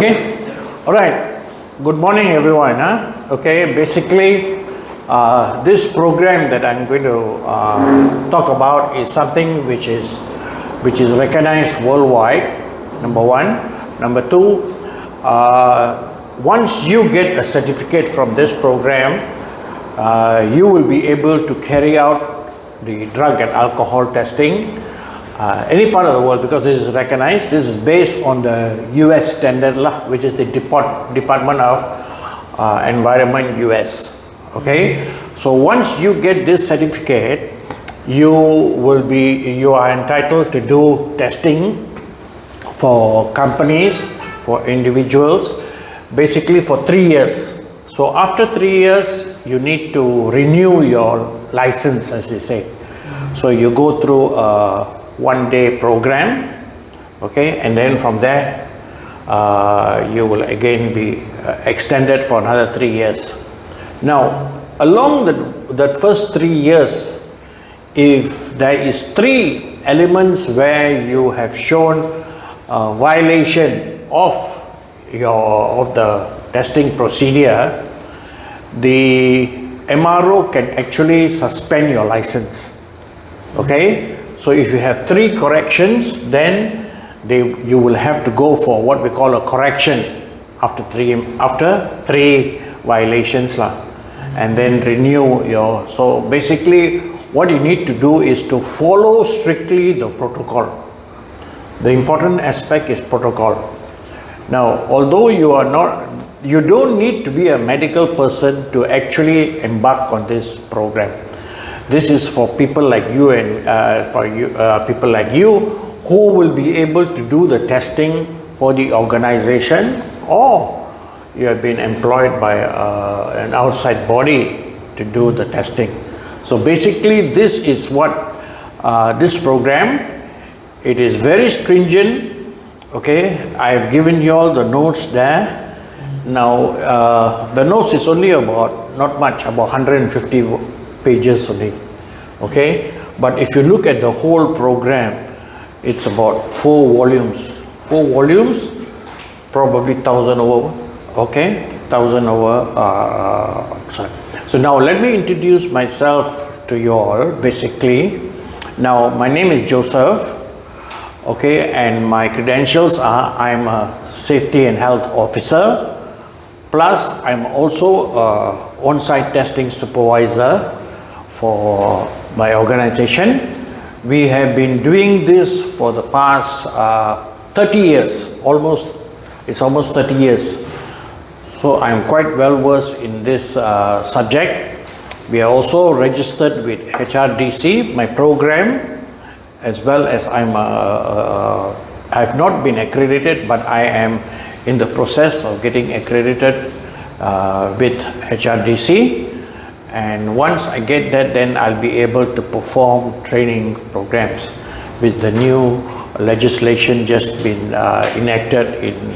Okay. All right. Good morning, everyone. Okay. Basically, this program that I'm going to talk about is something which is recognized worldwide. Number one. Number two. Once you get a certificate from this program, you will be able to carry out the drug and alcohol testing any part of the world, because this is recognized. This is based on the US standard, which is the Department of Environment US. Okay, so once you get this certificate, you are entitled to do testing for companies, for individuals, basically for 3 years. So after 3 years, you need to renew your license, as they say. So you go through a one-day program, okay, and then from there you will again be extended for another 3 years. Now, along that first 3 years, if there is 3 elements where you have shown a violation of the testing procedure, the MRO can actually suspend your license. Okay, so if you have 3 corrections, then you will have to go for what we call a correction after three violations and then renew your. So basically what you need to do is to follow strictly the protocol. The important aspect is protocol. Now, although you don't need to be a medical person to actually embark on this program. This is for people like you and people like you who will be able to do the testing for the organization, or you have been employed by an outside body to do the testing. So basically, this is what this program. It is very stringent. Okay, I have given you all the notes there. Now, the notes is only about, not much, about 150 pages only. Okay, but if you look at the whole program, it's about 4 volumes. 4 volumes, probably 1,000 over. Okay, 1,000 over. Sorry. So now let me introduce myself to you all. Basically, now my name is Joseph. Okay, and my credentials are I'm a safety and health officer. Plus, I'm also on-site testing supervisor for my organization. We have been doing this for the past 30 years, it's almost 30 years. So I'm quite well versed in this subject. We are also registered with HRDC, my program, as well as I've not been accredited, but I am in the process of getting accredited with HRDC, and once I get that, then I'll be able to perform training programs with the new legislation just been enacted in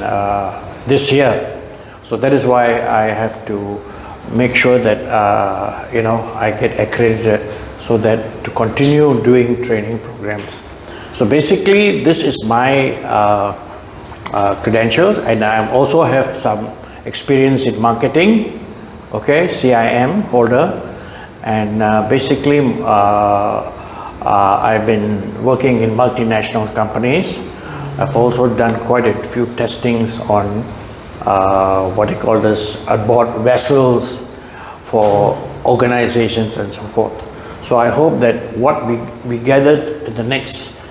this year. So that is why I have to make sure that I get accredited, so that to continue doing training programs. So basically, this is my credentials, and I also have some experience in marketing. Okay, CIM holder, and basically I've been working in multinational companies. I've also done quite a few testings on what they call this aboard vessels for organizations and so forth. So I hope that what we gathered in the next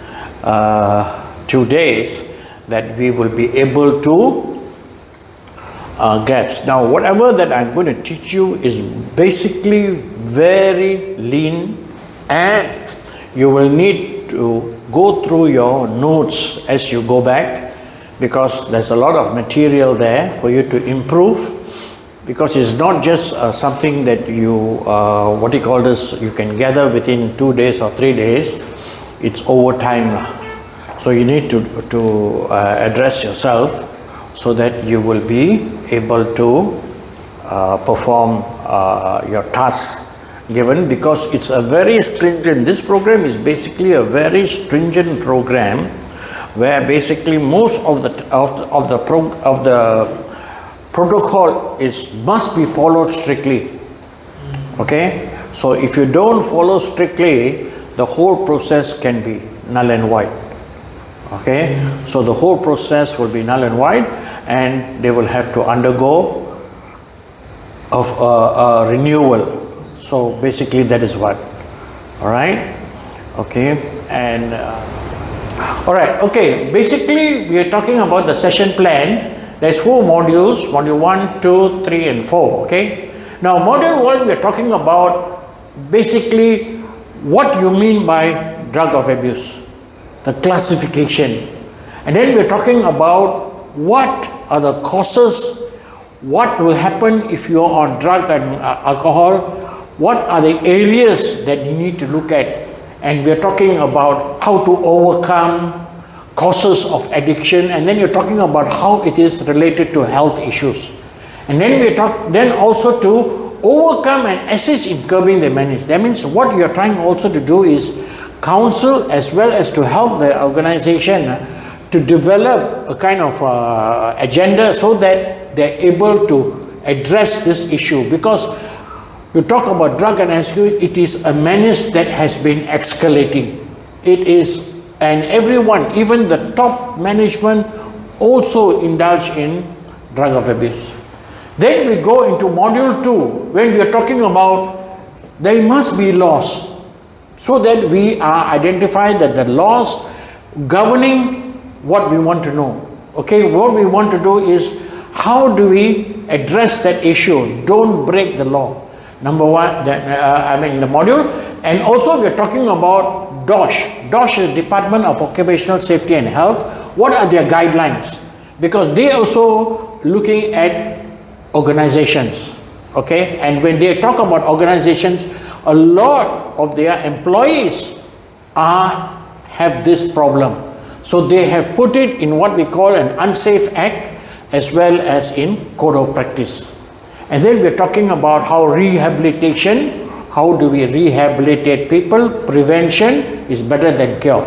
2 days, that we will be able to grasp. Now, whatever that I'm going to teach you is basically very lean, and you will need to go through your notes as you go back, because there's a lot of material there for you to improve, because it's not just something that you you can gather within 2 days or 3 days. It's over time. So you need to address yourself so that you will be able to perform your tasks given, because it's a very stringent, this program is basically a very stringent program where basically most of the protocol must be followed strictly. Okay, so if you don't follow strictly, the whole process can be null and void. Okay, so the whole process will be null and void, and they will have to undergo of a renewal. So basically that is what. All right, okay, and all right, okay, basically we are talking about the session plan. There's 4 modules, module 1, 2, 3 and 4. Okay, now module 1 we are talking about basically what you mean by drug of abuse, the classification, and then we're talking about what are the causes, what will happen if you're on drug and alcohol, what are the areas that you need to look at, and we're talking about how to overcome causes of addiction, and then you're talking about how it is related to health issues, and then we talk then also to overcome and assist in curbing the menace. That means what you're trying also to do is counsel as well as to help the organization to develop a kind of agenda so that they're able to address this issue, because you talk about drug and alcohol, it is a menace that has been escalating. It is, and everyone, even the top management, also indulge in drug of abuse. Then we go into module 2, when we are talking about there must be laws, so that we are identified that the laws governing what we want to know. Okay, what we want to do is how do we address that issue? Don't break the law. Number 1, the module, and also we are talking about DOSH. DOSH is Department of Occupational Safety and Health. What are their guidelines? Because they also looking at organizations. Okay, and when they talk about organizations, a lot of their employees have this problem. So they have put it in what we call an unsafe act as well as in code of practice. And then we're talking about how rehabilitation, how do we rehabilitate people? Prevention is better than cure.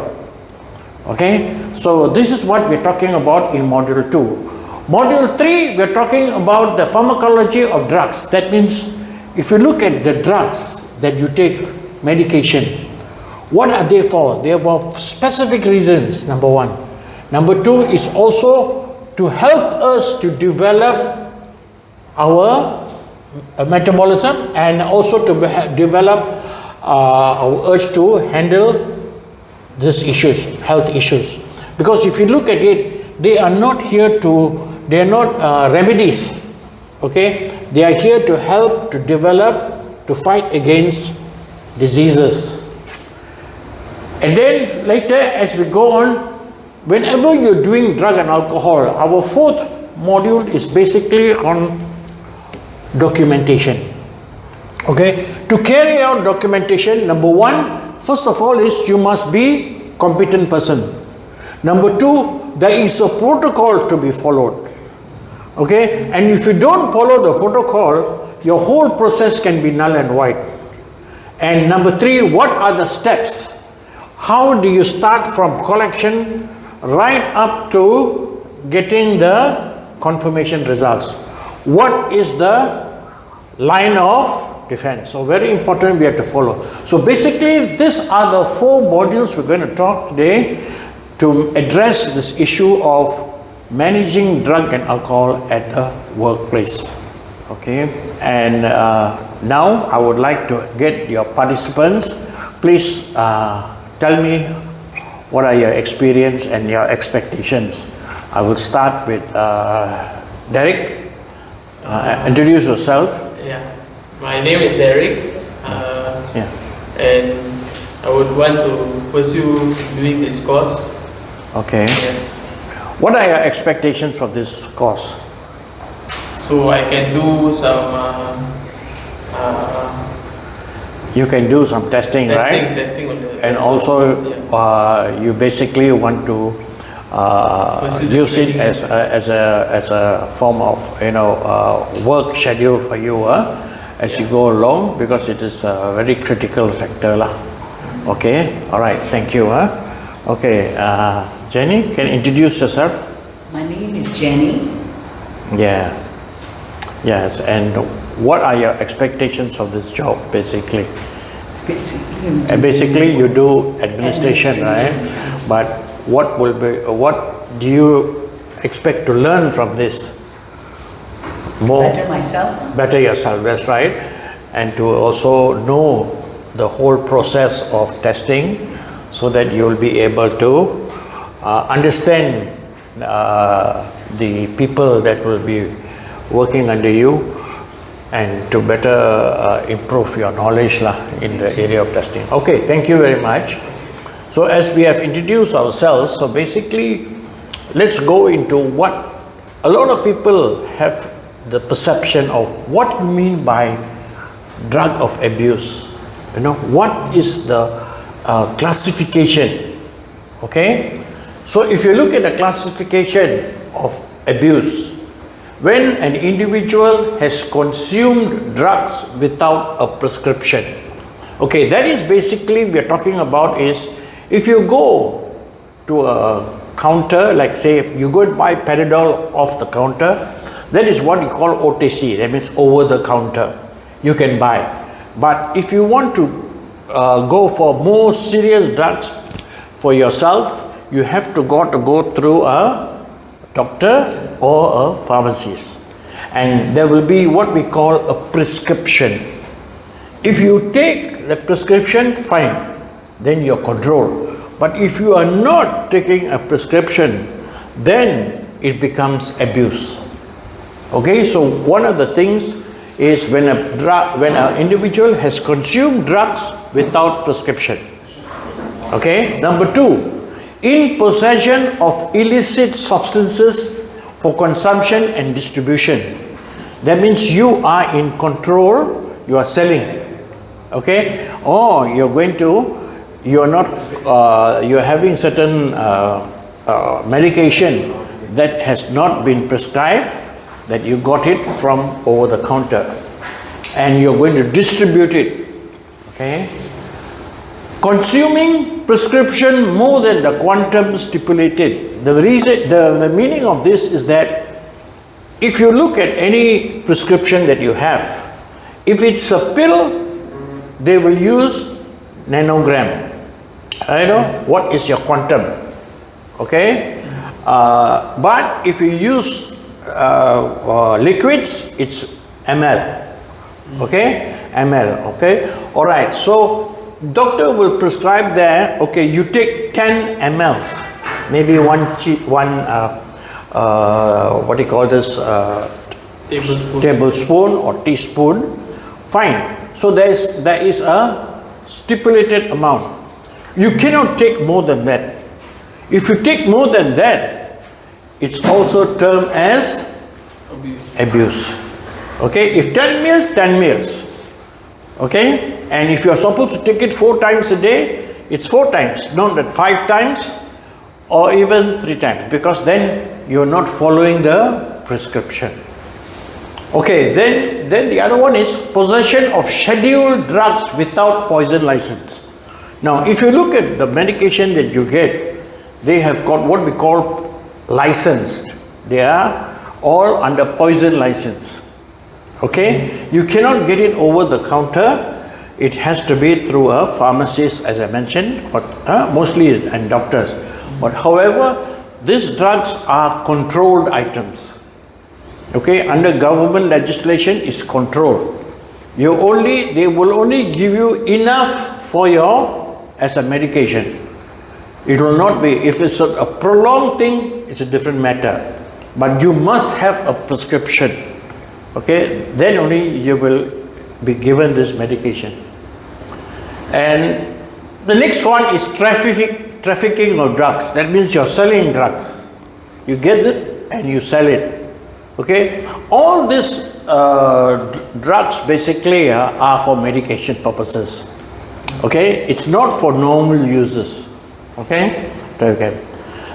Okay, so this is what we're talking about in module 2. Module 3, we're talking about the pharmacology of drugs. That means if you look at the drugs that you take, medication, what are they for? They are for specific reasons, number 1. Number 2 is also to help us to develop our metabolism, and also to develop our urge to handle these issues, health issues. Because if you look at it, they are not here to, they are not remedies. Okay, they are here to help to develop, to fight against diseases. And then later as we go on, whenever you're doing drug and alcohol, our 4th module is basically on documentation. Okay, to carry out documentation, number 1, first of all is you must be competent person. Number 2, there is a protocol to be followed. Okay, and if you don't follow the protocol, your whole process can be null and void. And number 3, what are the steps? How do you start from collection right up to getting the confirmation results? What is the line of defense? So very important, we have to follow. So basically these are the 4 modules we're going to talk today to address this issue of managing drug and alcohol at the workplace. Okay, and now I would like to get your participants. Please tell me what are your experience and your expectations. I will start with Derek. Introduce yourself. Yeah, my name is Derek. And I would want to pursue doing this course. Okay. Yeah. What are your expectations for this course? So I can do some you can do some testing, right? Testing on the and also you basically want to use it as a form of work schedule for you as you go along, because it is a very critical factor lah. Okay, all right, thank you. Okay, Jenny, can you introduce yourself? My name is Jenny. Yeah. Yes, and what are your expectations of this job, basically? Basically, you do administration, right? But what do you expect to learn from this? More Better myself. better yourself, that's right. And to also know the whole process of testing, so that you will be able to understand the people that will be working under you, and to better improve your knowledge in the area of testing. Okay, thank you very much. So as we have introduced ourselves, so basically let's go into what a lot of people have the perception of what you mean by drug of abuse. You know, what is the classification? Okay, so if you look at the classification of abuse, when an individual has consumed drugs without a prescription, okay, that is basically we are talking about is if you go to a counter, like say you go and buy Panadol off the counter, that is what you call OTC, that means over the counter, you can buy. But if you want to go for more serious drugs for yourself, you have to go through a doctor or a pharmacist, and there will be what we call a prescription. If you take the prescription, fine, then you're controlled. But if you are not taking a prescription, then it becomes abuse. Okay, so one of the things is when an individual has consumed drugs without prescription. Okay, number two, in possession of illicit substances for consumption and distribution. That means you are in control, you are selling, okay, or you're having certain medication that has not been prescribed, that you got it from over the counter, and you're going to distribute it, okay. Consuming prescription more than the quantum stipulated. The meaning of this is that if you look at any prescription that you have, if it's a pill, they will use nanogram. I know what is your quantum, okay. But if you use liquids, it's ml, okay, ml, okay. All right, so doctor will prescribe there, okay, you take 10 mLs, maybe one what do you call this, tablespoon or teaspoon, fine. So there is a stipulated amount. You cannot take more than that. If you take more than that, it's also termed as abuse. Okay, if 10 meals, 10 meals. Okay, and if you are supposed to take it 4 times a day, it's 4 times, not that 5 times or even 3 times, because then you're not following the prescription. Okay, then the other one is possession of scheduled drugs without poison license. Now, if you look at the medication that you get, they have got what we call licensed. They are all under poison license. Okay, you cannot get it over the counter. It has to be through a pharmacist, as I mentioned, or mostly and doctors. But however, these drugs are controlled items. Okay, under government legislation is controlled. They will only give you enough for as a medication. It will not be, if it's a prolonged thing, it's a different matter. But you must have a prescription. Okay, then only you will be given this medication. And the next one is trafficking of drugs. That means you're selling drugs. You get it and you sell it. Okay, all these drugs basically are for medication purposes. Okay, it's not for normal users. Okay,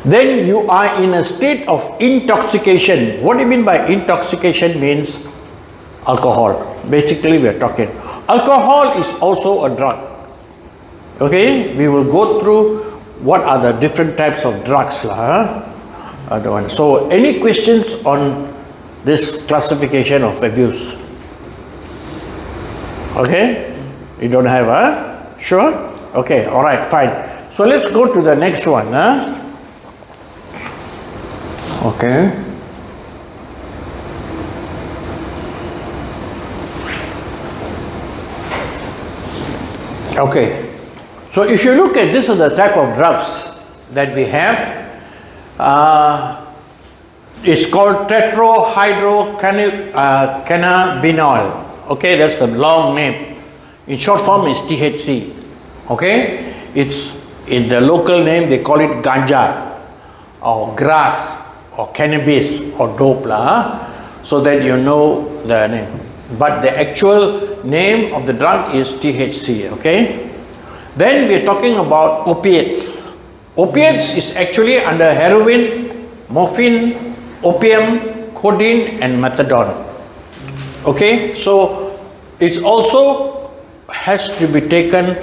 then you are in a state of intoxication. What do you mean by intoxication? Means alcohol. Basically, we are talking. Alcohol is also a drug. Okay, we will go through what are the different types of drugs lah. Other one. So any questions on this classification of abuse? Okay, you don't have, sure? Okay, all right, fine. So let's go to the next one. Okay. Okay, so if you look at this is the type of drugs that we have. It's called tetrahydrocannabinol. Okay, that's the long name. In short form is THC. Okay, it's in the local name they call it ganja or grass or cannabis or dope lah, so that you know the name. But the actual name of the drug is THC. Okay, then we're talking about opiates. Opiates is actually under heroin, morphine, opium, codeine and methadone. Okay, so it's also has to be taken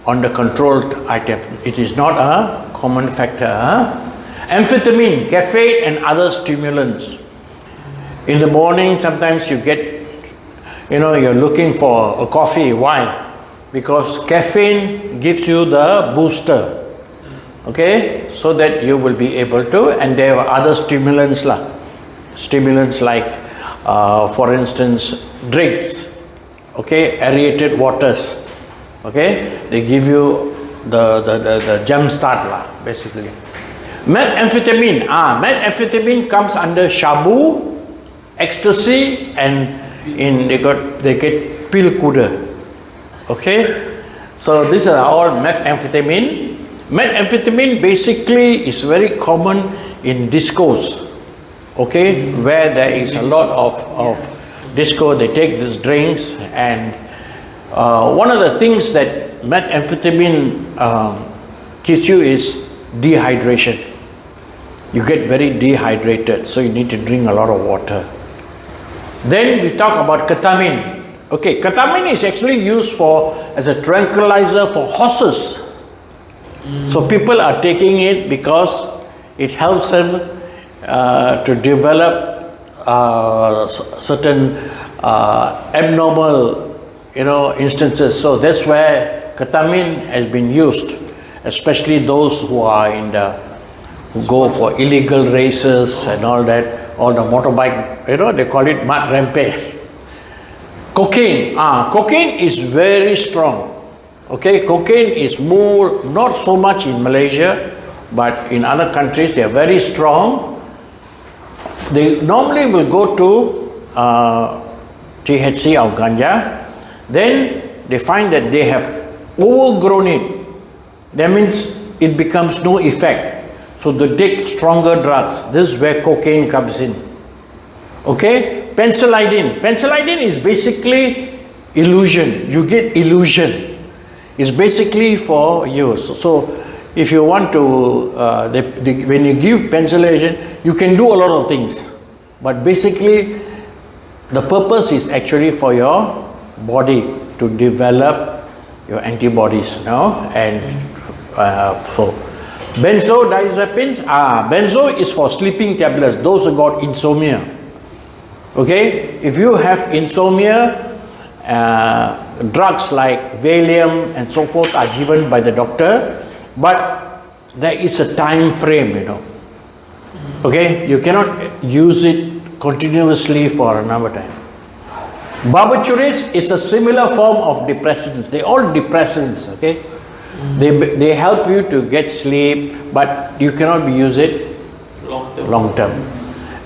on the controlled item. It is not a common factor. Amphetamine, caffeine and other stimulants. In the morning sometimes you get, you're looking for a coffee. Why? Because caffeine gives you the booster. Okay, so that you will be able to, and there are other stimulants like for instance drinks, okay, aerated waters, okay, they give you the jump start lah, basically. Methamphetamine comes under shabu, ecstasy, and they get pil kuda. Okay, so these are all methamphetamine. Methamphetamine basically is very common in discos, okay, where there is a lot of disco. They take these drinks, and one of the things that methamphetamine gives you is dehydration. You get very dehydrated, so you need to drink a lot of water. Then we talk about ketamine. Okay, ketamine is actually used as a tranquilizer for horses. So people are taking it because it helps them to develop certain abnormal, instances. So that's where ketamine has been used, especially those who are who go for illegal races and all that, or the motorbike, they call it mud rampage. Cocaine, cocaine is very strong. Okay, cocaine is more, not so much in Malaysia, but in other countries they are very strong. They normally will go to THC or ganja, then they find that they have overgrown it. That means it becomes no effect. So they take stronger drugs. This is where cocaine comes in. Okay, Penicillin is basically illusion. You get illusion. It's basically for use. So if you want to, when you give penicillin, you can do a lot of things. But basically, the purpose is actually for your body to develop your antibodies, and so benzodiazepines, benzo is for sleeping tablets, those who got insomnia. Okay, if you have insomnia, drugs like Valium and so forth are given by the doctor, but there is a time frame, Okay, you cannot use it continuously for a number of time. Barbiturates is a similar form of depressants. They all depressants, okay? They help you to get sleep, but you cannot use it long term.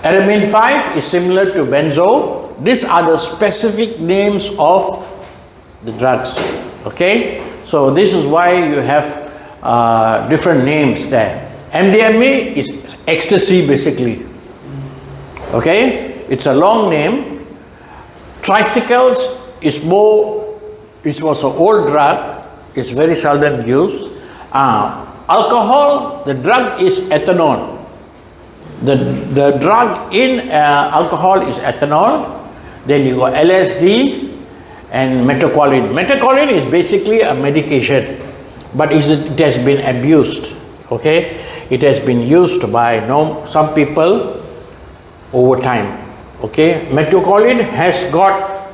Aramine 5 is similar to benzo. These are the specific names of the drugs, okay? So this is why you have different names there. MDMA is ecstasy basically, okay? It's a long name. Tricycles is it was an old drug. It's very seldom used. Alcohol, the drug is ethanol. The drug in alcohol is ethanol. Then you got LSD and methaqualone. Methaqualone is basically a medication, but it has been abused. Okay, it has been used by some people over time. Okay, methacholine has got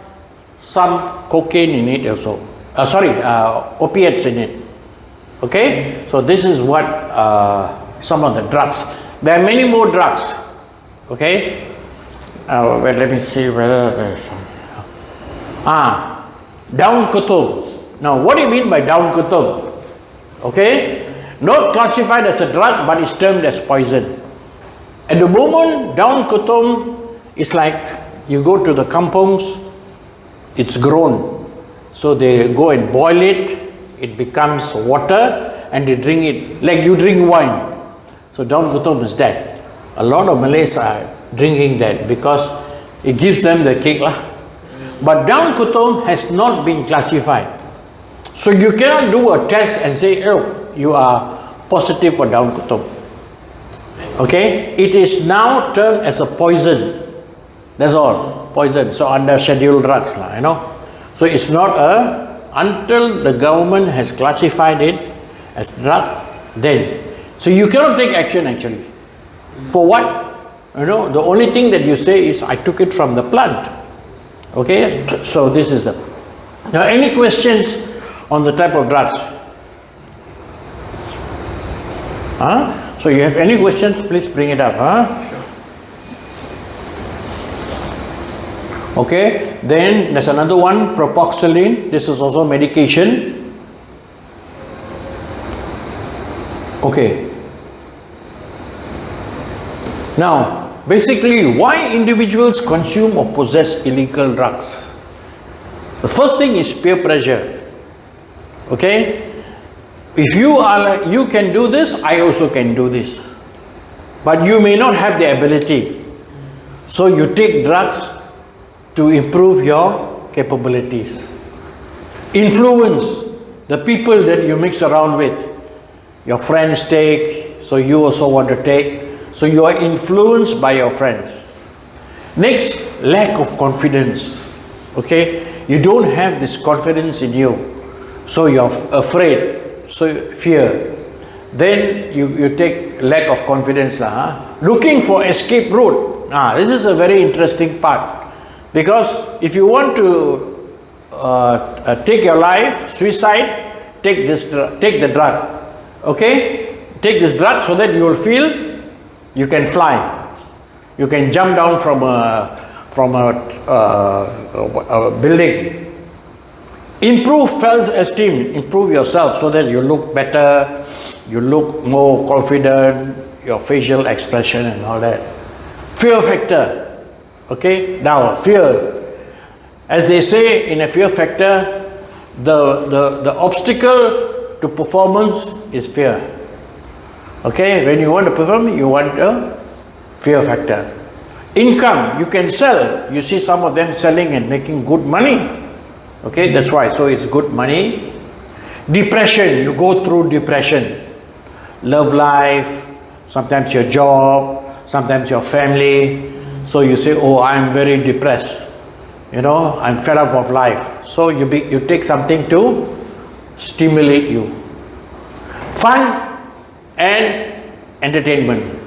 some cocaine in it also. Opiates in it. Okay, so this is what some of the drugs. There are many more drugs. Okay, well, let me see whether there's some. Down Kutum. Now, what do you mean by Down Kutum? Okay, not classified as a drug, but it's termed as poison. At the moment, Down Kutum is like you go to the kampongs, it's grown. So they go and boil it, it becomes water, and they drink it like you drink wine. So Down Kutum is that. A lot of Malays are drinking that because it gives them the kick lah. But Down Kutum has not been classified. So you cannot do a test and say, oh, you are positive for Down Kutum. Okay? It is now termed as a poison. That's all. Poison. So under scheduled drugs lah, So it's not until the government has classified it as drug, then. So you cannot take action actually. For what? The only thing that you say is, I took it from the plant. Okay, so this is the. Now, any questions on the type of drugs? So you have any questions? Please bring it up. Sure. Okay, then there's another one, propoxylene. This is also medication. Okay. Now, basically, why individuals consume or possess illegal drugs? The first thing is peer pressure. Okay? If you are like, you can do this, I also can do this. But you may not have the ability. So you take drugs to improve your capabilities. Influence the people that you mix around with. Your friends take, so you also want to take. So you are influenced by your friends. Next, lack of confidence. Okay, you don't have this confidence in you, so you're afraid, so fear. Then you take lack of confidence lah. Looking for escape route. This is a very interesting part, because if you want to take your life, suicide, take the drug. Okay, take this drug so that you will feel you can fly. You can jump down from a building. Improve self-esteem. Improve yourself so that you look better, you look more confident, your facial expression and all that. Fear factor. Okay, now fear. As they say in a fear factor, the obstacle to performance is fear. Okay, when you want to perform, you want a fear factor. Income, you can sell. You see some of them selling and making good money. Okay, that's why. So it's good money. Depression, you go through depression. Love life, sometimes your job, sometimes your family. So you say, oh, I'm very depressed. I'm fed up of life. So you take something to stimulate you. Fun and entertainment.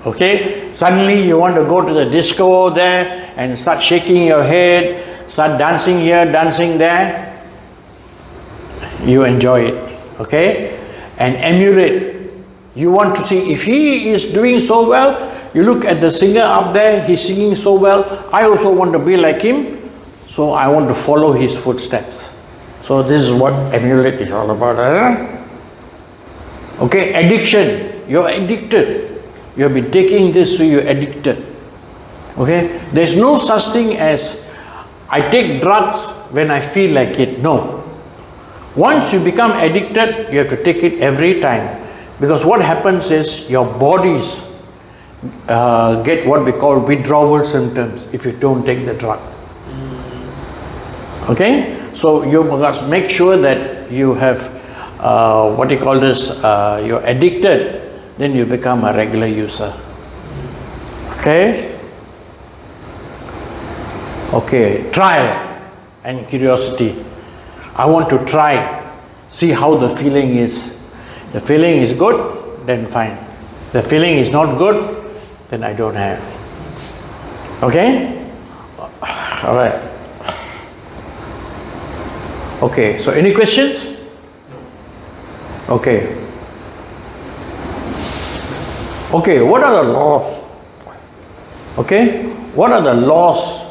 Okay, suddenly you want to go to the disco there and start shaking your head, start dancing here, dancing there. You enjoy it. Okay, and emulate. You want to see if he is doing so well. You look at the singer up there, he's singing so well. I also want to be like him, so I want to follow his footsteps. So this is what emulate is all about. Okay, addiction. You're addicted. You have been taking this, so you're addicted. Okay, there's no such thing as I take drugs when I feel like it. No. Once you become addicted, you have to take it every time, because what happens is your bodies get what we call withdrawal symptoms if you don't take the drug. Okay, so you must make sure that you have what you call this, you're addicted, then you become a regular user. Okay? Okay, trial and curiosity. I want to try, see how the feeling is. The feeling is good, then fine. The feeling is not good, then I don't have. Okay? All right. Okay, so any questions? Okay. Okay, what are the laws? Okay, what are the laws,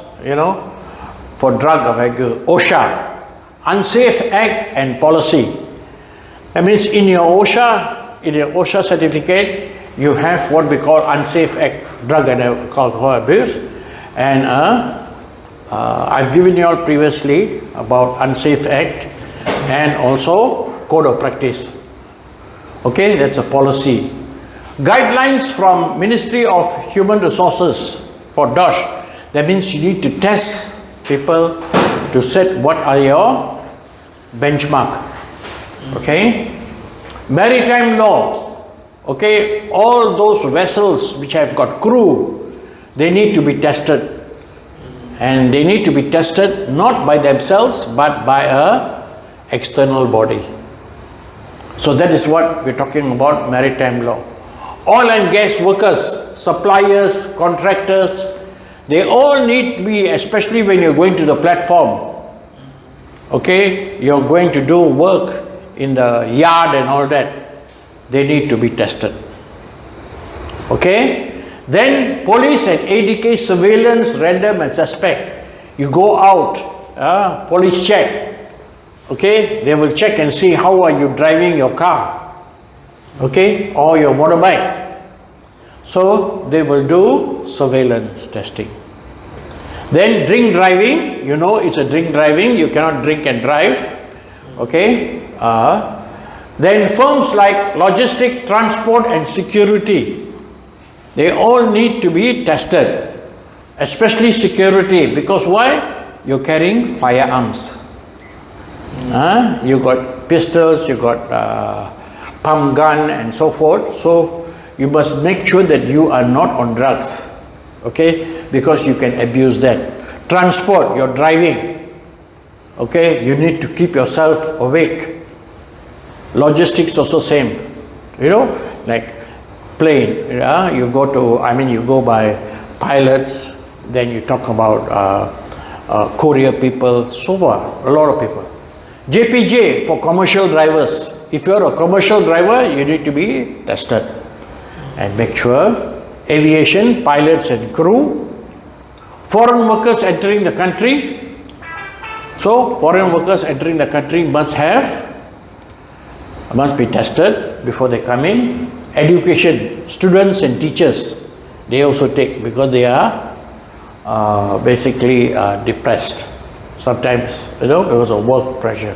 for drug of abuse? OSHA, Unsafe Act and Policy. That means in your OSHA certificate, you have what we call Unsafe Act, Drug and Alcohol Abuse. And I've given you all previously about Unsafe Act and also Code of Practice. Okay, that's a policy. Guidelines from Ministry of Human Resources for DOSH. That means you need to test people to set what are your benchmark. Okay. Maritime law. Okay, all those vessels which have got crew, they need to be tested. And they need to be tested not by themselves but by a external body. So that is what we're talking about, maritime law. Oil and gas workers, suppliers, contractors, they all need to be, especially when you're going to the platform. Okay, you're going to do work in the yard and all that. They need to be tested. Okay. Then police and ADK surveillance, random and suspect. You go out, police check. Okay, they will check and see how are you driving your car. Okay, or your motorbike. So they will do surveillance testing. Then drink driving, it's a drink driving, you cannot drink and drive. Okay. Then firms like logistic, transport and security, they all need to be tested, especially security, because why? You're carrying firearms. You got pistols, you got pump gun and so forth. So you must make sure that you are not on drugs, okay? Because you can abuse that. Transport, you're driving, okay? You need to keep yourself awake. Logistics also same, like plane, you go by pilots, then you talk about courier people, so far, a lot of people. JPJ for commercial drivers. If you're a commercial driver, you need to be tested and make sure. Aviation, pilots and crew. Foreign workers entering the country. So, foreign workers entering the country must be tested before they come in. Education, students and teachers, they also take because they are basically depressed sometimes, because of work pressure.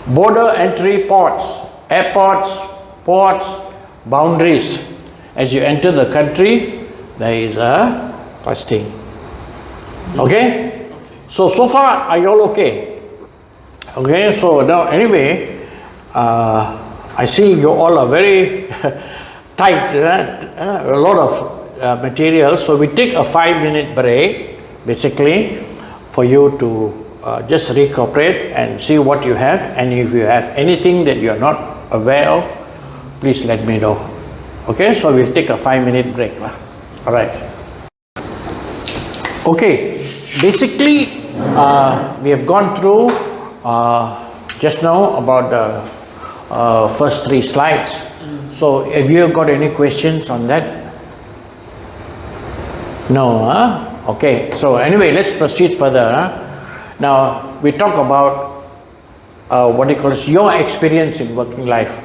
Border entry ports, airports, ports, boundaries. As you enter the country, there is a testing. Okay? So far, are you all okay? Okay, so now anyway, I see you all are very tight, a lot of material. So we take a 5-minute break, basically, for you to just recuperate and see what you have. And if you have anything that you are not aware of, please let me know. Okay, so we'll take a 5-minute break. All right. Okay, basically, we have gone through just now about the first 3 slides. So have you got any questions on that? No, okay. So anyway, let's proceed further. Now we talk about what you call your experience in working life.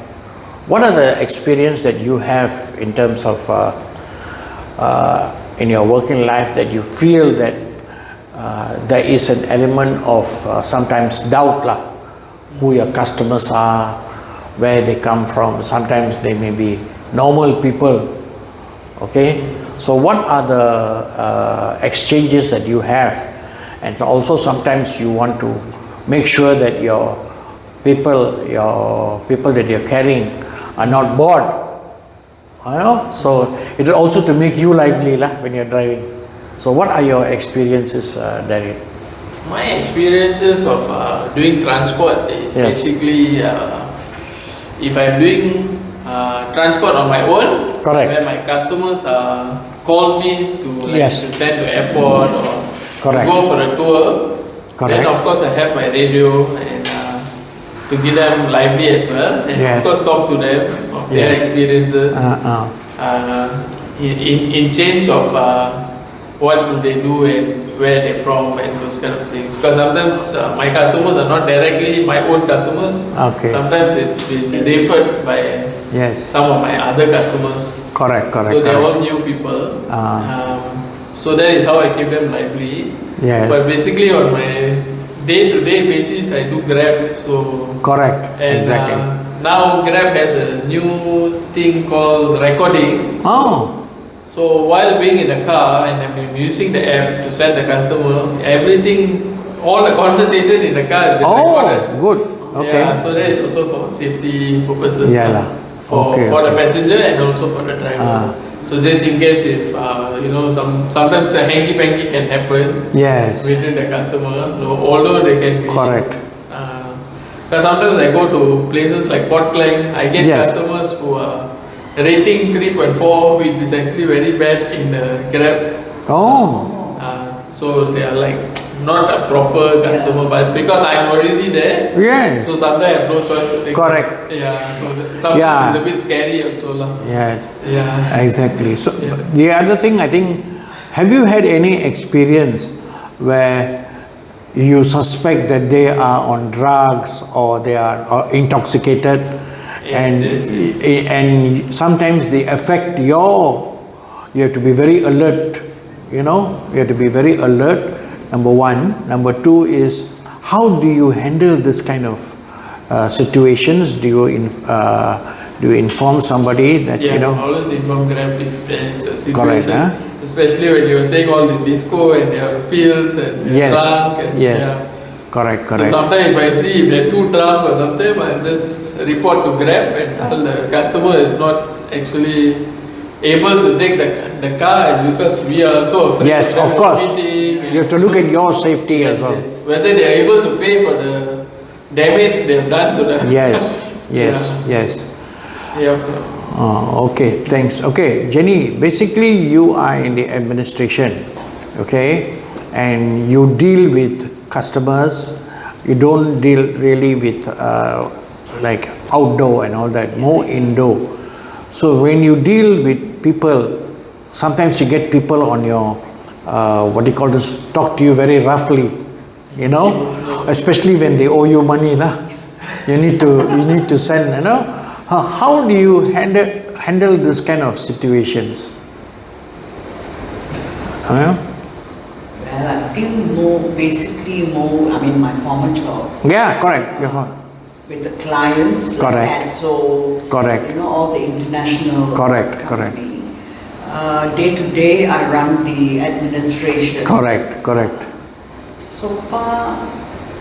What are the experience that you have in terms of in your working life that you feel that there is an element of sometimes doubt, who your customers are, where they come from. Sometimes they may be normal people. Okay, so what are the exchanges that you have? And so also sometimes you want to make sure that your people that you're carrying are not bored. So it is also to make you lively when you're driving. So what are your experiences, Derek? My experiences of doing transport is basically if I'm doing transport on my own. Correct. Where my customers call me to Yes. to send to airport or Correct. to go for a tour. Correct. Then of course I have my radio and to give them lively as well, and Yes. of course talk to them of their Yes. experiences. In change of what do they do and where they're from and those kind of things. Because sometimes my customers are not directly my own customers. Okay. Sometimes it's been referred by Yes. some of my other customers. Correct, correct, So they're all correct. new people. Ah. So that is how I keep them lively. Yes. But basically on my day-to-day basis, I do Grab. So Correct, and exactly. now Grab has a new thing called recording. Oh, So while being in the car and I'm using the app to send the customer, everything, all the conversation in the car has been recorded. oh, good. Okay. Yeah, so that is also for safety purposes. Yeah lah. For Okay, the okay. passenger and also for the driver. So just in case if sometimes a hanky panky can happen Yes. within the customer, although they can be Correct. because sometimes I go to places like Port Klang, I get Yes. customers who are rating 3.4, which is actually very bad in the Grab. Oh, So they are like not a proper customer, but because I'm already there, yes. so sometimes I have no choice to take. Correct. Yeah, so sometimes Yeah. it's a bit scary also lah. Yes. Yeah. Exactly. So Yeah. the other thing, I think, have you had any experience where you suspect that they are on drugs or they are intoxicated, and sometimes they affect your? You have to be very alert. You know, you have to be very alert. Number one. Number two is, how do you handle this kind of situations? Do you inform somebody that Yeah, you know? always inform Grab if there is a situation. Correct, huh? Especially when you were saying all the disco and they are pills and they're Yes, drunk. And, yes. Yeah. Correct, So correct. sometimes if I see if they're too drunk or something, I just report to Grab and tell the customer is not actually able to take the car, because we are also afraid Yes, them of course. overheating and- You have to look at your safety as well. Yes. Whether they are able to pay for the damage they have done to the Yes, yes, yes. Yeah. Okay, thanks. Okay, Jenny, basically you are in the administration, okay, and you deal with customers. You don't deal really with like outdoor and all that, more indoor. So when you deal with people, sometimes you get people on your what do you call this, talk to you very roughly, you know, especially when they owe you money lah. You need to send, you know. How do you handle this kind of situations? Well, I think my former job Yeah, correct. Yeah. with the clients, Correct. like ASO, Correct. all the international Correct, company. Day to day, I run the administration. Correct, correct. So far,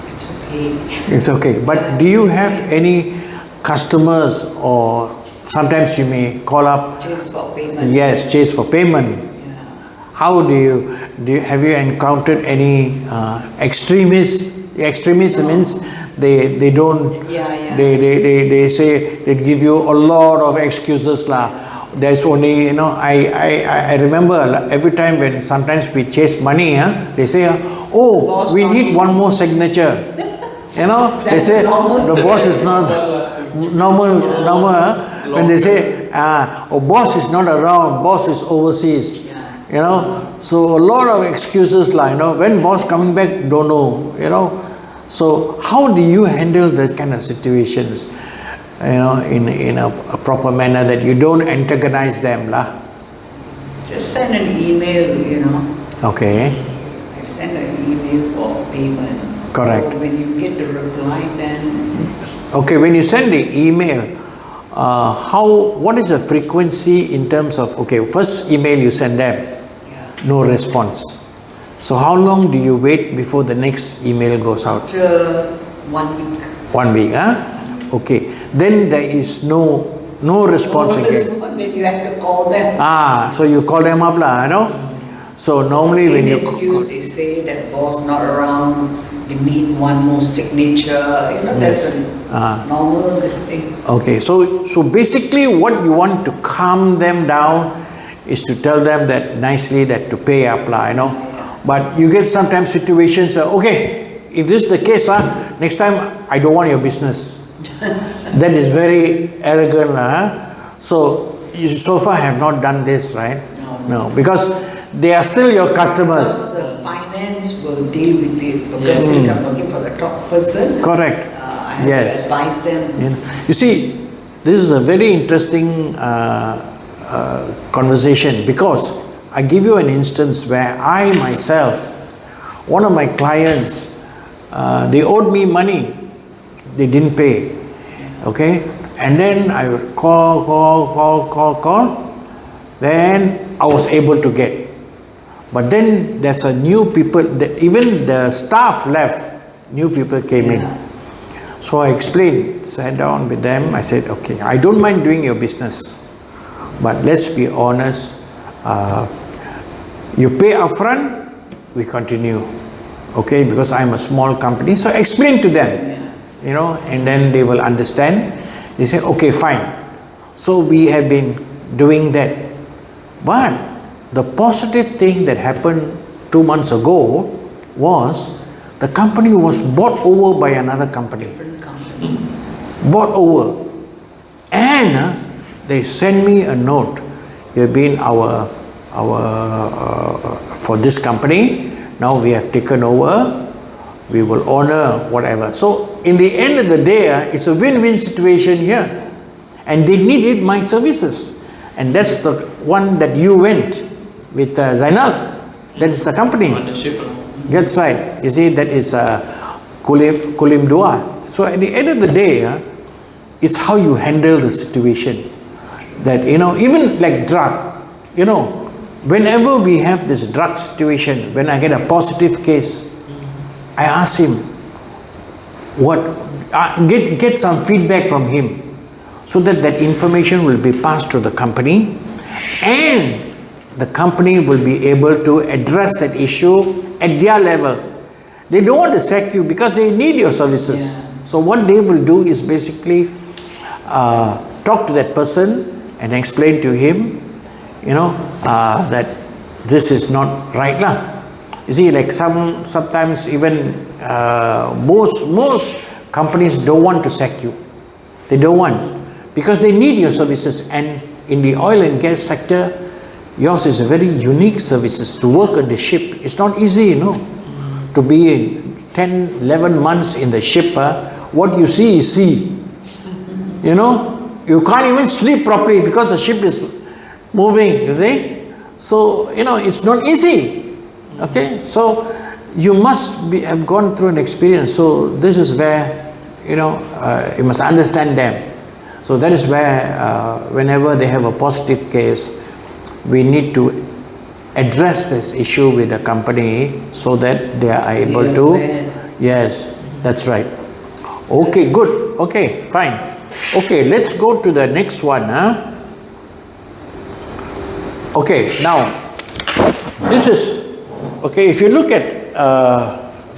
it's okay. It's okay. But do you have any customers, or sometimes you may call up, Chase for payment. yes, chase for payment? Yeah. How have you encountered any extremists? Extremists means they don't, Yeah. they say, they give you a lot of excuses lah. There's only, you know, I remember every time when sometimes we chase money, they say, oh, Boss we not need in. one more signature. You know, they That's say normal. the boss is not normal. When they say, oh, boss is not around, boss is overseas. You know, so a lot of excuses lah, you know, when boss coming back, don't know, you know. So how do you handle that kind of situations, you know, in a proper manner that you don't antagonize them lah? Just send an email, Okay, I send an email for payment. Correct. So when you get the reply, then okay, when you send the email, what is the frequency in terms of, okay, first email you send them, no response. So how long do you wait before the next email goes out? after 1 week. 1 week, huh? Okay. Then there is no response again. Then you have to call them. So you call them up lah, you know. So normally when you excuse, they say that boss not around, they need one more signature. That's normal this thing. Okay, so basically what you want to calm them down is to tell them that nicely that to pay up, But you get sometimes situations, okay, if this is the case, next time I don't want your business. That is very arrogant. So you so far have not done this, right? No, because they are still your customers. Because the finance will deal with it. Because since I'm working for the top person, Correct. I have Yes. to advise them. You see, this is a very interesting conversation, because I give you an instance where I myself, one of my clients, they owed me money, they didn't pay, okay, and then I would call, then I was able to get, but then there's a new people, even the staff left, new people came in. So I explained, sat down with them, I said, okay, I don't mind doing your business, but let's be honest, you pay upfront, we continue, okay, because I'm a small company. So explain to them, and then they will understand. They say, okay, fine. So we have been doing that. But the positive thing that happened 2 months ago was the company was bought over by another company. Different company. Bought over. And they send me a note. You've been our for this company. Now we have taken over. We will honor whatever. So in the end of the day, it's a win-win situation here. And they needed my services. And that's the one that you went with Zainal. That is the company. That's right. You see, that is Kulim Dua. So at the end of the day, it's how you handle the situation. That, even like drug, whenever we have this drug situation, when I get a positive case, I ask him, get some feedback from him, so that information will be passed to the company, and the company will be able to address that issue at their level. They don't want to sack you because they need your services. Yeah. So what they will do is basically talk to that person and explain to him, that this is not right lah. You see, like sometimes even most companies don't want to sack you. They don't want, because they need your services. And in the oil and gas sector, yours is a very unique services. To work on the ship, it's not easy, to be in 10, 11 months in the ship. What you see is sea. You can't even sleep properly because the ship is moving, you see. So, it's not easy. Okay, so you must have gone through an experience. So this is where, you must understand them. So that is where, whenever they have a positive case, we need to address this issue with the company so that they are able to. Yes, that's right. Okay, good. Okay, fine. Okay, let's go to the next one. Okay, now this is, okay, if you look at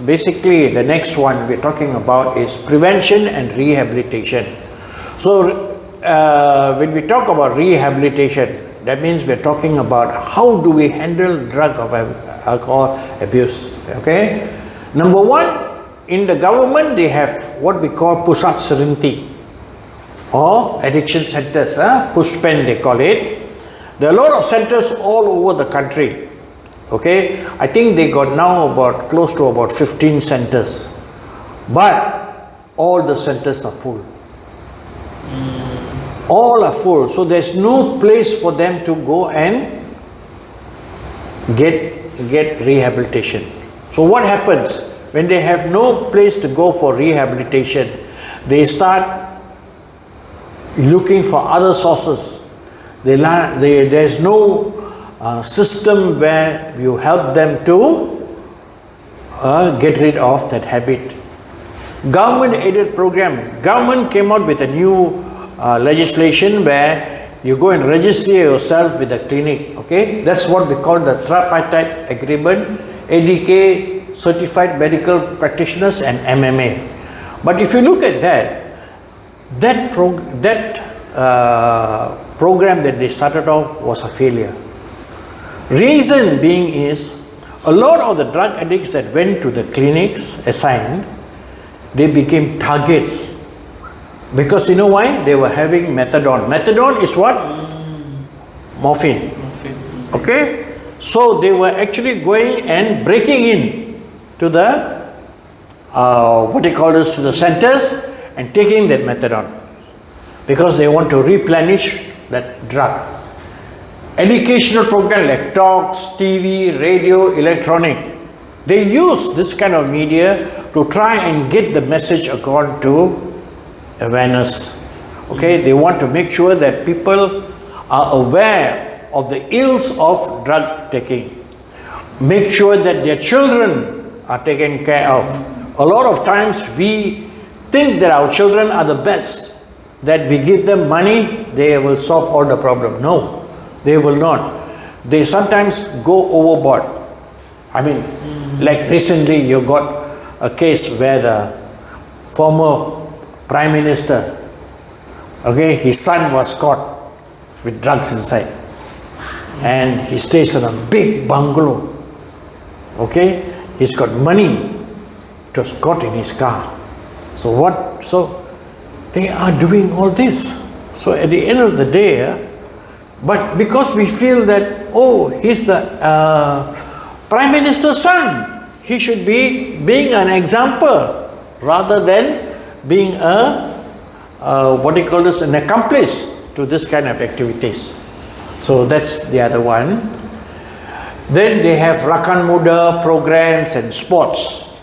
basically the next one we're talking about is prevention and rehabilitation. So when we talk about rehabilitation, that means we're talking about how do we handle drug or alcohol abuse. Okay, number one, in the government they have what we call Pusat Serenity or addiction centers, Pushpen they call it. There are a lot of centers all over the country. Okay, I think they got now about close to about 15 centers, but all the centers are full. All are full, so there's no place for them to go and get rehabilitation. So what happens when they have no place to go for rehabilitation? They start looking for other sources. There's no system where you help them to get rid of that habit. Government aided program. Government came out with a new legislation where you go and register yourself with a clinic. Okay, that's what we call the tripartite agreement, ADK, certified medical practitioners, and MMA. But if you look at that, that program that they started off was a failure. Reason being is, a lot of the drug addicts that went to the clinics assigned, they became targets. Because you know why? They were having methadone. Methadone is what? Morphine. Okay? So they were actually going and breaking in to the, to the centers and taking that methadone. Because they want to replenish that drug. Educational program like talks, TV, radio, electronic, they use this kind of media to try and get the message according to awareness. Okay, they want to make sure that people are aware of the ills of drug taking. Make sure that their children are taken care of. A lot of times we think that our children are the best, that we give them money, they will solve all the problem. No. They will not. They sometimes go overboard. I mean, like recently you got a case where the former Prime Minister, okay, his son was caught with drugs inside. And he stays in a big bungalow. Okay, he's got money. It was got in his car. So what? So they are doing all this. So at the end of the day, but because we feel that, oh, he's the Prime Minister's son, he should be being an example rather than being an accomplice to this kind of activities. So that's the other one. Then they have Rakan Muda programs and sports.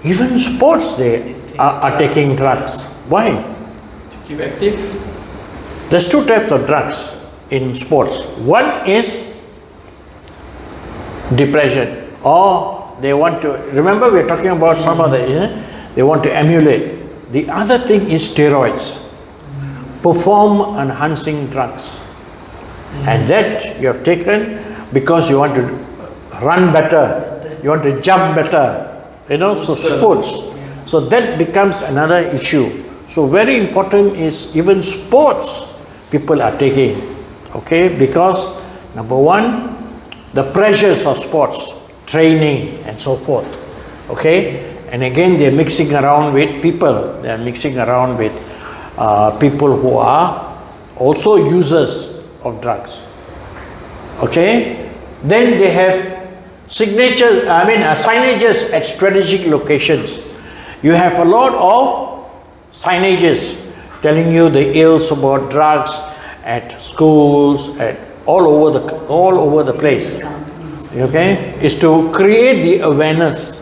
Even sports they are taking drugs. Why? To keep active. There's two types of drugs in sports. One is depression, or they want to, remember we're talking about some of the, they want to emulate. The other thing is steroids, perform enhancing drugs. And that you have taken because you want to run better, you want to jump better, so sports. So that becomes another issue. So very important is even sports people are taking. Okay, because number one, the pressures of sports, training and so forth. Okay, and again they're mixing around with people. They're mixing around with people who are also users of drugs. Okay, then they have signages at strategic locations. You have a lot of signages telling you the ills about drugs at schools, at all over the place. Okay, is to create the awareness.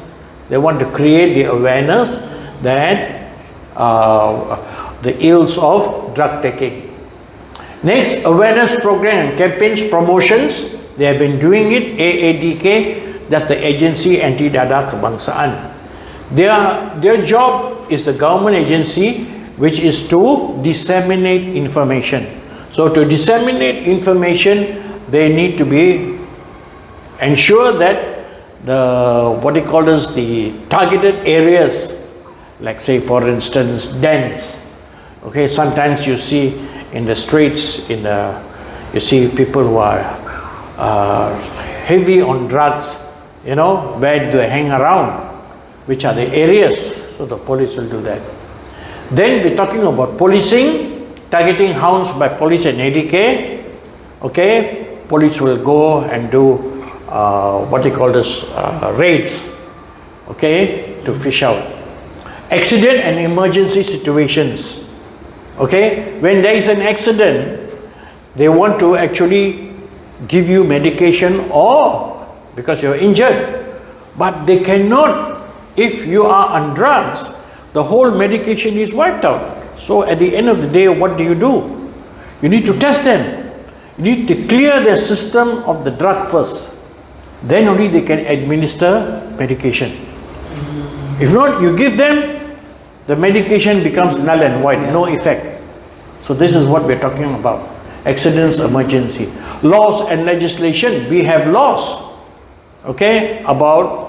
They want to create the awareness that the ills of drug taking. Next, awareness program, campaigns, promotions. They have been doing it. AADK, that's the Agency Anti-Dada Kebangsaan. Their job is the government agency which is to disseminate information. So to disseminate information, they need to be ensure that the targeted areas, like say for instance dens. Okay, sometimes you see in the streets, you see people who are heavy on drugs, where they hang around, which are the areas. So the police will do that. Then we're talking about policing, targeting hounds by police and ADK. Okay, police will go and do raids, okay, to fish out. Accident and emergency situations. Okay, when there is an accident, they want to actually give you medication or because you're injured, but they cannot. If you are on drugs, the whole medication is wiped out. So at the end of the day, what do? You need to test them. You need to clear their system of the drug first. Then only they can administer medication. If not, you give them, the medication becomes null and void, no effect. So this is what we're talking about. Accidents, emergency. Laws and legislation. We have laws, okay, about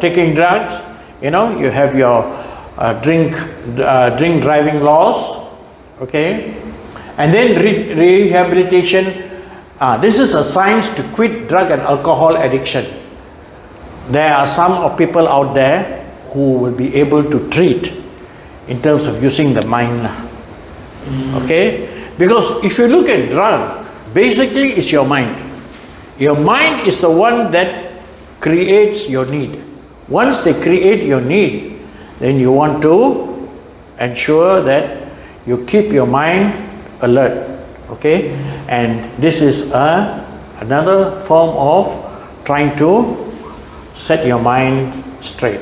taking drugs. You have your drink driving laws, okay, and then rehabilitation. This is a science to quit drug and alcohol addiction. There are some people out there who will be able to treat in terms of using the mind, okay, because if you look at drug, basically it's your mind. Your mind is the one that creates your need. Once they create your need, then you want to ensure that you keep your mind alert, okay, and this is another form of trying to set your mind straight,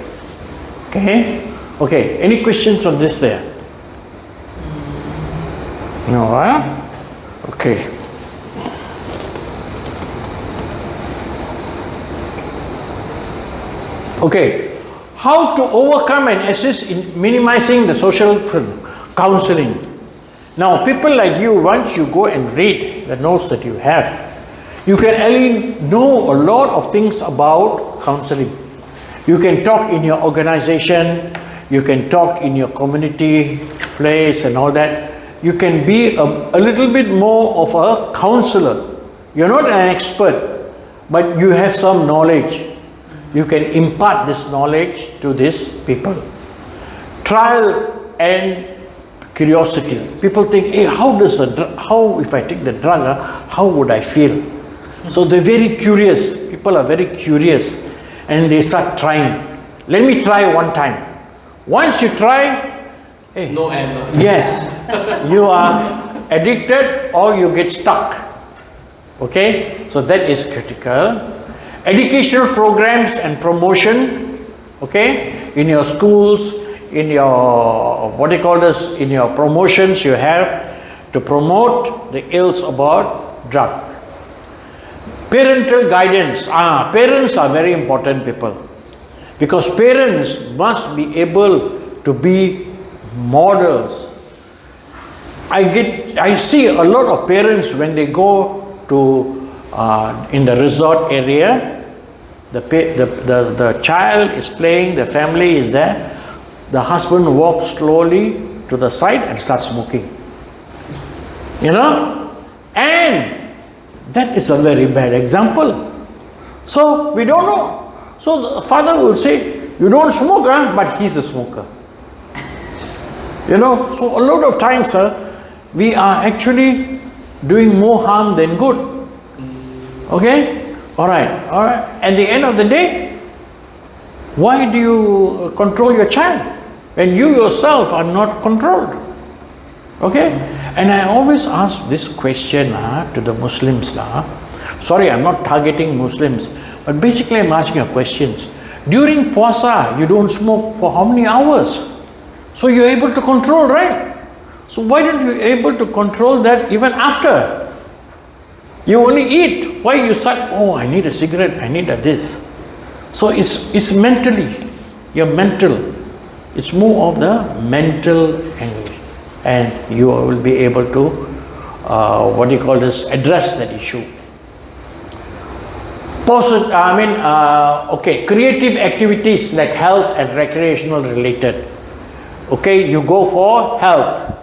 okay. Okay, any questions on this there? No, okay. Okay, how to overcome and assist in minimizing the social counseling. Now, people like you, once you go and read the notes that you have, you can really know a lot of things about counseling. You can talk in your organization, you can talk in your community place and all that. You can be a little bit more of a counselor. You're not an expert, but you have some knowledge. You can impart this knowledge to these people. Trial and curiosity. People think, hey, how if I take the drug, how would I feel? So they're very curious. People are very curious and they start trying. Let me try one time. Once you try, hey, No end. yes, you are addicted or you get stuck. Okay, so that is critical. Educational programs and promotion, okay, in your schools, in your, in your promotions you have to promote the ills about drug. Parental guidance. Parents are very important people, because parents must be able to be models. I see a lot of parents when they go to in the resort area, the child is playing, the family is there, the husband walks slowly to the side and starts smoking, you know, and that is a very bad example. So we don't know. So the father will say, you don't smoke, but he's a smoker. You know, so a lot of times we are actually doing more harm than good. Okay? Alright. At the end of the day, why do you control your child when you yourself are not controlled? Okay? And I always ask this question to the Muslims. Sorry, I'm not targeting Muslims, but basically I'm asking you questions. During Puasa, you don't smoke for how many hours? So you're able to control, right? So why don't you able to control that even after? You only eat. Why you start, oh, I need a cigarette, I need a this. So it's mentally, you're mental. It's more of the mental angle. And you will be able to, address that issue. Creative activities like health and recreational related. Okay, you go for health.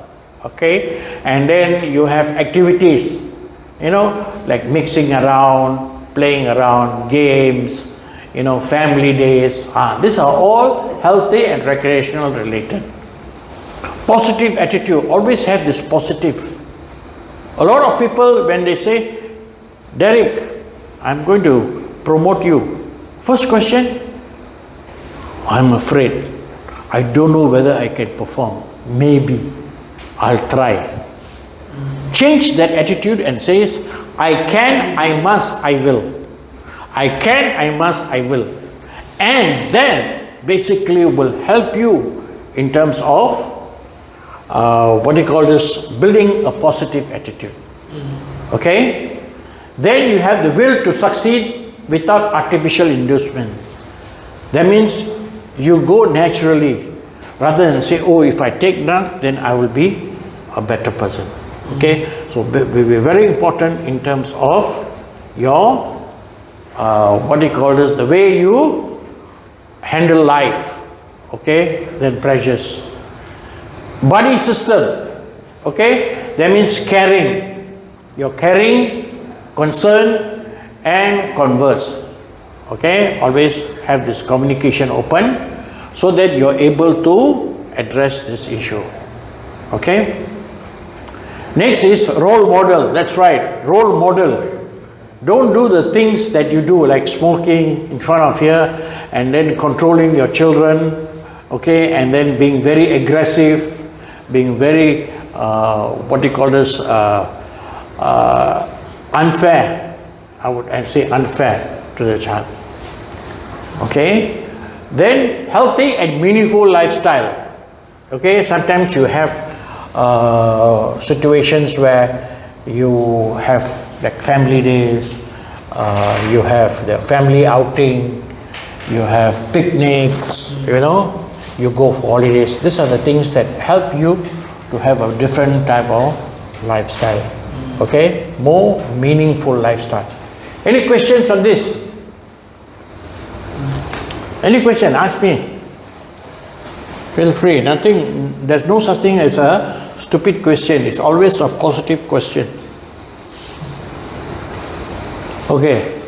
Okay, and then you have activities, you know, like mixing around, playing around, games, you know, family days. These are all healthy and recreational related. Positive attitude, always have this positive. A lot of people, when they say, Derek, I'm going to promote you. First question, I'm afraid. I don't know whether I can perform. Maybe I'll try. Change that attitude and says, I can, I must, I will. I can, I must, I will. And then basically will help you in terms of building a positive attitude. Okay? Then you have the will to succeed without artificial inducement. That means you go naturally rather than say, oh, if I take drugs, then I will be a better person. Okay? So be very important in terms of your, the way you handle life. okay, then precious. Buddy system, okay, that means caring. You're caring, concern, and converse. Okay, always have this communication open so that you're able to address this issue. Okay. Next is role model. That's right, role model. Don't do the things that you do, like smoking in front of here and then controlling your children, okay, and then being very aggressive, being very unfair. I would say unfair to the child. Okay, then healthy and meaningful lifestyle. Okay, sometimes you have situations where you have like family days, you have the family outing, you have picnics, you go for holidays. These are the things that help you to have a different type of lifestyle. Okay, more meaningful lifestyle. Any questions on this? Any question? Ask me. Feel free. There's no such thing as a stupid question. It's always a positive question. Okay.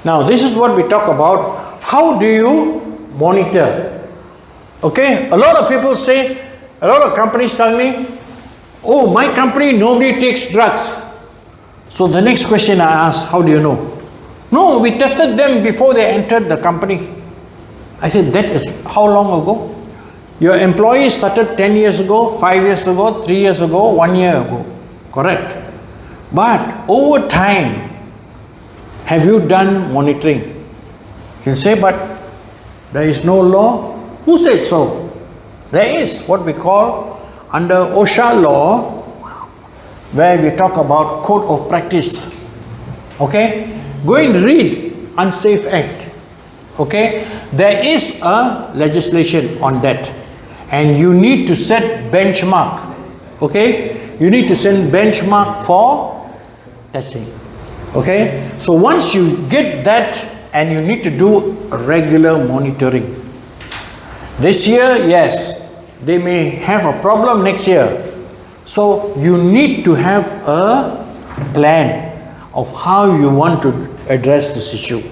Now this is what we talk about. How do you monitor? Okay. A lot of people say, a lot of companies tell me, oh, my company nobody takes drugs. So the next question I ask, how do you know? No, we tested them before they entered the company. I said, that is how long ago? Your employees started 10 years ago, 5 years ago, 3 years ago, 1 year ago. Correct. But over time, have you done monitoring? He'll say, but there is no law. Who said so? There is what we call under OSHA law, where we talk about code of practice. Okay? Go and read Unsafe Act. Okay? There is a legislation on that. And you need to set benchmark. Okay? You need to set benchmark for testing. Okay? So once you get that, and you need to do regular monitoring. This year, yes, they may have a problem next year. So you need to have a plan of how you want to address this issue.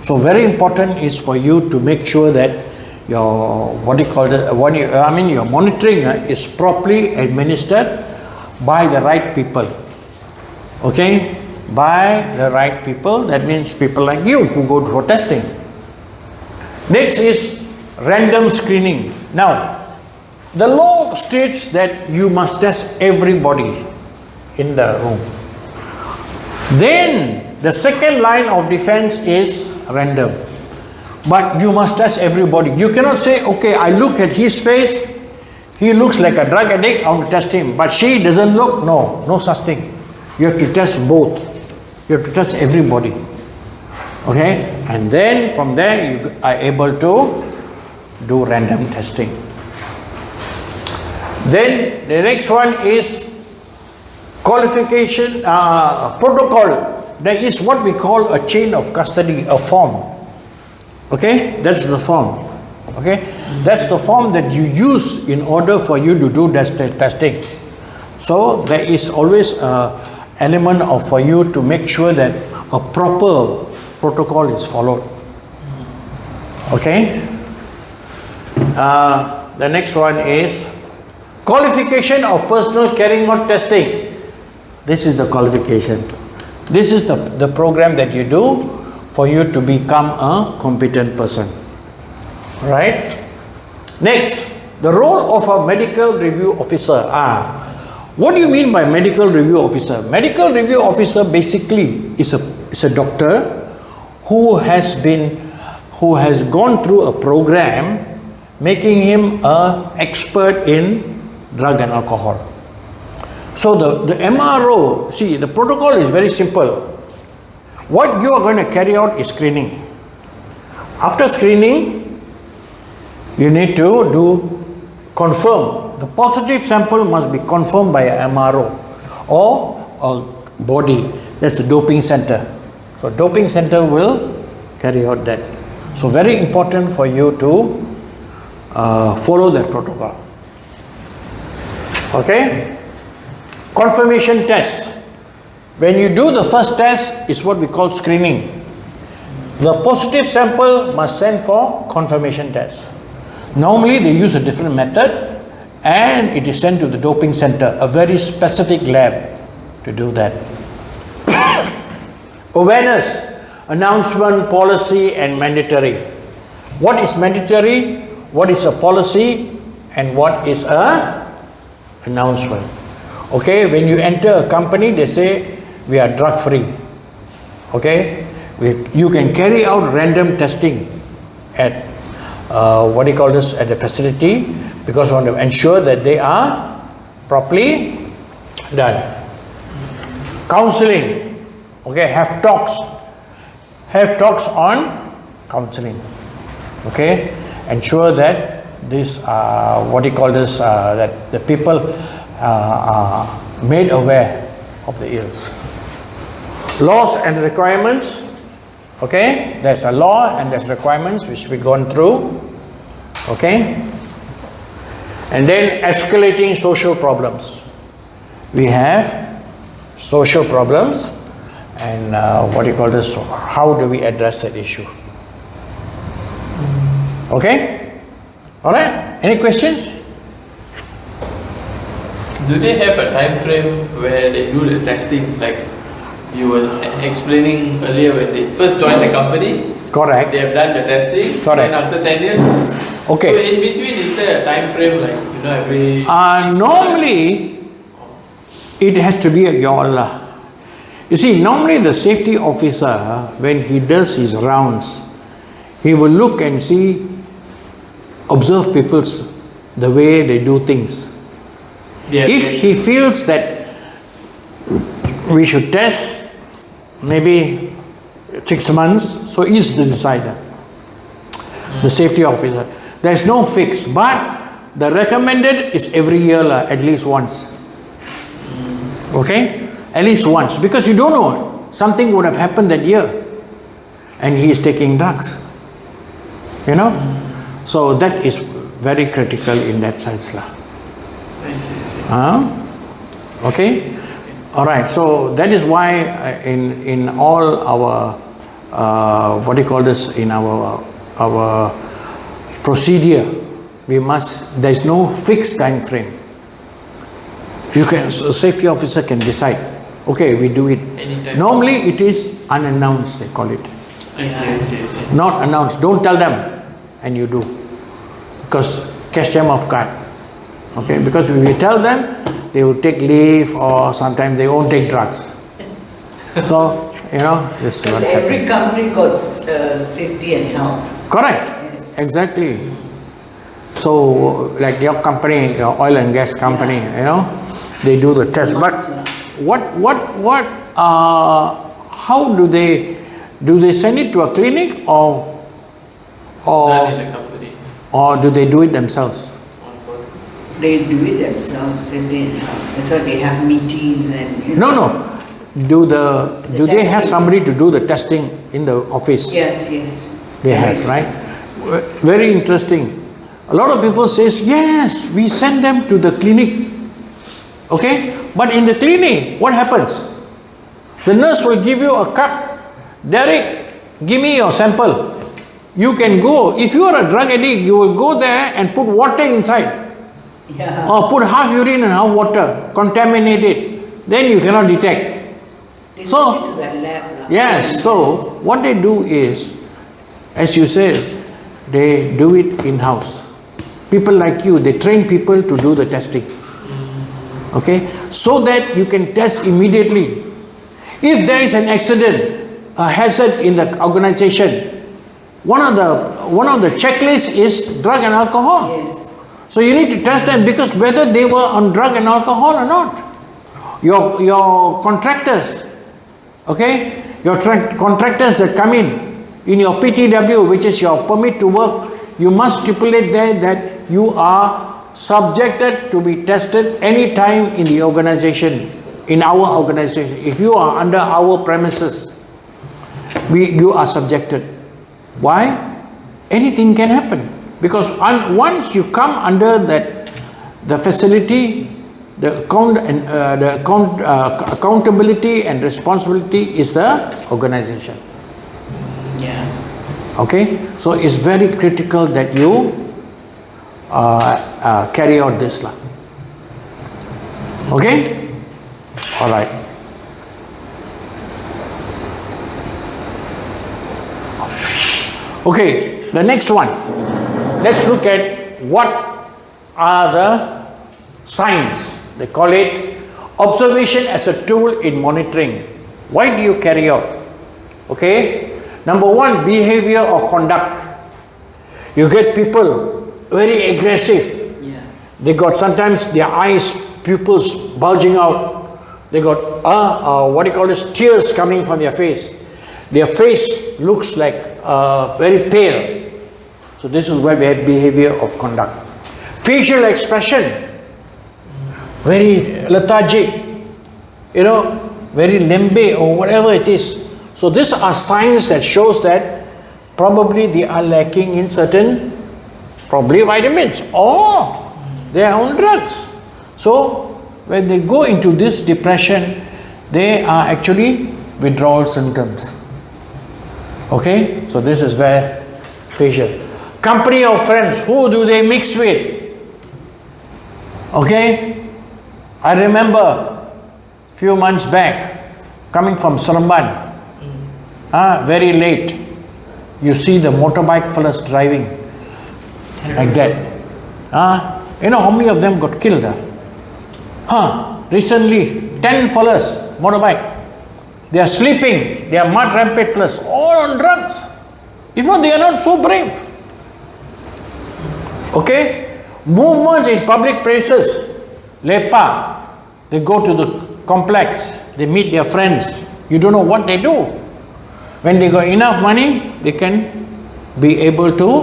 So very important is for you to make sure that your your monitoring is properly administered by the right people. Okay, by the right people. That means people like you who go for testing. Next is random screening. Now, the law states that you must test everybody in the room. Then the second line of defense is random. But you must test everybody. You cannot say, okay, I look at his face, he looks like a drug addict, I want to test him. But she doesn't look. No, no such thing. You have to test both. You have to test everybody. Okay? And then from there you are able to do random testing. Then the next one is qualification protocol. There is what we call a chain of custody, a form. Okay, that's the form. Okay, that's the form that you use in order for you to do testing. So there is always an element of for you to make sure that a proper protocol is followed. Okay. The next one is qualification of personnel carrying out testing. This is the qualification. This is the program that you do for you to become a competent person. Right? Next, the role of a medical review officer. What do you mean by medical review officer? Medical review officer basically is a doctor who has gone through a program making him an expert in drug and alcohol. So the MRO, see, the protocol is very simple. What you are going to carry out is screening. After screening, you need to confirm. The positive sample must be confirmed by a MRO or a body. That's the doping center. So doping center will carry out that. So very important for you to follow that protocol. Okay? Confirmation test. When you do the first test, is what we call screening. The positive sample must send for confirmation test. Normally they use a different method and it is sent to the doping center, a very specific lab to do that. Awareness, announcement, policy and mandatory. What is mandatory? What is a policy? And what is a announcement? Okay, when you enter a company, they say we are drug free. Okay, you can carry out random testing at at the facility, because we want to ensure that they are properly done. Counseling, okay, have talks on counseling. Okay, ensure that this that the people are made aware of the ills. Laws and requirements. Okay, there's a law and there's requirements which we've gone through. Okay, and then escalating social problems. We have social problems, and how do we address that issue? Okay, all right. Any questions? Do they have a time frame where they do the testing? Like you were explaining earlier, when they first joined the company, Correct. they have done the testing. Correct. And after 10 years. Okay. So in between, is there a time frame, like every? Normally, it has to be a YOL. You see, normally the safety officer, when he does his rounds, he will look and observe the way they do things. Yes, If he feels that we should test maybe 6 months, so he's the decider, the safety officer. There's no fix, but the recommended is every year at least once. Okay, at least once, because you don't know, something would have happened that year and he is taking drugs, so that is very critical in that sense. I see. Okay, all right. So that is why in all our in our procedure, there's no fixed time frame. Safety officer can decide, okay, we do it. Anytime. Normally it is unannounced, they call it. I see. Not announced, don't tell them, and you do, because catch them off guard. Okay, because if you tell them, they will take leave, or sometimes they won't take drugs. So, this is Because what every happens. company goes safety and health. Correct. Yes. Exactly. So, like your company, your oil and gas company, they do the test. But how do they send it to a clinic or Done in the company. or do they do it themselves? They do it themselves, safety and health. That's why they have meetings and. No. Do they have testing. somebody to do the testing in the office? Yes. They have, Yes. right? Very interesting. A lot of people says, yes, we send them to the clinic. Okay? But in the clinic, what happens? The nurse will give you a cup. Derek, give me your sample. You can go. If you are a drug addict, you will go there and put water inside. Yeah. Or put half urine and half water. Contaminate it. Then you cannot detect. They So- send it to that lab. Yes, so what they do is, as you said, they do it in-house. People like you, they train people to do the testing. Okay, so that you can test immediately. If there is an accident, a hazard in the organization, one of the checklists is drug and alcohol. Yes. So you need to test them, because whether they were on drug and alcohol or not. Your contractors, okay, contractors that come in your PTW, which is your permit to work, you must stipulate there that you are subjected to be tested any time in the organization, in our organization. If you are under our premises, you are subjected. Why? Anything can happen. Because once you come under that, the facility, the accountability and responsibility is the organization. Yeah. Okay, so it's very critical that you carry out this lah. Okay, all right. Okay, the next one. Let's look at what are the signs. They call it observation as a tool in monitoring. Why do you carry out? Okay, number one, behavior or conduct. You get people very aggressive. Yeah. They got sometimes their eyes, pupils bulging out. They got what do you call this, tears coming from their face. Their face looks like very pale. So this is where we have behavior of conduct. Facial expression, very lethargic, very limbe or whatever it is. So these are signs that shows that probably they are lacking in certain, probably vitamins or their own drugs. So when they go into this depression, they are actually withdrawal symptoms. Okay, so this is where facial. Company of friends, who do they mix with? Okay, I remember few months back coming from Seremban, very late, you see the motorbike fellas driving like that. You know how many of them got killed? Recently 10 fellas motorbike. They are sleeping, they are mud rampant fellas, all on drugs. If not, they are not so brave. Okay, movements in public places, lepa, they go to the complex, they meet their friends. You don't know what they do. When they got enough money, they can be able to,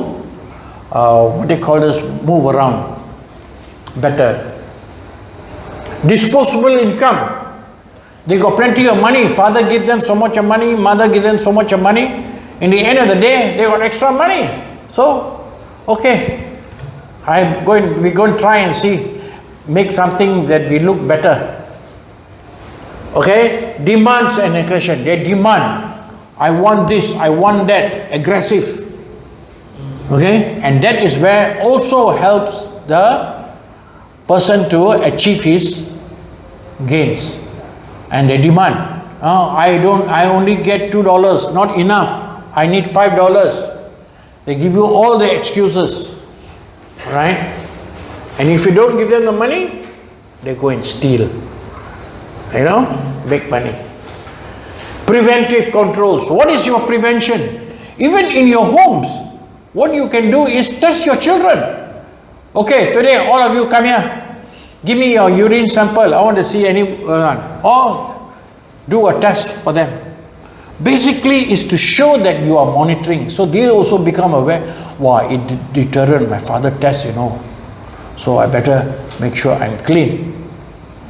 what they call this, move around better. Disposable income. They got plenty of money. Father give them so much of money, mother give them so much of money. In the end of the day, they got extra money. So, okay, we're going to try and see, make something that we look better. Okay, demands and aggression. They demand, I want this, I want that, aggressive. Okay, and that is where also helps the person to achieve his gains. And they demand, I only get $2, not enough, I need $5. They give you all the excuses, right? And if you don't give them the money, they go and steal, make money. Preventive controls. What is your prevention? Even in your homes, what you can do is test your children. Okay, today all of you come here. Give me your urine sample. I want to see anyone. Or do a test for them. Basically, is to show that you are monitoring. So they also become aware. Wow, it deterrent. My father tests, So I better make sure I'm clean.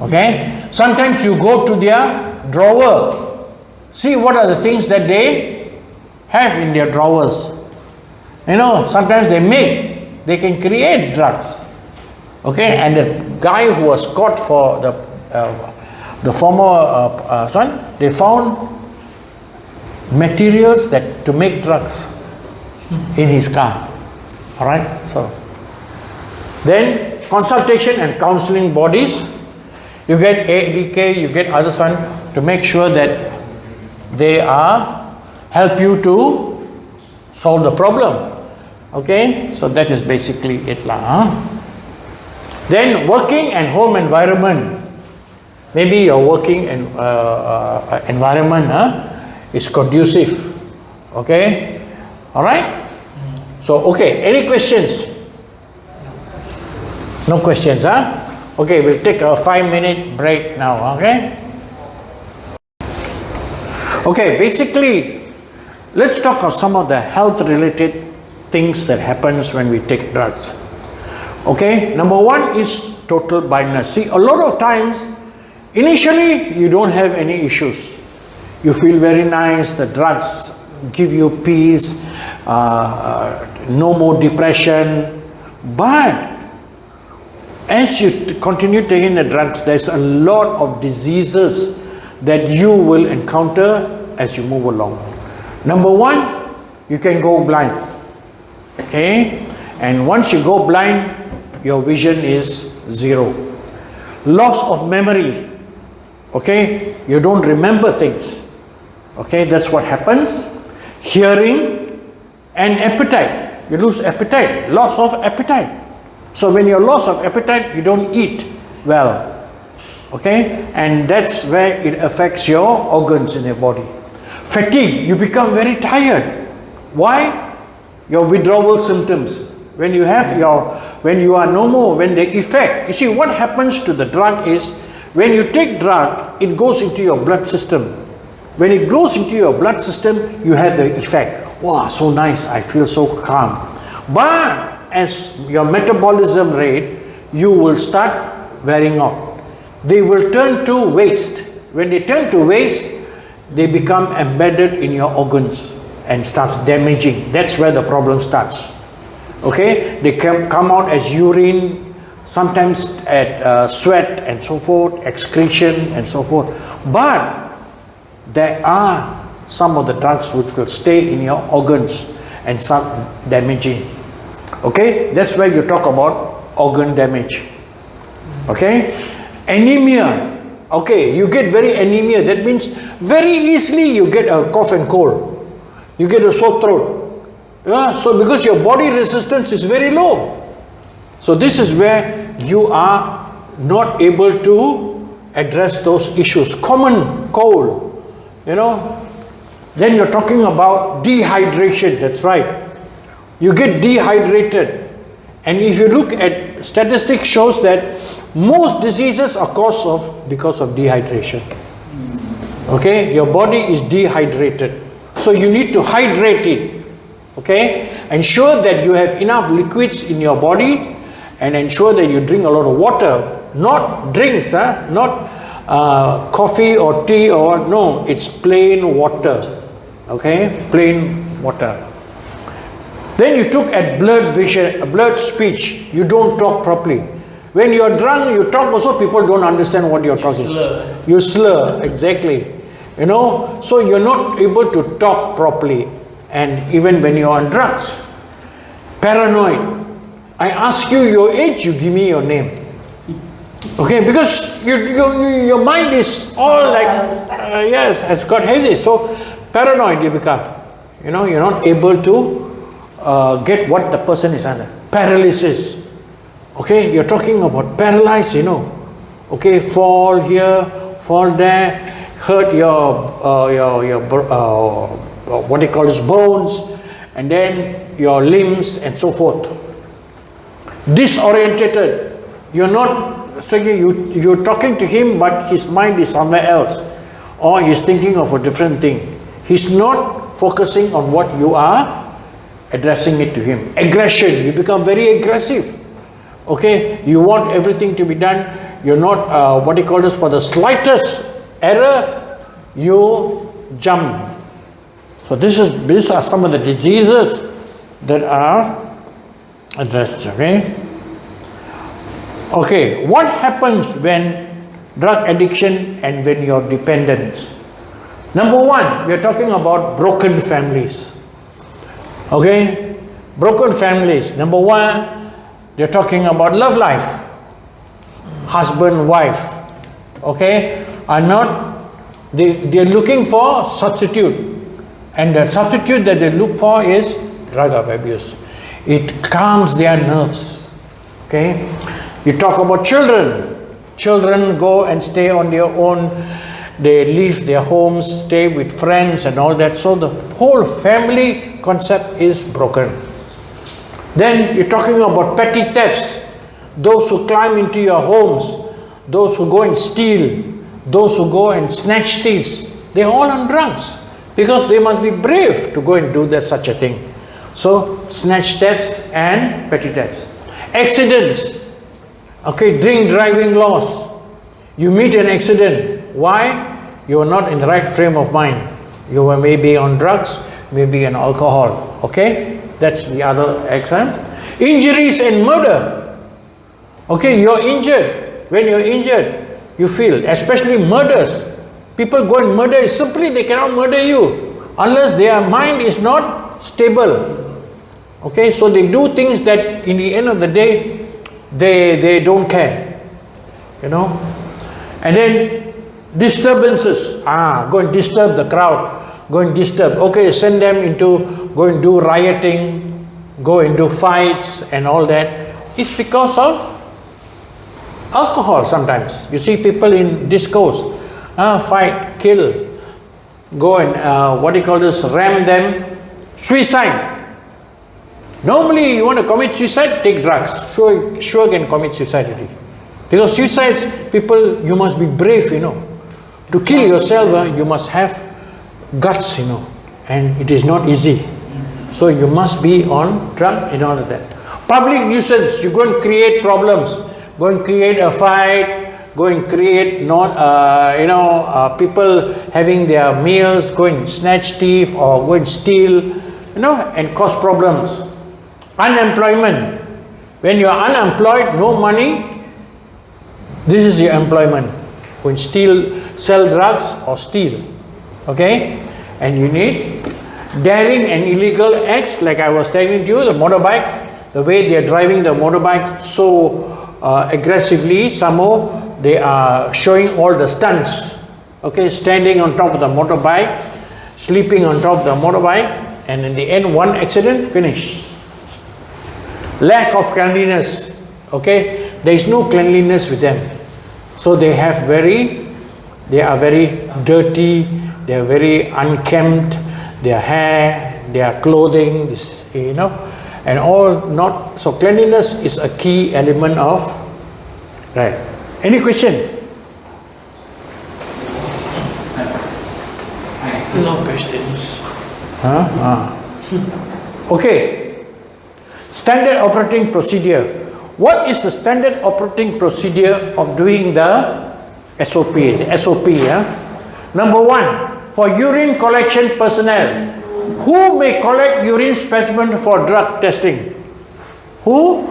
Okay. Sometimes you go to their drawer. See what are the things that they have in their drawers. Sometimes they can create drugs. Okay, and the guy who was caught for the former son, they found materials that to make drugs in his car. All right, so then consultation and counseling bodies. You get ADK, you get others one to make sure that they help you to solve the problem. Okay, so that is basically it lah. Then working and home environment. Maybe your working environment is conducive. Okay, all right. So okay, any questions? No questions, Okay, we'll take a 5-minute break now. Okay. Okay, basically, let's talk of some of the health-related things that happens when we take drugs. Okay, number one is total blindness. See, a lot of times, initially, you don't have any issues. You feel very nice, the drugs give you peace, no more depression. But as you continue taking the drugs, there's a lot of diseases that you will encounter as you move along. Number one, you can go blind. Okay? And once you go blind, your vision is zero. Loss of memory. Okay? You don't remember things. Okay? That's what happens. Hearing and appetite. You lose appetite. Loss of appetite. So when you're loss of appetite, you don't eat well. Okay? And that's where it affects your organs in your body. Fatigue. You become very tired. Why? Your withdrawal symptoms. When you are no more, when the effect, you see what happens to the drug is, when you take drug, it goes into your blood system. When it goes into your blood system, you have the effect. Wow, so nice, I feel so calm. But as your metabolism rate, you will start wearing out. They will turn to waste. When they turn to waste, they become embedded in your organs and starts damaging. That's where the problem starts. Okay, they come out as urine, sometimes at sweat and so forth, excretion and so forth. But there are some of the drugs which will stay in your organs and start damaging. Okay, that's where you talk about organ damage. Okay, anemia. Okay, you get very anemia. That means very easily you get a cough and cold. You get a sore throat. Yeah, so because your body resistance is very low. So this is where you are not able to address those issues. Common cold, you know. Then you're talking about dehydration. That's right. You get dehydrated. And if you look at statistics shows that most diseases are because of dehydration. Okay, your body is dehydrated. So you need to hydrate it. Okay, ensure that you have enough liquids in your body and ensure that you drink a lot of water, not drinks, not coffee or tea or no, it's plain water. Okay, plain water. Then you took at blurred vision, blurred speech. You don't talk properly. When you're drunk, you talk also, people don't understand what you're talking. Slur. You slur, exactly. You know, so you're not able to talk properly. And even when you're on drugs. Paranoid. I ask you your age, you give me your name. Okay, because your mind is all like, yes, has got heavy. So paranoid you become. You know, you're not able to get what the person is under. Paralysis. Okay, you're talking about paralyzed, you know. Okay, fall here, fall there, hurt your what they call bones, and then your limbs and so forth. Disorientated. You're not you're talking to him, but his mind is somewhere else, or he's thinking of a different thing. He's not focusing on what you are addressing it to him. Aggression. You become very aggressive. Okay, you want everything to be done. You're not what they call this, for the slightest error you jump. So these are some of the diseases that are addressed. Okay, what happens when drug addiction and when you're dependent? Number one, we're talking about broken families. Okay, broken families. Number one, they're talking about love life. Husband, wife, okay, are not, they're looking for substitute. And the substitute that they look for is drug abuse. It calms their nerves. Okay? You talk about children. Children go and stay on their own. They leave their homes, stay with friends and all that. So the whole family concept is broken. Then you're talking about petty thefts. Those who climb into your homes, those who go and steal, those who go and snatch things, they're all on drugs. Because they must be brave to go and do such a thing. So, snatch thefts and petty thefts. Accidents. Okay, drink driving laws. You meet an accident. Why? You are not in the right frame of mind. You may be on drugs, maybe an alcohol. Okay, that's the other exam. Injuries and murder. Okay, you're injured. When you're injured, you feel, especially murders. People go and murder, simply they cannot murder you unless their mind is not stable. Okay, so they do things that in the end of the day, they don't care, you know. And then disturbances, go and disturb the crowd, go and disturb. Okay, send them into, go and do rioting, go and do fights and all that. It's because of alcohol sometimes. You see people in discos, fight, kill, go and, ram them, suicide. Normally, you want to commit suicide, take drugs. Sure can commit suicide already. Because suicides, people, you must be brave, you know. To kill yourself, you must have guts, you know. And it is not easy. So you must be on drug and all of that. Public nuisance, you go and create problems. Go and create a fight. Go and create, people having their meals, go and snatch thief or go and steal, you know, and cause problems. Unemployment. When you are unemployed, no money, this is your employment. Go and steal, sell drugs or steal. Okay? And you need daring and illegal acts, like I was telling you, the motorbike, the way they are driving the motorbike so aggressively, somehow they are showing all the stunts. Okay? Standing on top of the motorbike, sleeping on top of the motorbike, and in the end, one accident, finish. Lack of cleanliness, okay, there is no cleanliness with them, so they are very dirty, they are very unkempt, their hair, their clothing, you know, and all not, so cleanliness is a key element of, right. Any question? No questions. Okay. Standard operating procedure. What is the standard operating procedure of doing the SOP? The SOP, Number 1, for urine collection personnel. Who may collect urine specimen for drug testing? Who?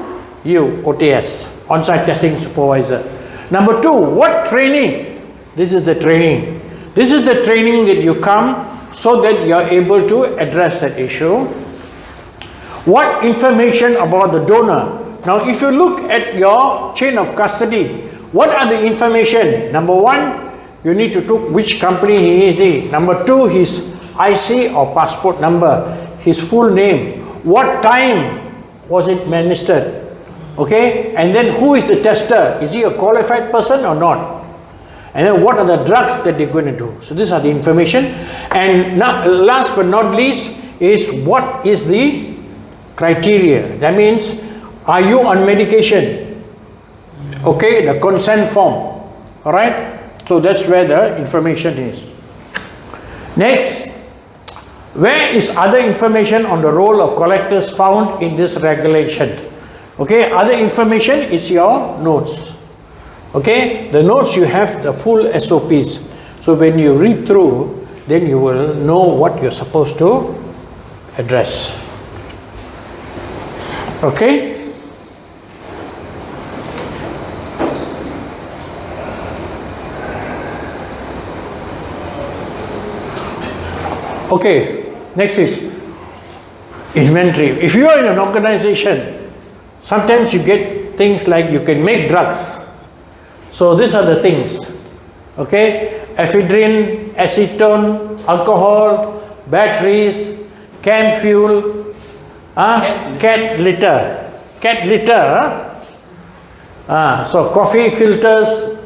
You, OTS, on-site testing supervisor. Number 2, what training? This is the training. This is the training that you come so that you are able to address that issue. What information about the donor? Now, if you look at your chain of custody, what are the information? Number 1, you need to look which company he is. Number 2, his IC or passport number, his full name, what time was it administered, okay? And then who is the tester? Is he a qualified person or not? And then what are the drugs that they're going to do? So these are the information. And now, last but not least is what is the criteria. That means, are you on medication? Okay, the consent form. All right. So that's where the information is. Next, where is other information on the role of collectors found in this regulation? Okay, other information is your notes. Okay, the notes you have the full SOPs. So when you read through, then you will know what you're supposed to address. Okay. Okay, next is inventory. If you are in an organization, sometimes you get things like you can make drugs. So these are the things. Okay, ephedrine, acetone, alcohol, batteries, canned fuel, cat litter. So coffee filters,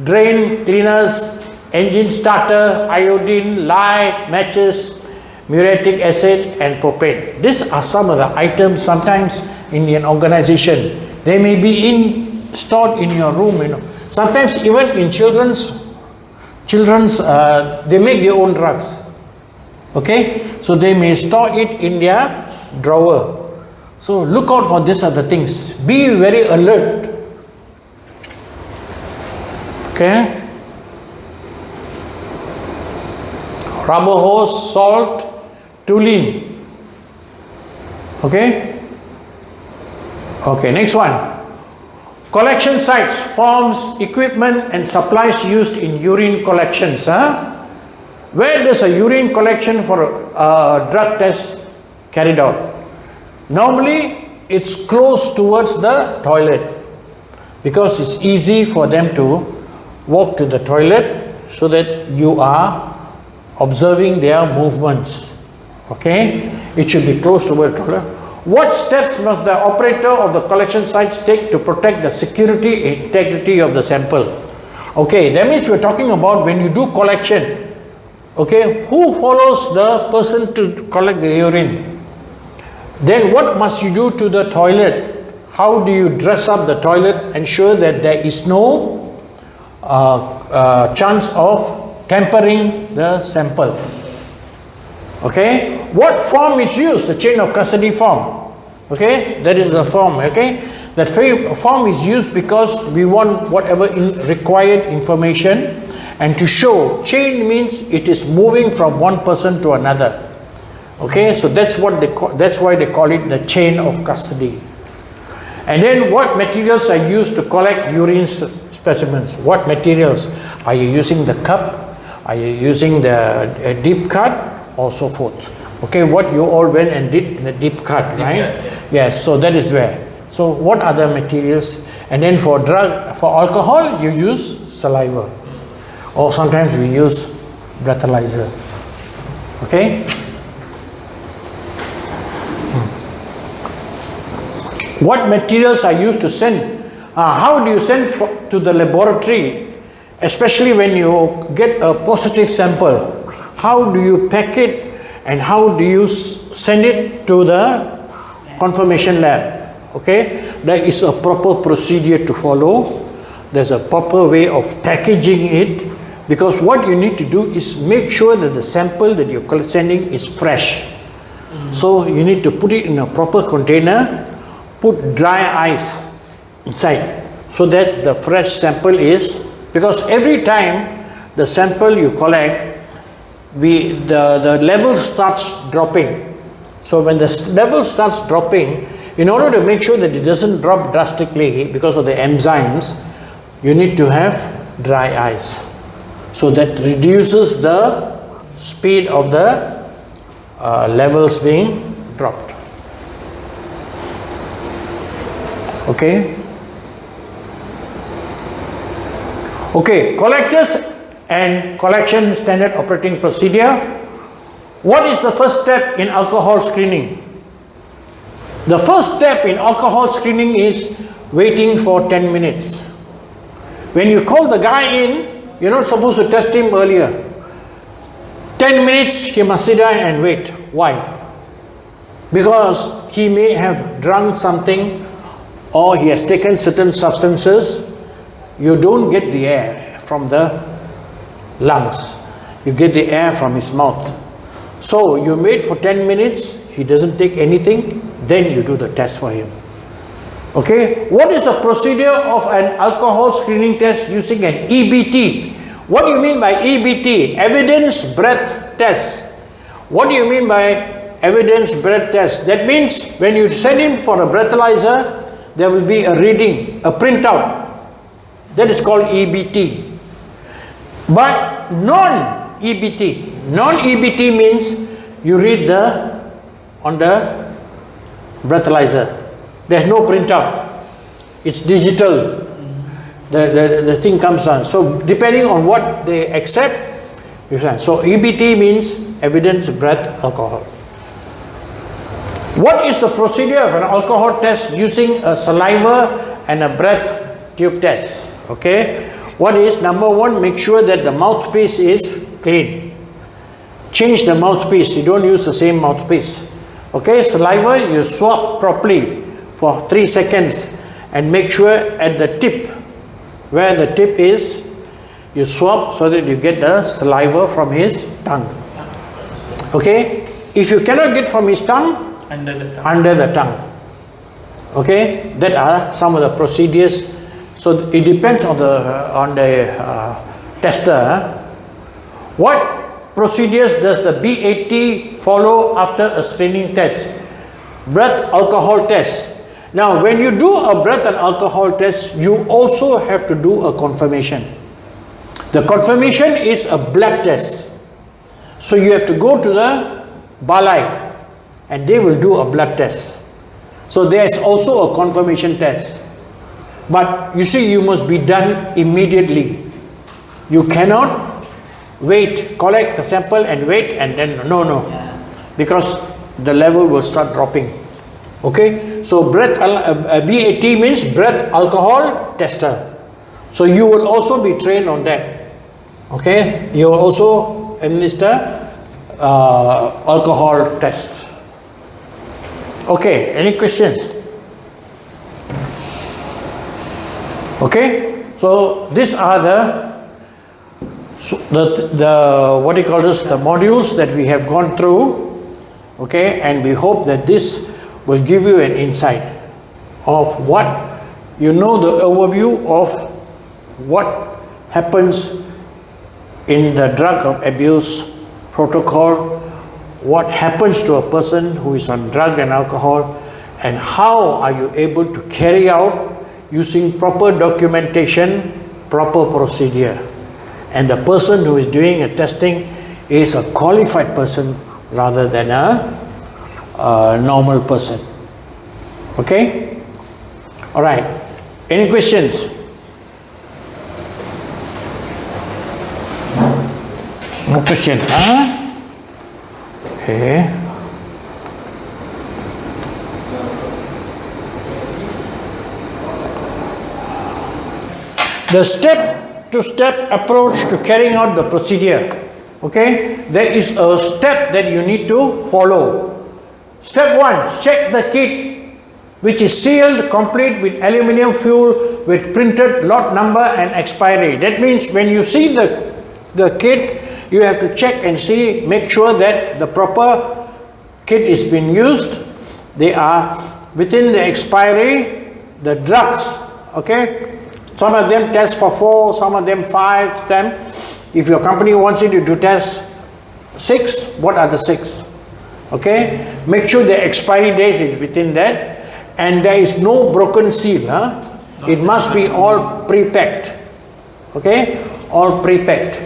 drain cleaners, engine starter, iodine, lye, matches, muriatic acid and propane. These are some of the items sometimes in an organization. They may be stored in your room, you know. Sometimes even in children's they make their own drugs. Okay, so they may store it in their drawer. So look out for these other things. Be very alert. Okay. Rubber hose, salt, too lean. Okay? Okay, next one. Collection sites, forms, equipment and supplies used in urine collections. Where does a urine collection for a drug test carried out? Normally, it's close towards the toilet because it's easy for them to walk to the toilet so that you are observing their movements. Okay? It should be close towards the toilet. What steps must the operator of the collection sites take to protect the security and integrity of the sample? Okay, that means we're talking about when you do collection. Okay, who follows the person to collect the urine? Then what must you do to the toilet? How do you dress up the toilet, ensure that there is no chance of tampering the sample? Okay, what form is used? The chain of custody form. Okay, that is the form. Okay, that form is used because we want whatever required information, and to show chain means it is moving from one person to another. Okay, so that's what that's why they call it the chain of custody. And then what materials are used to collect urine specimens? What materials? Are you using the cup? Are you using the deep cut? Or so forth. Okay, what you all went and did in the deep cut, right? Yes, so that is where. So what other materials? And then for alcohol, you use saliva. Or sometimes we use breathalyzer. Okay? What materials are used to send? How do you send to the laboratory? Especially when you get a positive sample. How do you pack it and how do you send it to the confirmation lab? Okay, there is a proper procedure to follow. There's a proper way of packaging it, because what you need to do is make sure that the sample that you're sending is fresh. So you need to put it in a proper container, put dry ice inside so that the fresh sample is, because every time the sample you collect, the level starts dropping. So when the level starts dropping, in order to make sure that it doesn't drop drastically because of the enzymes, you need to have dry ice. So that reduces the speed of the levels being dropped. Okay? Okay, collectors and collection standard operating procedure. What is the first step in alcohol screening? The first step in alcohol screening is waiting for 10 minutes. When you call the guy in, you're not supposed to test him earlier. 10 minutes he must sit down and wait. Why? Because he may have drunk something or he has taken certain substances. You don't get the air from the lungs, you get the air from his mouth. So you wait for 10 minutes, he doesn't take anything, then you do the test for him. Okay, what is the procedure of an alcohol screening test using an EBT? What do you mean by EBT? Evidence breath test. What do you mean by evidence breath test? That means when you send him for a breathalyzer, there will be a reading, a printout. That is called EBT. But non-EBT means you read on the breathalyzer. There's no printout. It's digital. The thing comes on. So depending on what they accept, you send. So EBT means evidence breath alcohol. What is the procedure of an alcohol test using a saliva and a breath tube test? Okay. What is number one? Make sure that the mouthpiece is clean. Change the mouthpiece. You don't use the same mouthpiece. Okay, saliva you swab properly for 3 seconds and make sure at the tip, where the tip is, you swab so that you get the saliva from his tongue. Okay, if you cannot get from his tongue, under the tongue. Okay, that are some of the procedures. So it depends on the tester. What procedures does the BAT follow after a screening test? Breath alcohol test. Now, when you do a breath and alcohol test, you also have to do a confirmation. The confirmation is a blood test. So you have to go to the balai and they will do a blood test. So there is also a confirmation test. But you see, you must be done immediately. You cannot wait, collect the sample and wait and then no. Because the level will start dropping. Okay, so BAT means breath alcohol tester. So you will also be trained on that. Okay, you will also administer alcohol test. Okay, any questions? Okay, so these are the what do you call this, the modules that we have gone through. Okay, and we hope that this will give you an insight of what, you know, the overview of what happens in the drug of abuse protocol, what happens to a person who is on drug and alcohol, and how are you able to carry out using proper documentation, proper procedure. And the person who is doing a testing is a qualified person rather than a normal person. Okay? All right. Any questions? No question, huh? Okay. The step-to-step approach to carrying out the procedure. Okay, there is a step that you need to follow. Step 1, check the kit, which is sealed, complete with aluminium foil with printed lot number and expiry. That means when you see the kit, you have to check and see, make sure that the proper kit is being used. They are within the expiry, the drugs. Okay, some of them test for 4, some of them 5, 10. If your company wants you to test 6, what are the 6? Okay, make sure the expiry date is within that, and there is no broken seal. It must be all pre-packed. Okay, all pre-packed.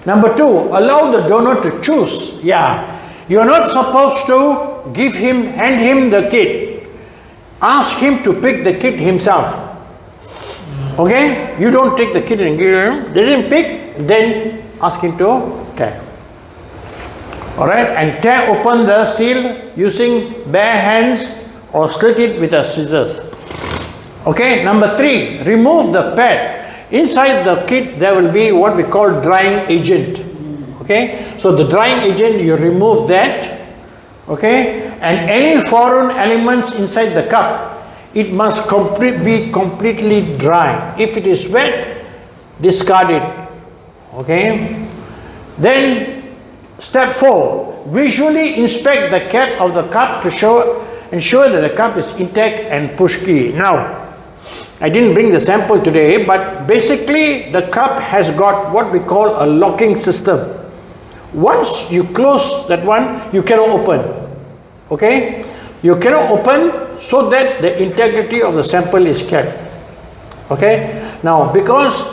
Number 2, allow the donor to choose. You are not supposed to hand him the kit. Ask him to pick the kit himself. Okay, you don't take the kit and give him. They didn't pick, then ask him to tear. All right, and tear open the seal using bare hands or slit it with a scissors. Okay, number 3, remove the pad. Inside the kit there will be what we call drying agent. Okay, so the drying agent, you remove that. Okay, and any foreign elements inside the cup, it must be completely dry. If it is wet, discard it. Okay, then step 4, visually inspect the cap of the cup to ensure that the cup is intact and push key. Now, I didn't bring the sample today, but basically the cup has got what we call a locking system. Once you close that one, you cannot open. Okay, you cannot open, so that the integrity of the sample is kept. Okay, now because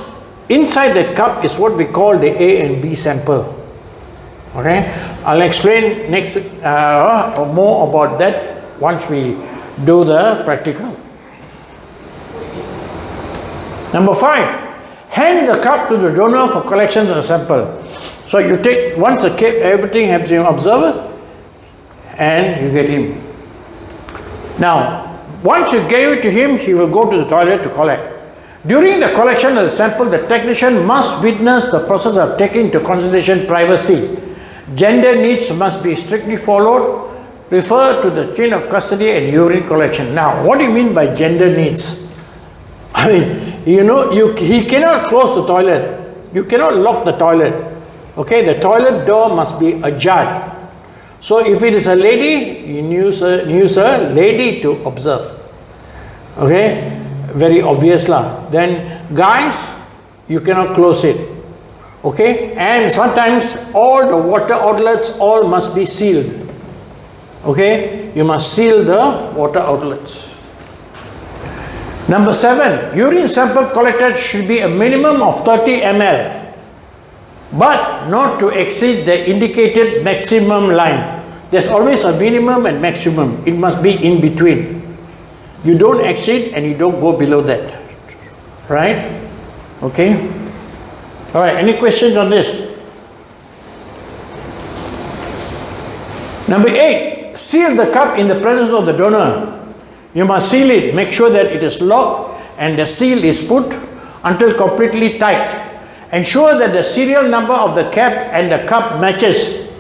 inside that cup is what we call the A and B sample. Okay, I'll explain next more about that once we do the practical. Number 5, hand the cup to the donor for collection of the sample. So you take, once the everything has been observed, and you get him. Now, once you give it to him, he will go to the toilet to collect. During the collection of the sample, the technician must witness the process of taking into consideration privacy. Gender needs must be strictly followed. Refer to the chain of custody and urine collection. Now, what do you mean by gender needs? I mean, you know, he cannot close the toilet. You cannot lock the toilet. Okay, the toilet door must be ajar. So if it is a lady, you use a lady to observe. Okay, very obvious lah. Then guys, you cannot close it. Okay, and sometimes all the water outlets all must be sealed. Okay, you must seal the water outlets. Number 7, urine sample collected should be a minimum of 30 ml, but not to exceed the indicated maximum line. There's always a minimum and maximum. It must be in between. You don't exceed and you don't go below that. Right? Okay. All right, any questions on this? Number 8, seal the cup in the presence of the donor. You must seal it, make sure that it is locked and the seal is put until completely tight. Ensure that the serial number of the cap and the cup matches.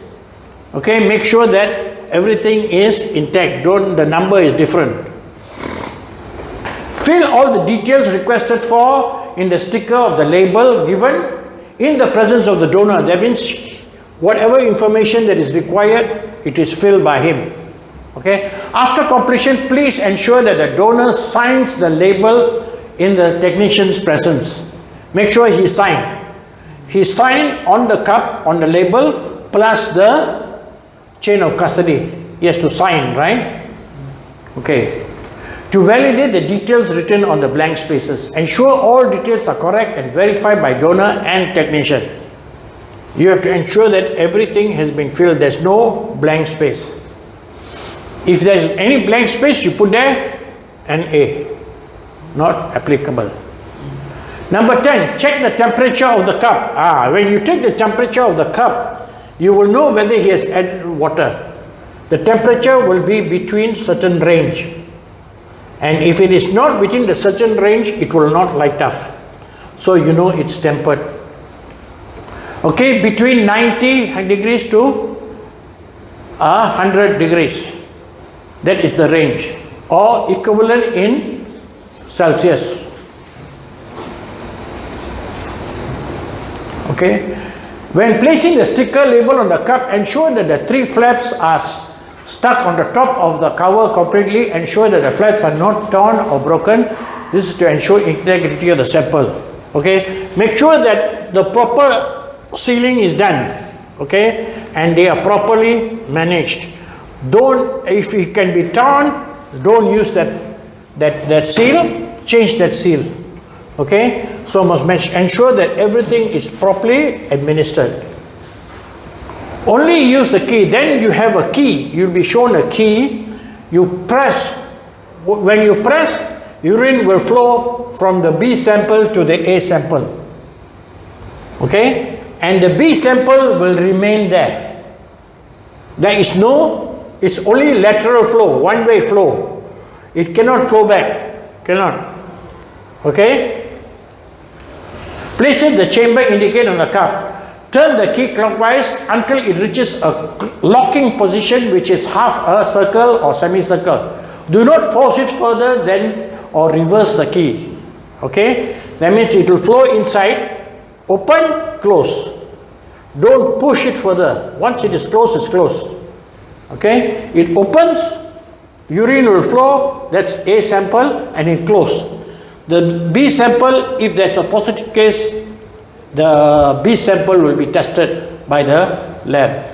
Okay, make sure that everything is intact, the number is different. Fill all the details requested for in the sticker of the label given in the presence of the donor. That means whatever information that is required, it is filled by him. Okay. After completion, please ensure that the donor signs the label in the technician's presence. Make sure he signs. He signed on the cup, on the label, plus the chain of custody. He has to sign, right? Okay. To validate the details written on the blank spaces, ensure all details are correct and verified by donor and technician. You have to ensure that everything has been filled. There's no blank space. If there's any blank space, you put there an A. Not applicable. Number 10, check the temperature of the cup. When you take the temperature of the cup, you will know whether he has added water. The temperature will be between certain range. And if it is not within the certain range, it will not light up. So you know it's tempered. Okay, between 90 degrees to 100 degrees. That is the range. Or equivalent in Celsius. Okay. When placing the sticker label on the cup, ensure that the 3 flaps are stuck on the top of the cover completely. Ensure that the flaps are not torn or broken. This is to ensure integrity of the sample. Okay. Make sure that the proper sealing is done. Okay. And they are properly managed. Don't, if it can be torn, don't use that seal. Change that seal. Okay. So must ensure that everything is properly administered. Only use the key. Then you have a key. You'll be shown a key. You press. When you press, urine will flow from the B sample to the A sample. Okay? And the B sample will remain there. There is it's only lateral flow, one-way flow. It cannot flow back. Cannot. Okay? Place the chamber indicated on the cup. Turn the key clockwise until it reaches a locking position, which is half a circle or semicircle. Do not force it further than or reverse the key. Okay? That means it will flow inside, open, close. Don't push it further. Once it is closed, it's closed. Okay? It opens, urine will flow, that's A sample, and it closes. The B sample, if there's a positive case, the B sample will be tested by the lab.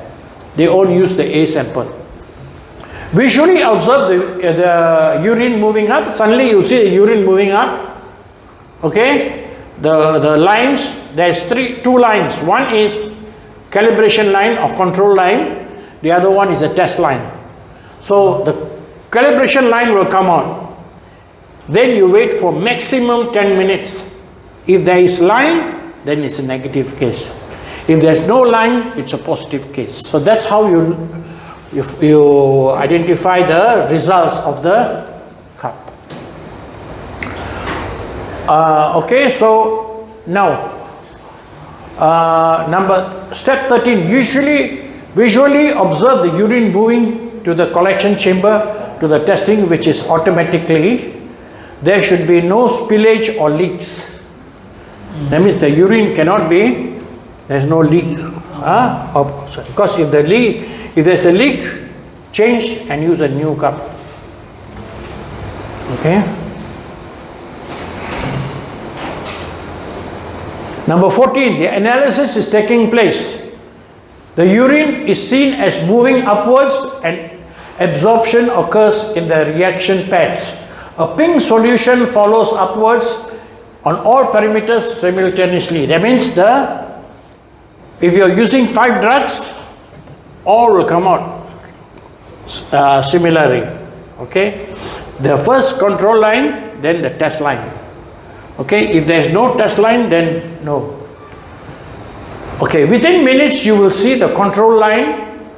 They all use the A sample. Visually observe the urine moving up. Suddenly you'll see the urine moving up. Okay? The lines, there's two lines. One is calibration line or control line. The other one is a test line. So the calibration line will come out. Then you wait for maximum 10 minutes. If there is line, then it's a negative case. If there's no line, it's a positive case. So that's how you identify the results of the cup. Okay, so now step 13. Visually observe the urine moving to the collection chamber to the testing, which is automatically. There should be no spillage or leaks. That means the urine cannot be, there's no leak. Because if there's a leak, change and use a new cup. Okay. Number 14, the analysis is taking place. The urine is seen as moving upwards and absorption occurs in the reaction pads. A pink solution follows upwards on all parameters simultaneously. That means if you're using 5 drugs, all will come out similarly. Okay, the first control line, then the test line. Okay, if there is no test line, then no. Okay, within minutes you will see the control line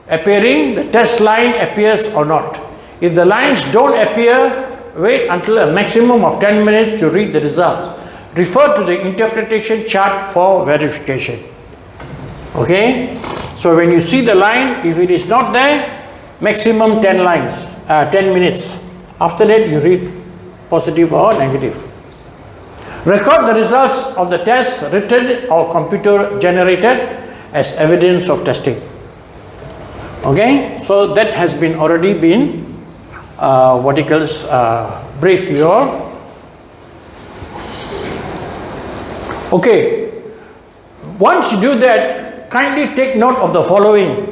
appearing, the test line appears or not. If the lines don't appear, wait until a maximum of 10 minutes to read the results. Refer to the interpretation chart for verification. Okay, so when you see the line, if it is not there, maximum 10 lines, 10 minutes. After that you read positive or negative. Record the results of the test, written or computer generated, as evidence of testing. Okay, so that has been already been briefed to you all. Okay, once you do that, kindly take note of the following.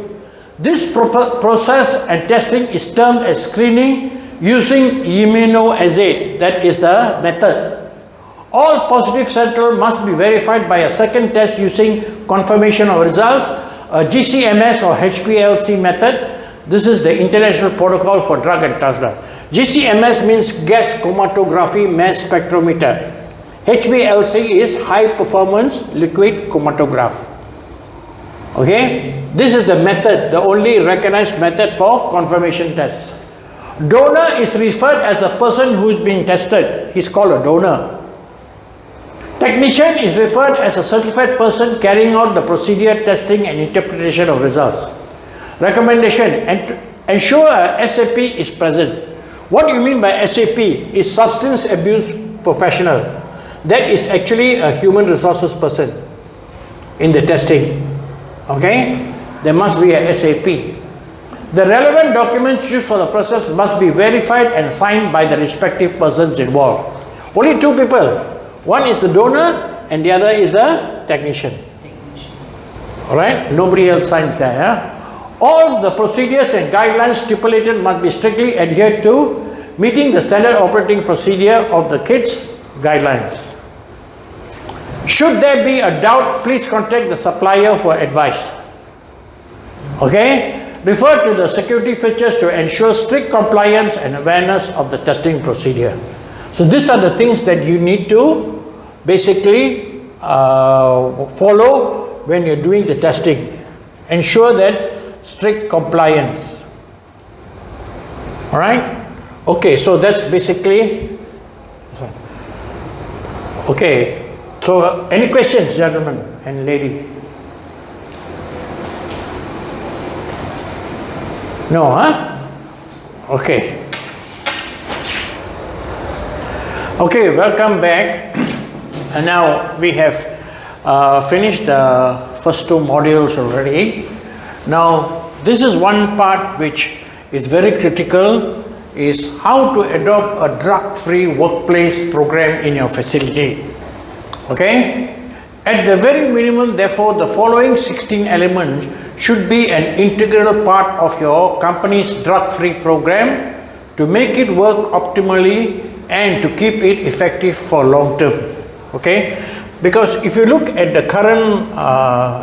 This process and testing is termed as screening using immunoassay. That is the method. All positive central must be verified by a second test using confirmation of results, a GCMS or HPLC method. This is the International Protocol for Drug and Plasma. GCMS means gas chromatography mass spectrometer. HPLC is high performance liquid chromatograph. Okay, this is the method, the only recognized method for confirmation tests. Donor is referred as the person who is being tested. He's called a donor. Technician is referred as a certified person carrying out the procedure, testing and interpretation of results. Recommendation: ensure a SAP is present. What do you mean by SAP? Is substance abuse professional. That is actually a human resources person in the testing. Okay, there must be a SAP. The relevant documents used for the process must be verified and signed by the respective persons involved. Only 2 people. One is the donor and the other is the technician. Alright, nobody else signs there. All the procedures and guidelines stipulated must be strictly adhered to, meeting the standard operating procedure of the KITS guidelines. Should there be a doubt, please contact the supplier for advice. Okay, refer to the security features to ensure strict compliance and awareness of the testing procedure. So these are the things that you need to basically follow when you're doing the testing. Ensure that strict compliance. All right. Okay, so that's basically. Okay. So any questions, gentlemen and lady? No, huh? Okay. Okay, welcome back. And now we have finished the first 2 modules already. Now this is one part which is very critical, is how to adopt a drug-free workplace program in your facility. Okay, at the very minimum, therefore, the following 16 elements should be an integral part of your company's drug-free program to make it work optimally and to keep it effective for long term. Okay, because if you look at the current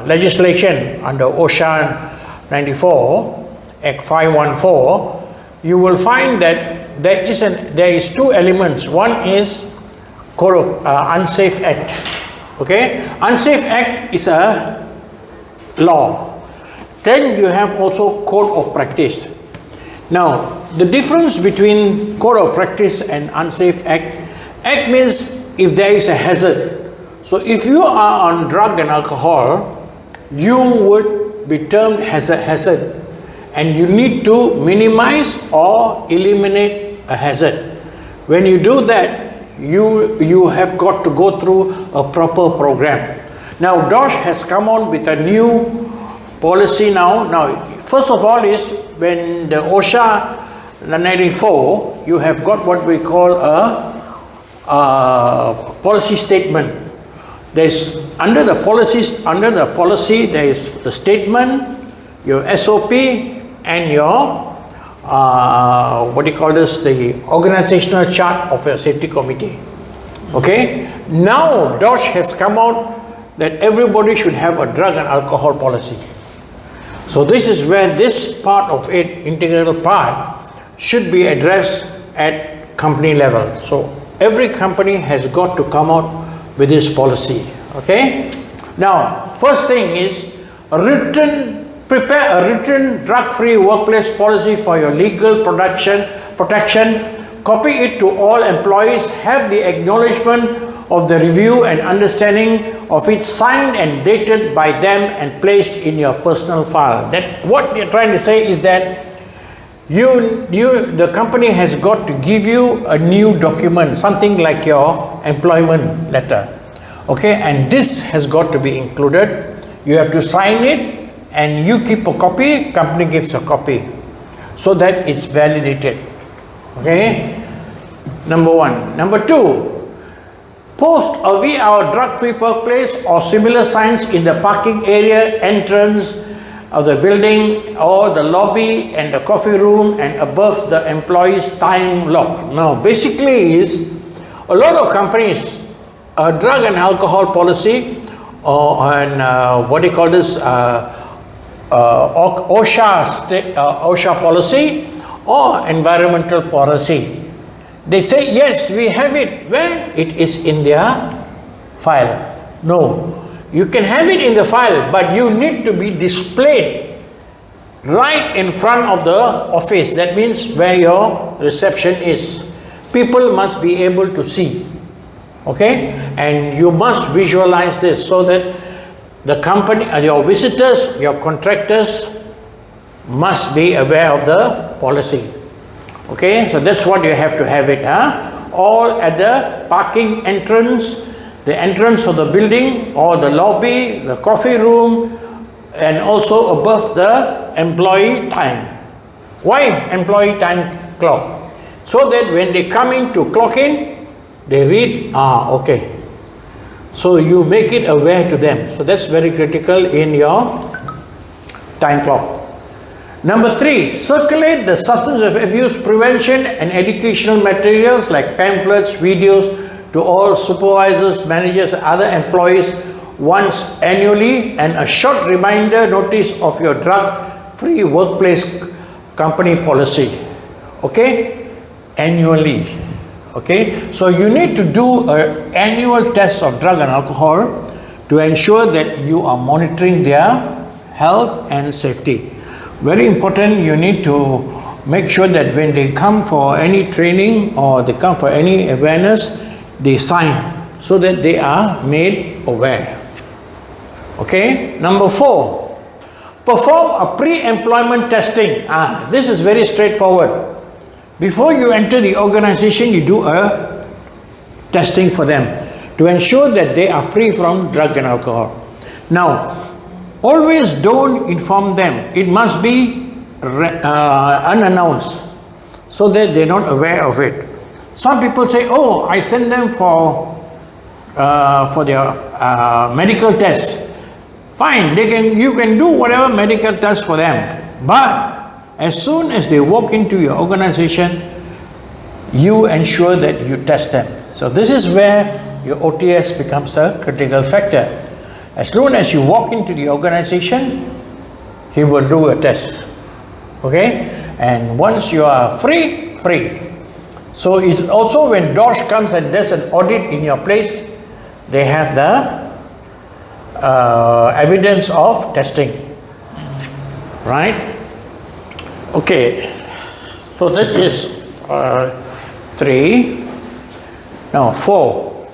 legislation under OSHA 94 Act 514, you will find that there is 2 elements. One is Code of Unsafe Act. Okay, Unsafe Act is a law. Then you have also Code of Practice. Now, the difference between Code of Practice and Unsafe Act means if there is a hazard. So if you are on drug and alcohol, you would be termed as a hazard, and you need to minimize or eliminate a hazard. When you do that, you have got to go through a proper program. Now DOSH has come on with a new policy now. Now, first of all is when the OSHA 94, you have got what we call a policy statement. there's under the policy there is the statement, your SOP, and your what do you call this, the organizational chart of your safety committee. Okay, now DOSH has come out that everybody should have a drug and alcohol policy. So this is where this part of it, integral part, should be addressed at company level. So every company has got to come out with this policy. Okay, now first thing is prepare a written drug-free workplace policy for your legal protection. Copy it to all employees, have the acknowledgement of the review and understanding of it signed and dated by them and placed in your personal file. That what you're trying to say is that the company has got to give you a new document, something like your employment letter. Okay, and this has got to be included. You have to sign it and you keep a copy, company gives a copy, so that it's validated. Okay, number one. Number two, post a "We Are Drug-Free Workplace" or similar signs in the parking area, entrance of the building or the lobby and the coffee room and above the employee's time lock. Now basically is a lot of companies, a drug and alcohol policy what do you call this, OSHA policy or environmental policy. They say yes, we have it. Well, it is in their file. No, you can have it in the file, but you need to be displayed right in front of the office. That means where your reception is. People must be able to see. Okay, and you must visualize this so that the company, your visitors, your contractors must be aware of the policy. Okay, so that's what you have to have it, all at the parking entrance, the entrance of the building or the lobby, the coffee room, and also above the employee time. Why employee time clock? So that when they come in to clock in, they read, okay. So you make it aware to them. So that's very critical in your time clock. Number three, circulate the substance abuse prevention and educational materials like pamphlets, videos to all supervisors, managers, other employees once annually, and a short reminder notice of your drug-free workplace company policy. Okay, annually. Okay, so you need to do an annual test of drug and alcohol to ensure that you are monitoring their health and safety. Very important, you need to make sure that when they come for any training or they come for any awareness, they sign so that they are made aware. Okay, number four, perform a pre-employment testing. This is very straightforward. Before you enter the organization, you do a testing for them to ensure that they are free from drug and alcohol. Now, always don't inform them. It must be unannounced so that they're not aware of it. Some people say, oh, I send them for their medical tests. Fine, you can do whatever medical test for them. But as soon as they walk into your organization, you ensure that you test them. So this is where your OTS becomes a critical factor. As soon as you walk into the organization, he will do a test. Okay? And once you are free. So it's also when DOSH comes and does an audit in your place, they have the evidence of testing. Right? Okay, so that is 3. Now 4.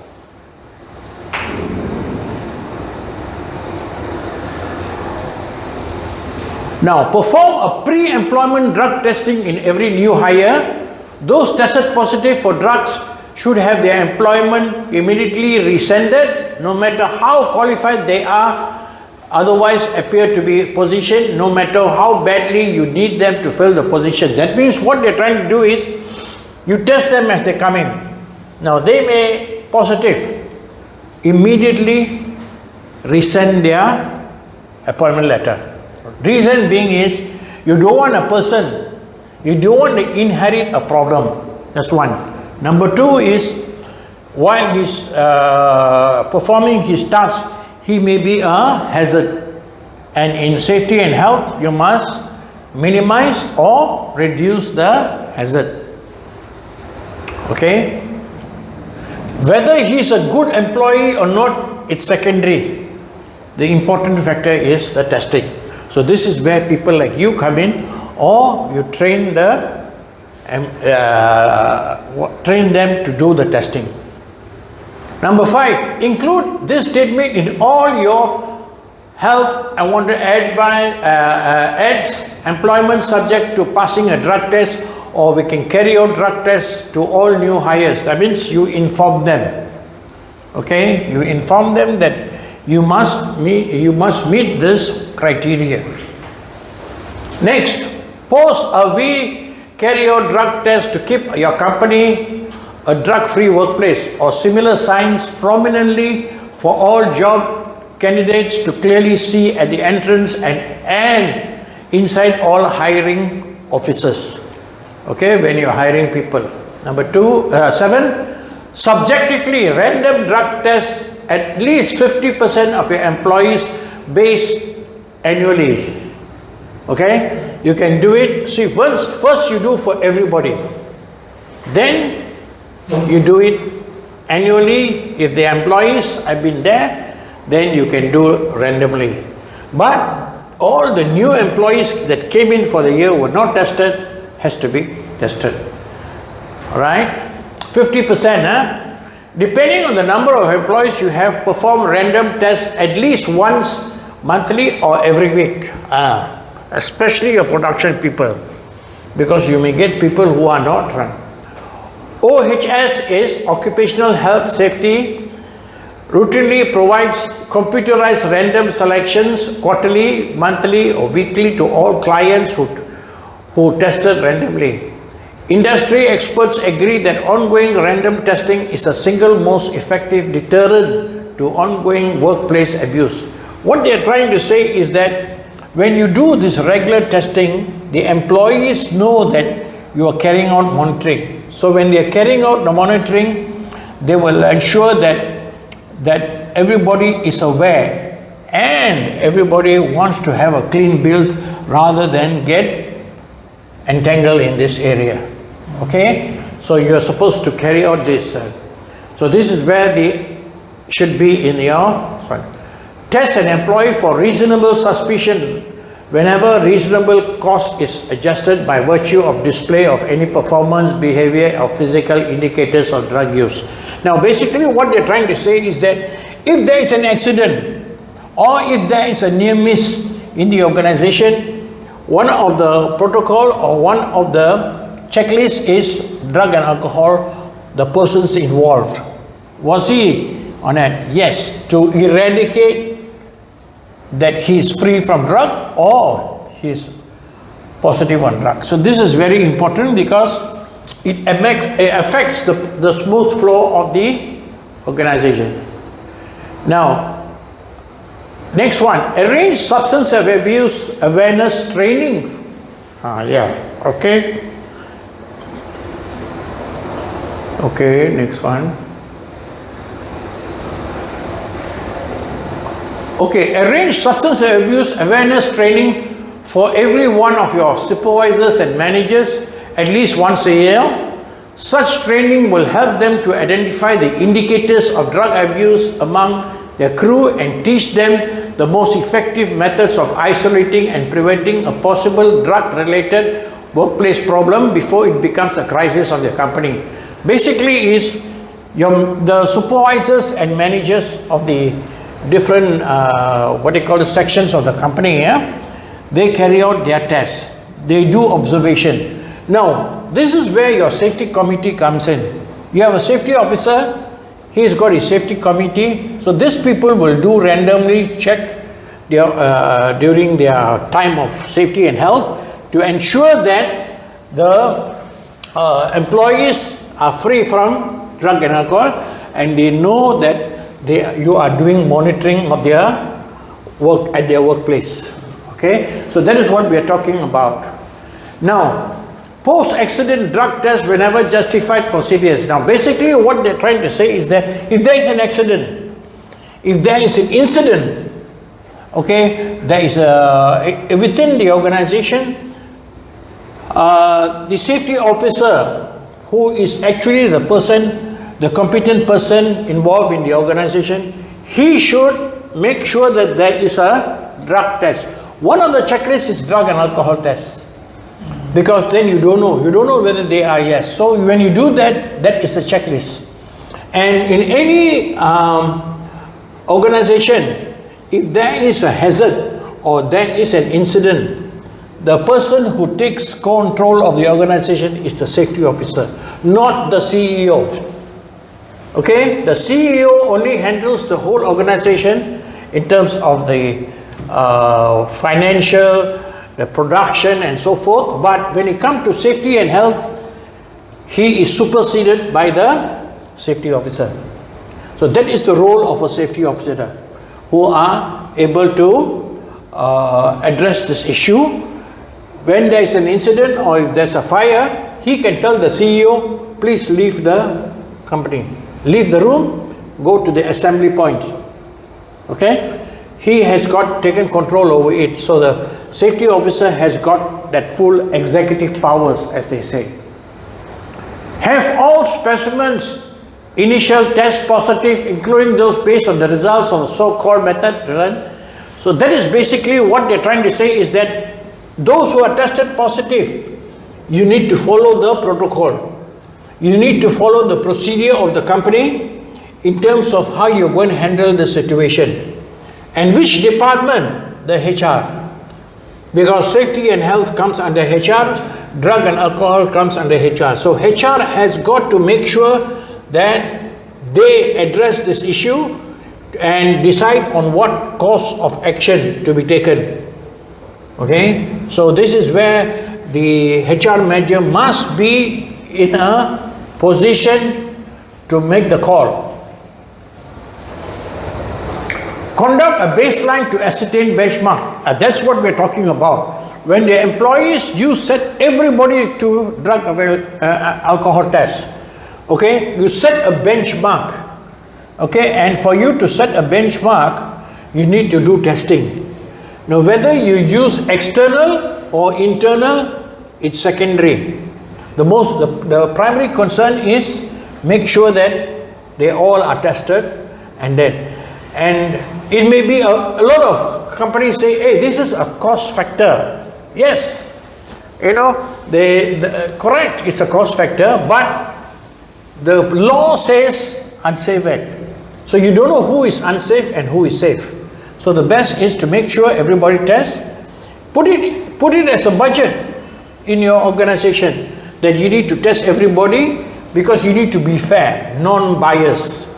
Now perform a pre-employment drug testing in every new hire. Those tested positive for drugs should have their employment immediately rescinded, no matter how qualified they are, otherwise appear to be positioned, no matter how badly you need them to fill the position. That means what they're trying to do is, you test them as they come in. Now they may positive. immediately resend their appointment letter. Reason being is, you don't want a person, you don't want to inherit a problem. That's one. Number two is, while he's performing his task, he may be a hazard. And in safety and health, you must minimize or reduce the hazard. Okay? Whether he's a good employee or not, it's secondary. The important factor is the testing. So this is where people like you come in, or you train train them to do the testing. Number 5, include this statement in all your health. I want to advise ads, employment subject to passing a drug test, or we can carry out drug tests to all new hires. That means you inform them. Okay, you inform them that you must meet this criteria. Next, post a we carry out drug test to keep your company a drug-free workplace, or similar signs prominently for all job candidates to clearly see at the entrance and inside all hiring offices. Okay, when you're hiring people. Number 7, subjectively random drug tests at least 50% of your employees based annually. Okay, you can do it. See, first you do for everybody, then you do it annually. If the employees have been there, then you can do randomly. But all the new employees that came in for the year were not tested, has to be tested. Alright, 50%. Depending on the number of employees you have, perform random tests at least once monthly or every week. Especially your production people, because you may get people who are not run. OHS is Occupational Health Safety, routinely provides computerized random selections quarterly, monthly or weekly to all clients who tested randomly. Industry experts agree that ongoing random testing is the single most effective deterrent to ongoing workplace abuse. What they are trying to say is that when you do this regular testing, the employees know that you are carrying out monitoring. So when they are carrying out the monitoring, they will ensure that everybody is aware and everybody wants to have a clean build rather than get entangled in this area. Okay, so you are supposed to carry out this. So this is where they should be in your test an employee for reasonable suspicion whenever reasonable cost is adjusted by virtue of display of any performance, behavior or physical indicators of drug use. Now basically what they're trying to say is that if there is an accident or if there is a near miss in the organization, one of the protocol or one of the checklists is drug and alcohol, the persons involved. Was he on it? Yes, to eradicate that he is free from drug or he is positive on drugs. So this is very important because it affects the smooth flow of the organization. Now, next one, arrange substance abuse awareness training. Okay. Okay, next one. Okay, arrange substance abuse awareness training for every one of your supervisors and managers at least once a year. Such training will help them to identify the indicators of drug abuse among their crew and teach them the most effective methods of isolating and preventing a possible drug-related workplace problem before it becomes a crisis on the company. Basically is the supervisors and managers of the different sections of the company, they carry out their tests, they do observation. Now this is where your safety committee comes in. You have a safety officer, he's got his safety committee, so these people will do randomly check during their time of safety and health to ensure that the employees are free from drug and alcohol, and they know that you are doing monitoring of their work at their workplace. Okay, so that is what we are talking about. Now, post-accident drug test whenever justified procedures. Now, basically what they're trying to say is that if there is an accident, if there is an incident, okay, there is within the organization, the safety officer, who is actually the person, the competent person involved in the organization, he should make sure that there is a drug test. One of the checklists is drug and alcohol test, because then you don't know whether they are yes. So when you do that, that is the checklist. And in any organization, if there is a hazard or there is an incident, the person who takes control of the organization is the safety officer, not the CEO. Okay, the CEO only handles the whole organization in terms of the financial, the production and so forth, but when it comes to safety and health, he is superseded by the safety officer. So that is the role of a safety officer, who are able to address this issue. When there is an incident or if there's a fire, he can tell the CEO, please leave the company, leave the room, go to the assembly point. Okay, he has got taken control over it. So the safety officer has got that full executive powers, as they say. Have all specimens initial test positive, including those based on the results of the so-called method run. So that is basically what they're trying to say, is that those who are tested positive, you need to follow the protocol. You need to follow the procedure of the company in terms of how you're going to handle the situation. And which department? The HR. Because safety and health comes under HR, drug and alcohol comes under HR. So HR has got to make sure that they address this issue and decide on what course of action to be taken. Okay, so this is where the HR manager must be in a position to make the call. Conduct a baseline to ascertain benchmark. That's what we're talking about. When the employees, you set everybody to drug alcohol test. Okay, you set a benchmark. Okay, and for you to set a benchmark, you need to do testing. Now, whether you use external or internal, it's secondary. The primary concern is make sure that they all are tested, and it may be a lot of companies say, hey, this is a cost factor. Yes, correct, it's a cost factor, but the law says unsafe act. So you don't know who is unsafe and who is safe. So the best is to make sure everybody tests. Put it as a budget in your organization that you need to test everybody, because you need to be fair, non-biased.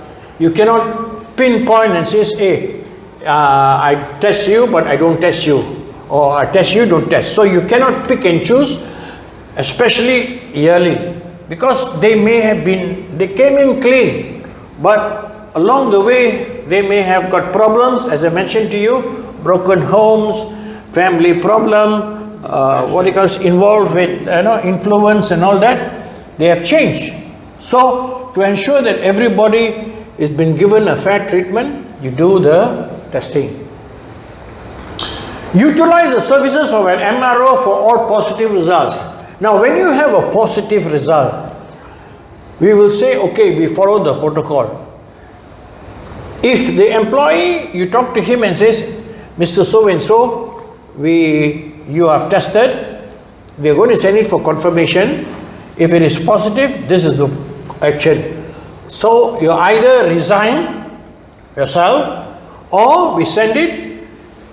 You cannot pinpoint and say, hey, I test you but I don't test you, or I test you, don't test. So you cannot pick and choose, especially yearly, because they came in clean, but along the way they may have got problems, as I mentioned to you, broken homes, family problem, involved with influence and all that. They have changed. So to ensure that everybody is been given a fair treatment, you do the testing. Utilize the services of an MRO for all positive results. Now, when you have a positive result, we will say, okay, we follow the protocol. If the employee, you talk to him and says, Mr. So-and-so, you have tested, we are going to send it for confirmation. If it is positive, this is the action. So you either resign yourself, or we send it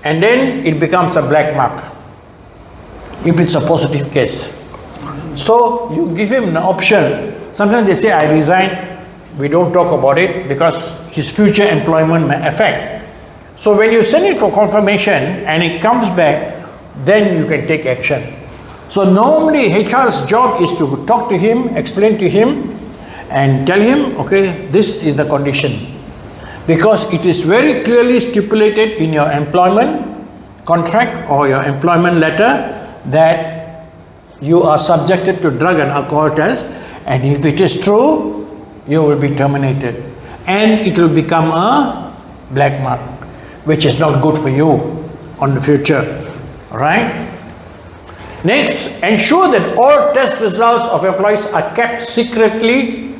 and then it becomes a black mark if it's a positive case. So you give him an option. Sometimes they say, I resign. We don't talk about it because his future employment may affect. So when you send it for confirmation and it comes back, then you can take action. So normally HR's job is to talk to him, explain to him and tell him, okay, this is the condition. because it is very clearly stipulated in your employment contract or your employment letter that you are subjected to drug and alcohol test, and if it is true, you will be terminated and it will become a black mark, which is not good for you on the future. All right. Next, ensure that all test results of employees are kept secretly.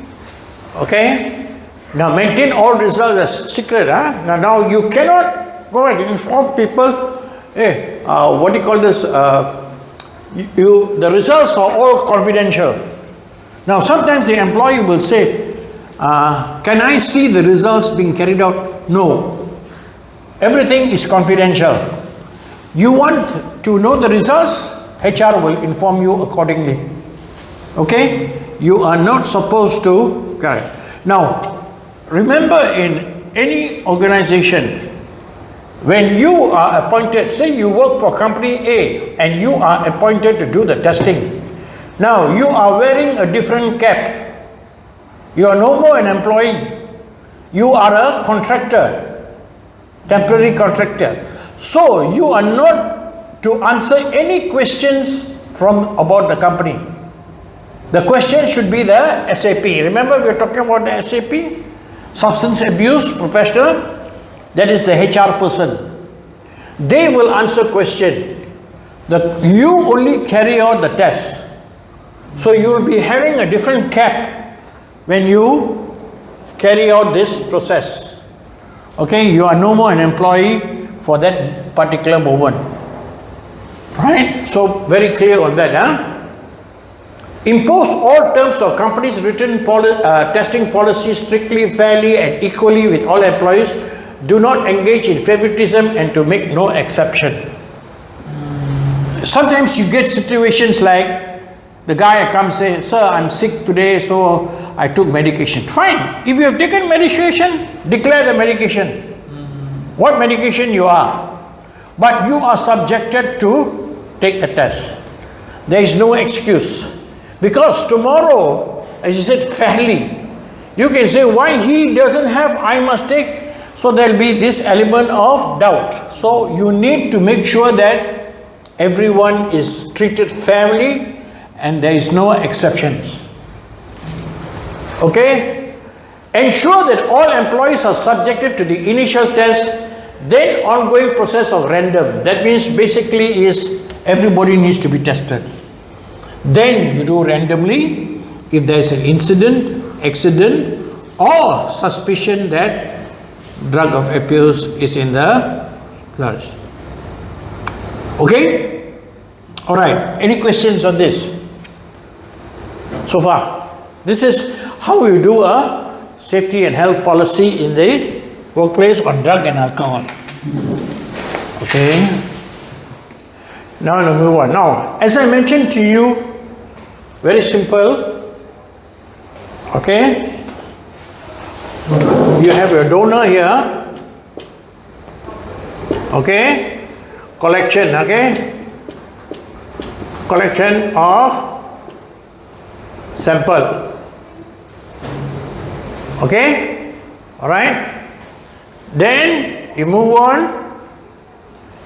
Okay. Now maintain all results as secret. Now you cannot go and inform people, hey, what do you call this? The results are all confidential. Now sometimes the employee will say, can I see the results being carried out? No. Everything is confidential. You want to know the results? HR will inform you accordingly. Okay? You are not supposed to. Correct. Now, remember, in any organization, when you are appointed, say you work for company A and you are appointed to do the testing. Now, you are wearing a different cap. You are no more an employee. You are a contractor, temporary contractor. So, you are not to answer any questions about the company. The question should be the SAP. Remember, we are talking about the SAP? Substance abuse professional. That is the HR person. They will answer question. You only carry out the test. So you will be having a different cap when you carry out this process. Okay, you are no more an employee for that particular moment. Right? So very clear on that. Impose all terms of company's written testing policy strictly, fairly and equally with all employees. Do not engage in favoritism and to make no exception. Sometimes you get situations like the guy comes and says, sir, I'm sick today, so I took medication. Fine. If you have taken medication, declare the medication. What medication you are. But you are subjected to take the test. There is no excuse. Because tomorrow, as you said, fairly, you can say, why he doesn't have, I must take. So there will be this element of doubt. So you need to make sure that everyone is treated fairly and there is no exceptions. Okay? Ensure that all employees are subjected to the initial test, then ongoing process of random. That means basically is everybody needs to be tested. Then you do randomly if there is an incident, accident or suspicion that drug of abuse is in the class. Okay? Alright, any questions on this? So far, this is how you do a safety and health policy in the workplace on drug and alcohol. Okay? Now we'll move on. Now, as I mentioned to you, very simple. Okay? You have your donor here. Okay? Collection, okay? Collection of sample. Okay? Alright? Then you move on.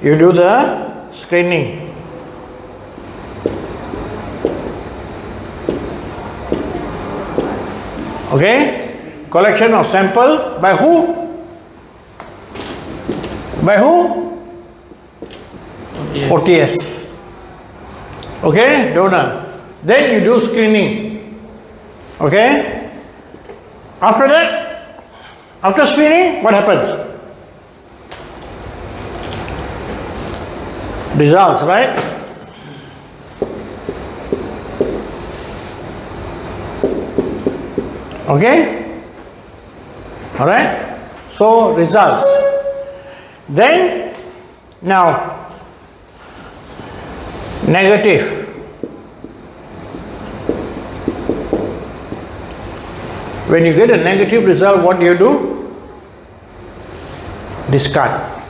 You do the screening. Okay? Collection of sample by who? By who? OTS. Okay? Donor. Then you do screening. Okay? After that, after screening, what happens? Results, right? Okay? Alright? So, results. Then, now, negative. When you get a negative result, what do you do? Discard.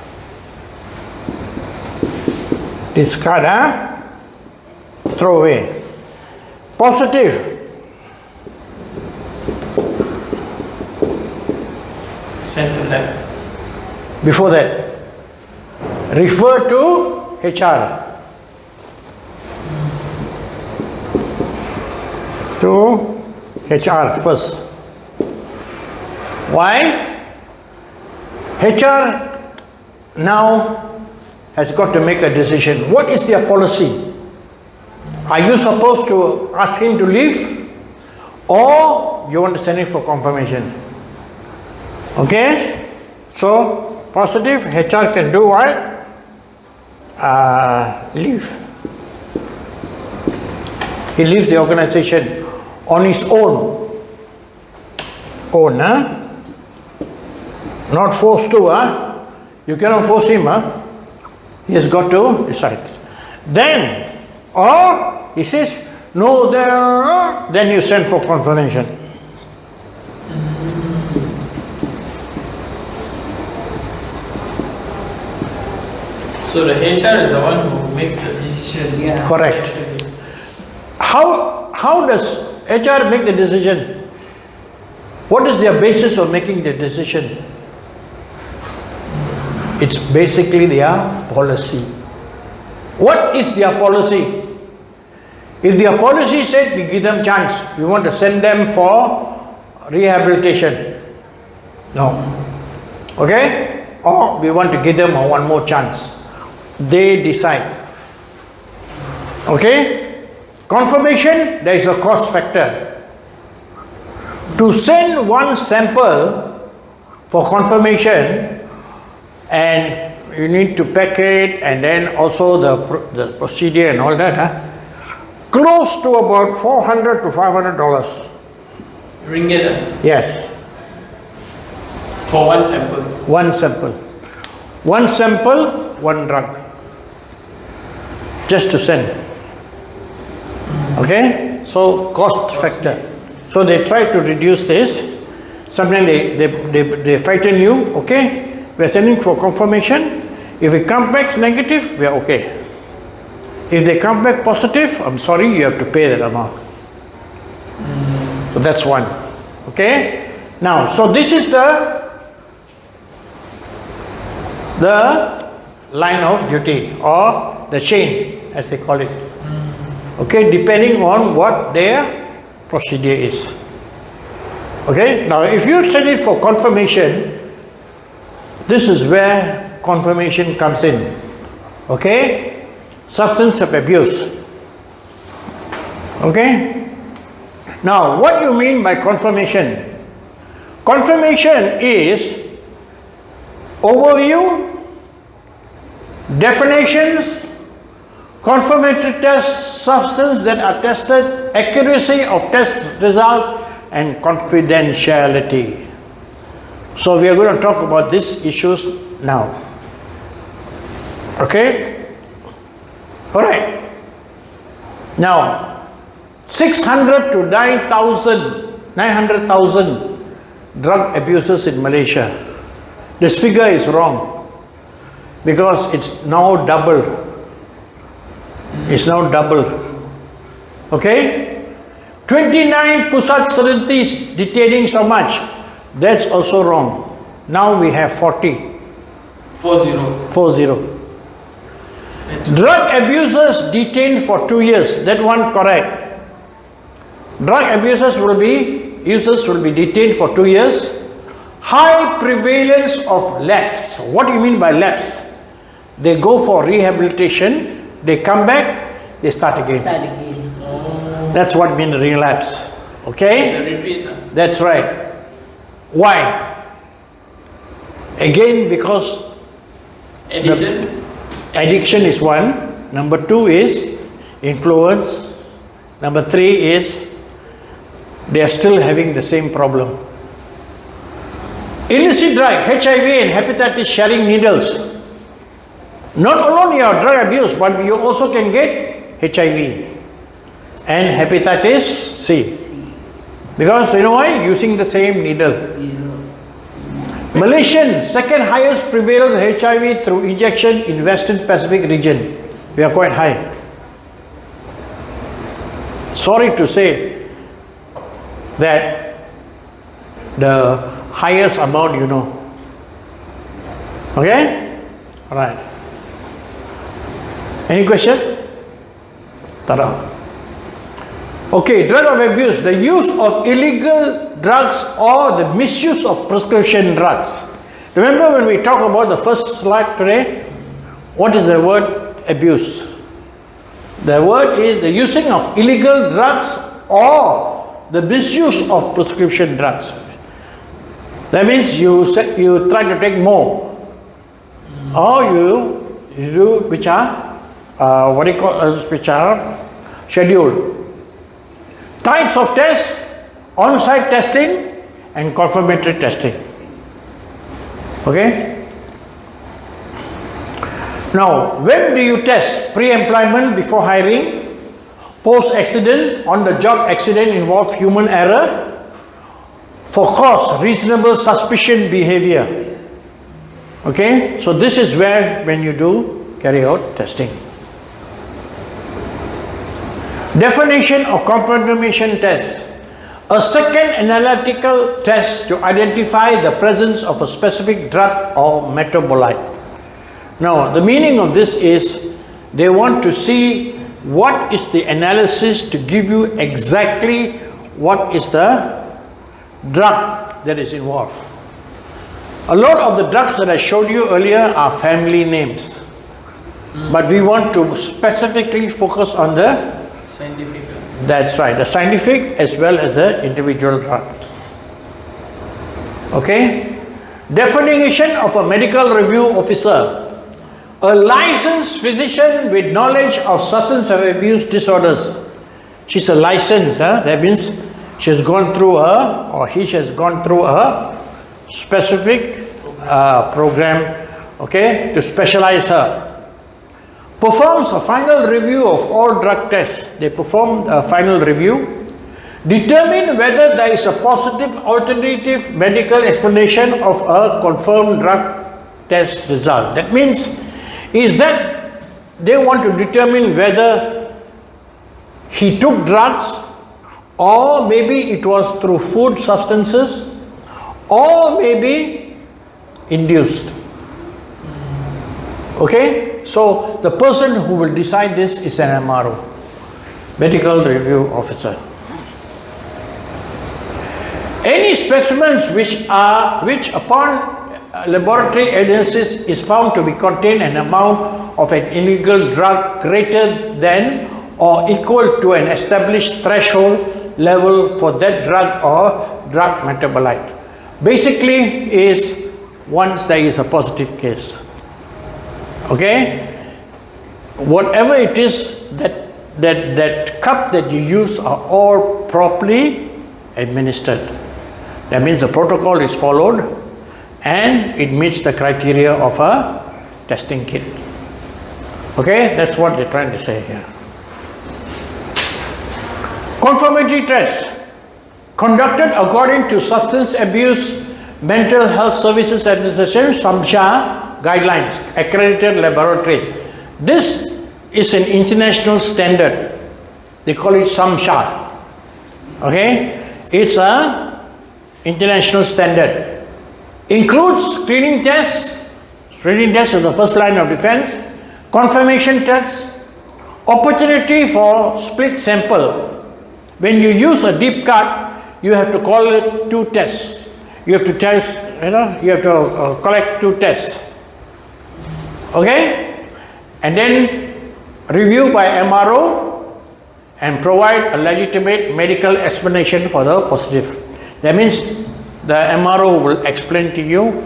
Discard, throw away. Positive. Send to lab. Before that, refer to HR. To HR first. Why? HR now has got to make a decision. What is their policy? Are you supposed to ask him to leave, or you want to send him for confirmation? Okay? So, positive, HR can do what? Leave. He leaves the organization on his own. Own, huh? Not forced to, huh? You cannot force him, huh? He has got to decide. Then, or he says, no, there, then you send for confirmation. So the HR is the one who makes the decision. Yeah. Correct. Actually. How does HR make the decision? What is their basis of making the decision? It's basically their policy. What is their policy? If their policy said we give them chance, we want to send them for rehabilitation. No. Okay? Or we want to give them one more chance. They decide. Okay? Confirmation, there is a cost factor. To send one sample for confirmation, and you need to pack it, and then also the procedure and all that, close to about $400 to $500. Ringgit Yes, for one sample. one sample. One sample, one drug. Just to send. Okay? So, cost factor. So, they try to reduce this. Sometimes they frighten you, okay? We are sending for confirmation. If it comes back negative, we are okay. If they come back positive, I'm sorry, you have to pay that amount. So that's one. Okay? Now, so this is the line of duty, or the chain, as they call it. Okay, depending on what their procedure is. Okay, now if you send it for confirmation, this is where confirmation comes in. Okay, substance of abuse. Okay, now what you mean by confirmation? Confirmation is overview, definitions, confirmatory test substance that are tested, accuracy of test result, and confidentiality. So we are going to talk about these issues now. Okay? All right. Now, 600 to 900,000 drug abusers in Malaysia. This figure is wrong because it's now double. It's now double. Okay? 29 Pusat Serentis detaining so much. That's also wrong. Now we have 40. 40. 40. Drug abusers detained for 2 years. That one correct. Drug abusers will be detained for 2 years. High prevalence of lapse. What do you mean by lapse? They go for rehabilitation, they come back, they start again. That's what means relapse. Okay? It's a repeat. That's right. Why? Again, because addiction is one. Number 2 is influence. Number 3 is they are still having the same problem. Illicit drug, HIV and hepatitis sharing needles. Not only your drug abuse, but you also can get HIV and hepatitis C. Because you know why? Using the same needle. Malaysian, second highest prevalence of HIV through injection in Western Pacific region. We are quite high. Sorry to say that the highest amount, Okay? Alright. Any question? Tara. Okay, drug of abuse, the use of illegal drugs or the misuse of prescription drugs. Remember when we talk about the first slide today, what is the word abuse? The word is the using of illegal drugs or the misuse of prescription drugs. That means you try to take more, or you do which are which are scheduled. Types of tests: on-site testing and confirmatory testing. Okay? Now, when do you test? Pre-employment, before hiring; post-accident, on-the-job accident involved human error; for cause, reasonable suspicion behavior. Okay? So this is where when you do carry out testing. Definition of confirmation test: a second analytical test to identify the presence of a specific drug or metabolite. Now, the meaning of this is they want to see what is the analysis to give you exactly what is the drug that is involved. A lot of the drugs that I showed you earlier are family names, but we want to specifically focus on the Scientific. That's right, the scientific as well as the individual drug. Okay? Definition of a medical review officer: a licensed physician with knowledge of substance abuse disorders. She's a licensed, that means she's gone through he has gone through a specific program, okay, to specialize her. Performs a final review of all drug tests. They perform a final review. Determine whether there is a positive alternative medical explanation of a confirmed drug test result. That means is that they want to determine whether he took drugs, or maybe it was through food substances, or maybe induced. Okay? So the person who will decide this is an MRO, medical review officer. Any specimens which upon laboratory analysis is found to be contain an amount of an illegal drug greater than or equal to an established threshold level for that drug or drug metabolite. Basically is once there is a positive case. Okay, whatever it is, that cup that you use are all properly administered. That means the protocol is followed and it meets the criteria of a testing kit. Okay, that's what they're trying to say here. Confirmatory test conducted according to Substance Abuse Mental Health Services Administration (SAMHSA) guidelines, accredited laboratory. This is an international standard. They call it SAMHSA. Okay, it's a international standard. Includes screening tests. Screening test is the first line of defense. Confirmation tests. Opportunity for split sample. When you use a deep cut, you have to call it 2 tests. You have to test, you have to collect 2 tests. Okay? And then review by MRO and provide a legitimate medical explanation for the positive. That means the MRO will explain to you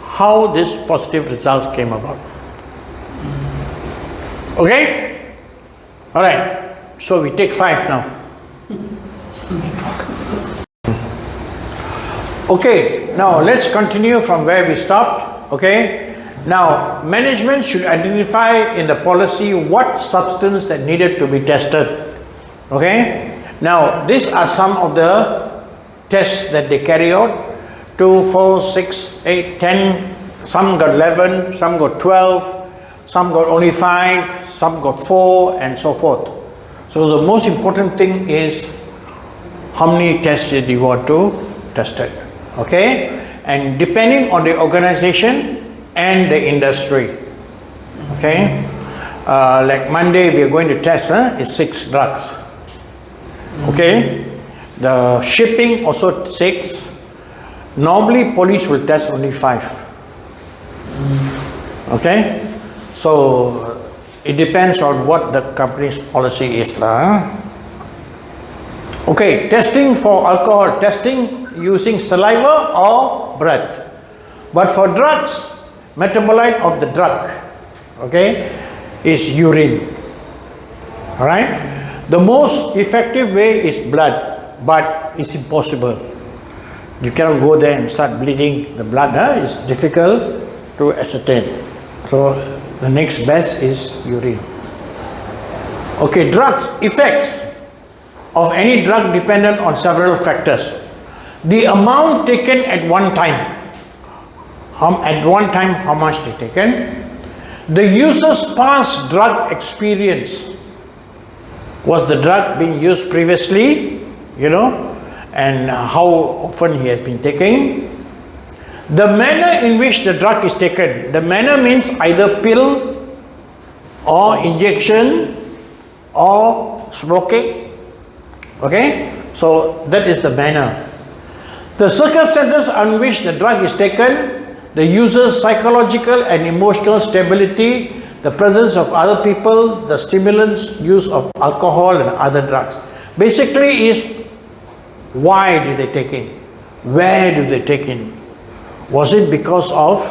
how this positive results came about. Okay? Alright. So we take 5 now. Okay, now let's continue from where we stopped. Okay, now management should identify in the policy what substance that needed to be tested. Okay, now these are some of the tests that they carry out: 2, 4, 6, 8, 10. Some got 11, some got 12, some got only 5, some got 4, and so forth. So the most important thing is how many tests did you want to test it. Okay, and depending on the organization and the industry. Okay, like Monday we are going to test, it's 6 drugs. Okay, the shipping also 6. Normally police will test only 5. Okay, so it depends on what the company's policy is. Okay, testing for alcohol, testing using saliva or breath. But for drugs, metabolite of the drug, okay, is urine. Alright? The most effective way is blood, but it's impossible. You cannot go there and start bleeding the blood. It's difficult to ascertain. So the next best is urine. Okay, drugs, effects of any drug dependent on several factors. The amount taken at one time. How much they taken? The user's past drug experience. Was the drug being used previously, and how often he has been taking? The manner in which the drug is taken. The manner means either pill or injection or smoking. Okay, so that is the manner. The circumstances on which the drug is taken, the user's psychological and emotional stability, the presence of other people, the stimulants, use of alcohol and other drugs. Basically is, why did they take it? Where did they take it? Was it because of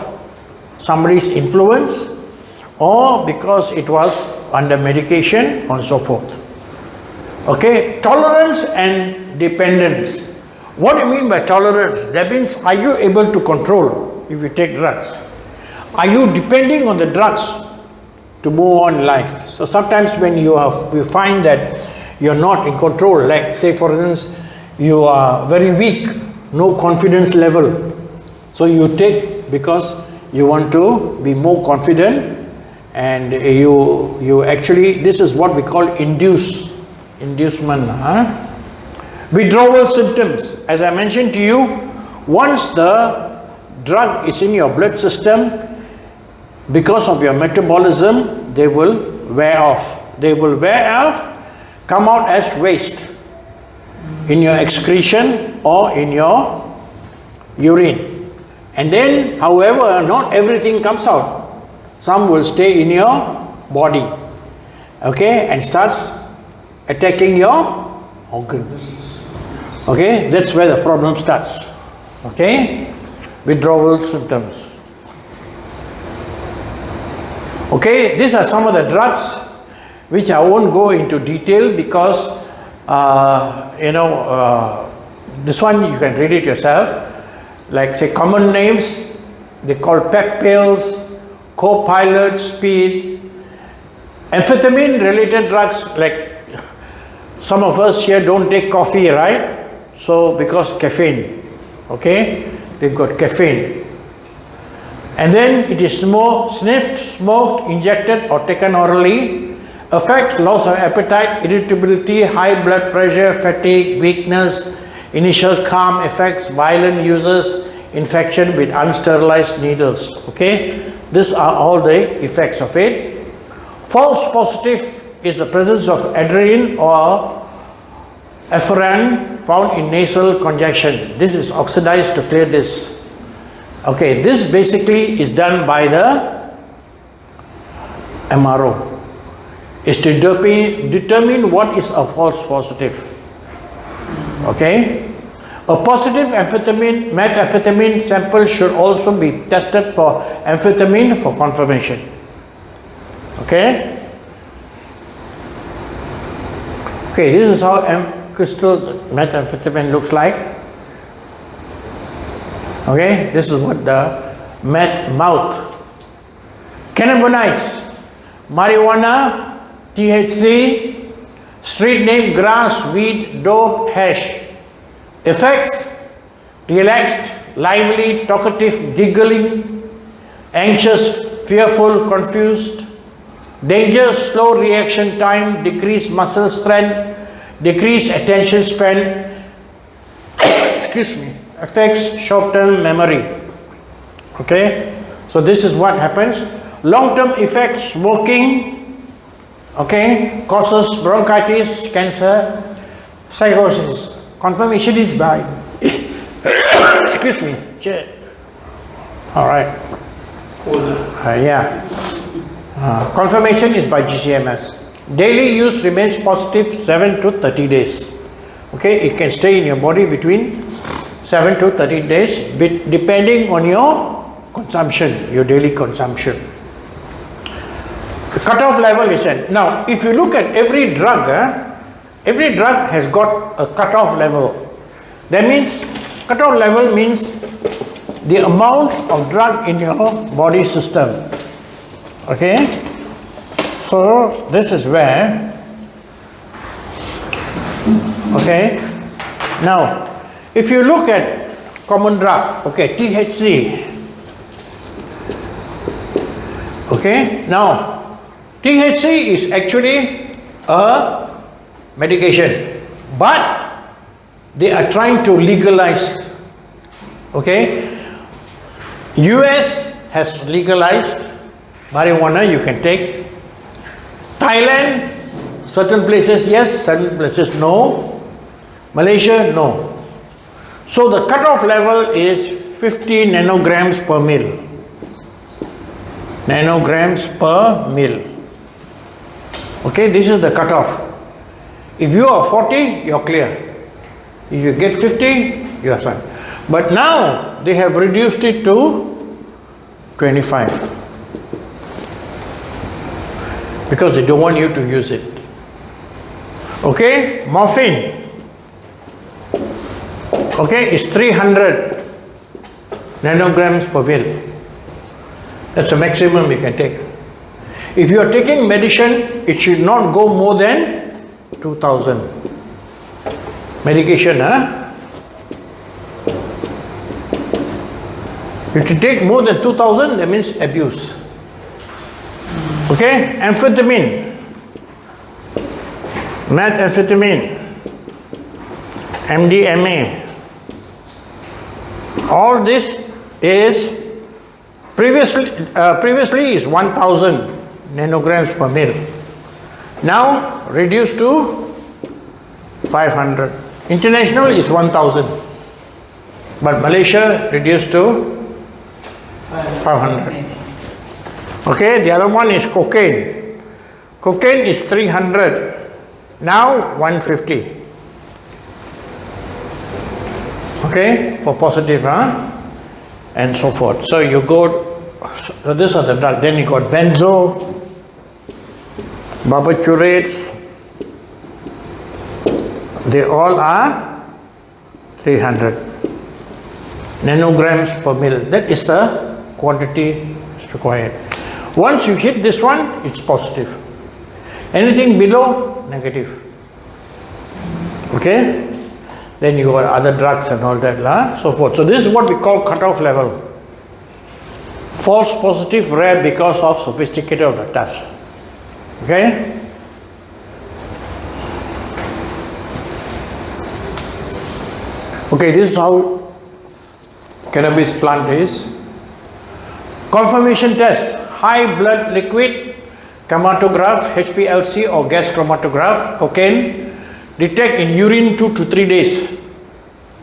somebody's influence or because it was under medication and so forth? Okay, tolerance and dependence. What do you mean by tolerance? That means, are you able to control if you take drugs? Are you depending on the drugs to move on in life? So sometimes when you find that you're not in control, like say for instance, you are very weak, no confidence level. So you take because you want to be more confident, and you actually, this is what we call inducement. Withdrawal symptoms. As I mentioned to you, once the drug is in your blood system, because of your metabolism, they will wear off. They will wear off, come out as waste in your excretion or in your urine. And then, however, not everything comes out. Some will stay in your body, okay, and starts attacking your organs. Okay, that's where the problem starts. Okay, withdrawal symptoms. Okay, these are some of the drugs which I won't go into detail because this one you can read it yourself. Like say common names, they call pep pills, co-pilot, speed, amphetamine related drugs, like some of us here don't take coffee, right? So because caffeine, okay, they've got caffeine. And then it is sniffed, smoked, injected or taken orally, affects loss of appetite, irritability, high blood pressure, fatigue, weakness, initial calm effects, violent uses, infection with unsterilized needles. Okay, these are all the effects of it. False positive is the presence of adrenaline or afferent found in nasal congestion. This is oxidized to clear this. Okay, this basically is done by the MRO. Is to determine what is a false positive. Okay, a positive methamphetamine sample should also be tested for amphetamine for confirmation. Okay. Okay, this is how crystal methamphetamine looks like. Okay, this is what the meth mouth. Cannabinoids, marijuana, THC, street name grass, weed, dope, hash. Effects: relaxed, lively, talkative, giggling, anxious, fearful, confused. Dangers: slow reaction time, decreased muscle strength, decreased attention span. Excuse me. Affects short-term memory. Okay, So this is what happens. Long-term effects, smoking, okay, causes bronchitis, cancer, psychosis. Confirmation is by, excuse me, all right, yeah. Confirmation is by GCMS. Daily use remains positive 7 to 30 days. Okay, it can stay in your body between 7 to 30 days, depending on your consumption, your daily consumption. The cutoff level is set. Now, if you look at every drug has got a cutoff level. That means, cutoff level means the amount of drug in your body system. Okay, so this is where, okay, now if you look at common drug, okay, THC, okay, now THC is actually a medication, but they are trying to legalize, okay. US has legalized marijuana, you can take. Thailand, certain places yes, certain places no. Malaysia, no. So the cutoff level is 50 nanograms per mil. Nanograms per mil. Okay, this is the cutoff. If you are 40, you're clear. If you get 50, you are fine. But now they have reduced it to 25. Because they don't want you to use it. Okay, morphine. Okay, it's 300 nanograms per mil. That's the maximum you can take. If you are taking medicine, it should not go more than 2000. Medication, huh? If you take more than 2000, that means abuse. Okay, amphetamine, methamphetamine, MDMA, all this is previously is 1000 nanograms per mil. Now reduced to 500. International is 1000, but Malaysia reduced to 500. Okay, the other one is cocaine. Cocaine is 300, now 150. Okay, for positive, huh? And so forth. So you go, so these are the drugs. Then you got benzo, barbiturates. They all are 300 nanograms per mil. That is the quantity required. Once you hit this one, it's positive. Anything below, negative. Okay? Then you got other drugs and all that, so forth. So this is what we call cutoff level. False positive, rare because of sophisticated of the test. Okay? Okay, this is how cannabis plant is. Confirmation test. High blood liquid chromatograph, HPLC or gas chromatograph, cocaine, detect in urine 2 to 3 days.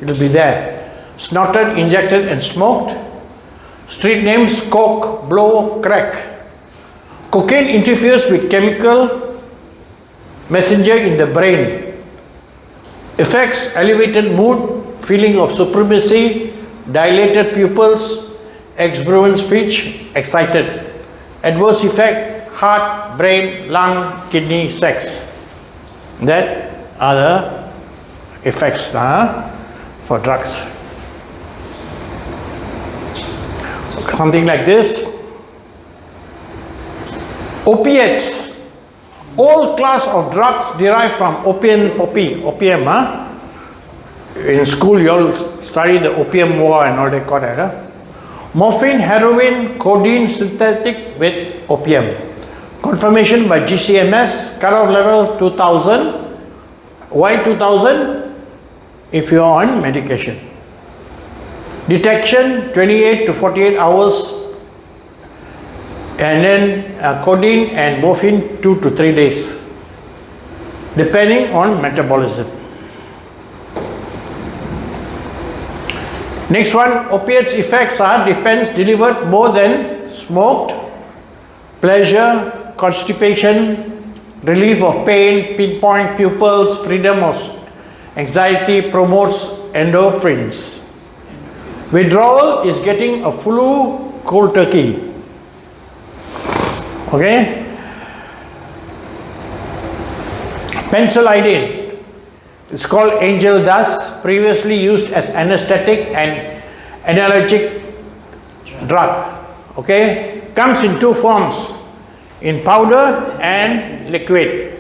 It will be there. Snorted, injected and smoked. Street names: coke, blow, crack. Cocaine interferes with chemical messenger in the brain. Effects: elevated mood, feeling of supremacy, dilated pupils, exuberant speech, excited. Adverse effect: heart, brain, lung, kidney, sex. That are the effects for drugs. Something like this. Opiates. All class of drugs derived from opium poppy. Opium, in school you all study the opium war and all that kind of. Morphine, heroin, codeine synthetic with opium. Confirmation by GCMS, cutoff level 2000. Why 2000? If you are on medication. Detection 28 to 48 hours and then codeine and morphine 2 to 3 days, depending on metabolism. Next one, opiates effects are delivered more than smoked, pleasure, constipation, relief of pain, pinpoint pupils, freedom of anxiety, promotes endorphins. Withdrawal is getting a flu cold turkey. Okay? Benzylidine. It's called angel dust, previously used as anesthetic and analgesic drug. Okay? Comes in 2 forms, in powder and liquid.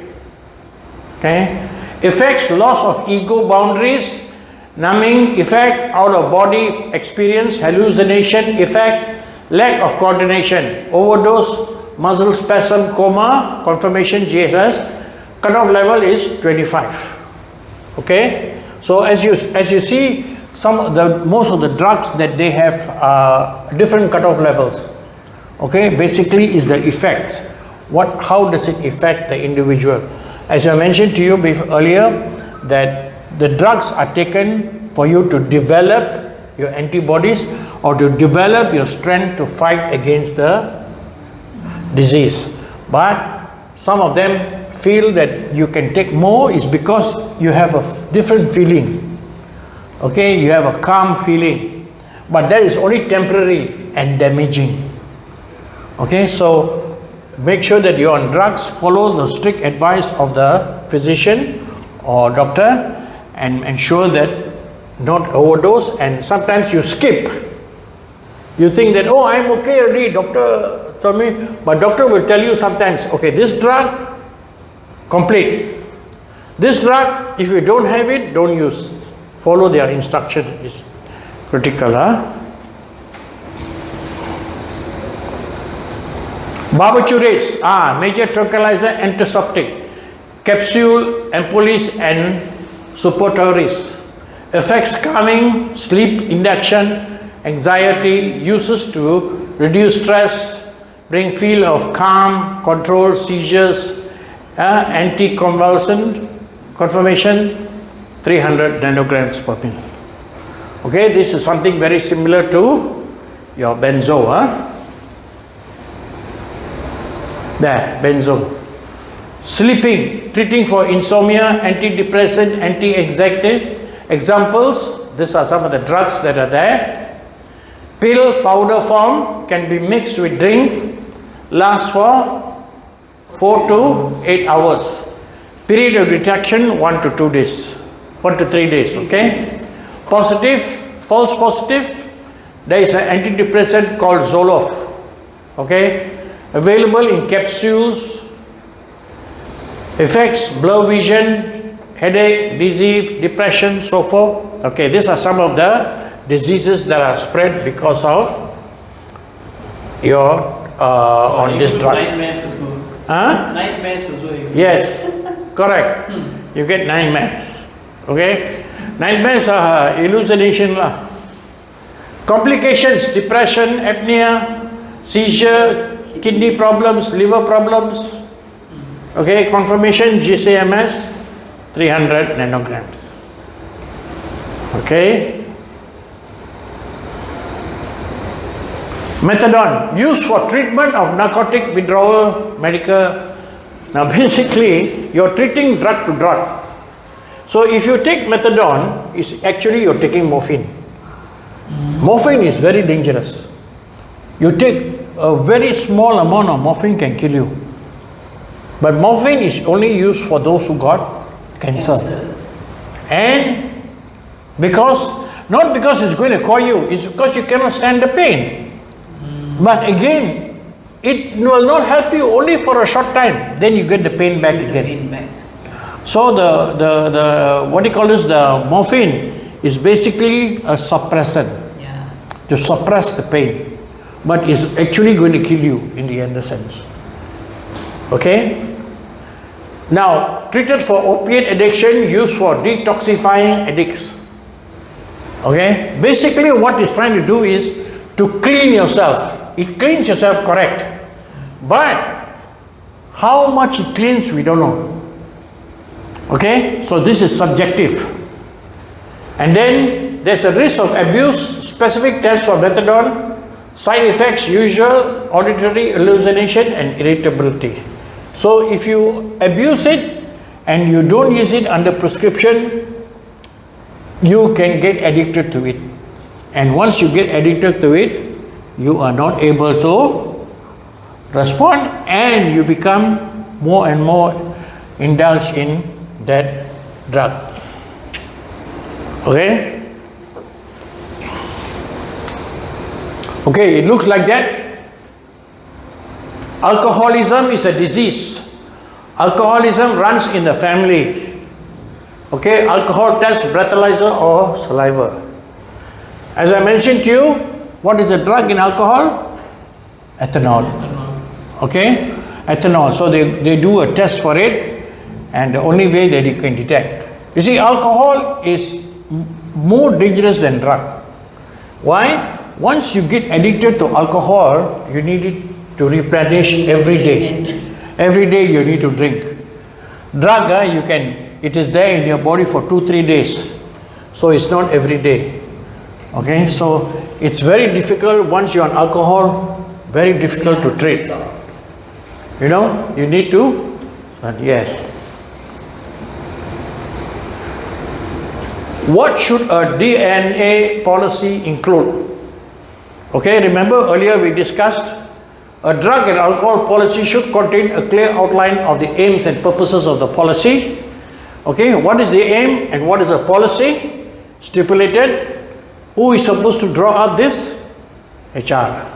Okay? Effects: loss of ego boundaries, numbing effect, out of body experience, hallucination effect, lack of coordination, overdose, muscle spasm, coma, confirmation GSS. Cutoff level is 25. Okay, so as you see, most of the drugs that they have different cutoff levels. Okay, basically is the effect. How does it affect the individual? As I mentioned to you earlier, that the drugs are taken for you to develop your antibodies or to develop your strength to fight against the disease. But some of them feel that you can take more is because you have a different feeling. Okay, you have a calm feeling, but that is only temporary and damaging. Okay, so make sure that you're on drugs, follow the strict advice of the physician or doctor, and ensure that not overdose. And sometimes you skip. You think that, oh, I'm okay already, doctor told me, but doctor will tell you sometimes, okay, this drug, complete. This drug, if you don't have it, don't use. Follow their instruction is critical. Barbiturates are major tranquilizer, antipsychotic, capsule, ampoules and suppositories. Effects: calming, sleep induction, anxiety, uses to reduce stress, bring feel of calm, control seizures, anticonvulsant, confirmation 300 nanograms per mil. Okay, this is something very similar to your benzo. There, benzo. Sleeping, treating for insomnia, antidepressant, anti-anxiety. Examples, these are some of the drugs that are there. Pill, powder form, can be mixed with drink, lasts for 4 to 8 hours. Period of detection 1 to 2 days, 1 to 3 days. Okay. Positive, false positive. There is an antidepressant called Zoloft. Okay. Available in capsules. Effects: blur vision, headache, dizzy, depression, so forth. Okay. These are some of the diseases that are spread because of your on this drug. Nightmares also. Nightmares also. Yes, correct. You get nightmares. Okay, nightmares are hallucination lah. Complications: depression, apnea, seizure, kidney problems, liver problems. Okay, confirmation GCMS 300 nanograms. Okay. Methadone, used for treatment of narcotic withdrawal medical. Now basically, you're treating drug to drug. So if you take methadone, it's actually you're taking morphine. Morphine is very dangerous. You take a very small amount of morphine can kill you. But morphine is only used for those who got cancer. And not because it's going to call you, it's because you cannot stand the pain. But again, it will not help you only for a short time. Then you get the pain back again. So the what do you call this? The morphine is basically a suppressant to suppress the pain, but is actually going to kill you in the end sense. Okay. Now, treated for opiate addiction, used for detoxifying addicts. Okay. Basically, what it's trying to do is to clean yourself. It cleans yourself, correct, But how much it cleans, we don't know. Okay, so this is subjective. And then there's a risk of abuse, specific tests for methadone, side effects, usual auditory hallucination and irritability. So if you abuse it and you don't use it under prescription, you can get addicted to it. And once you get addicted to it, you are not able to respond and you become more and more indulged in that drug. Okay? Okay, it looks like that. Alcoholism is a disease. Alcoholism runs in the family. Okay, alcohol test, breathalyzer or saliva. As I mentioned to you, what is the drug in alcohol? Ethanol. Okay, ethanol. So they do a test for it, and the only way that you can detect. You see, alcohol is more dangerous than drug. Why? Once you get addicted to alcohol, you need it to replenish every day. Every day you need to drink. Drug, it is there in your body for 2-3 days. So it's not every day. Okay, so it's very difficult once you're on alcohol, very difficult to treat. You know, you need to, yes. What should a DNA policy include? Okay, remember earlier we discussed a drug and alcohol policy should contain a clear outline of the aims and purposes of the policy. Okay, what is the aim and what is the policy? Stipulated. Who is supposed to draw up this? HR.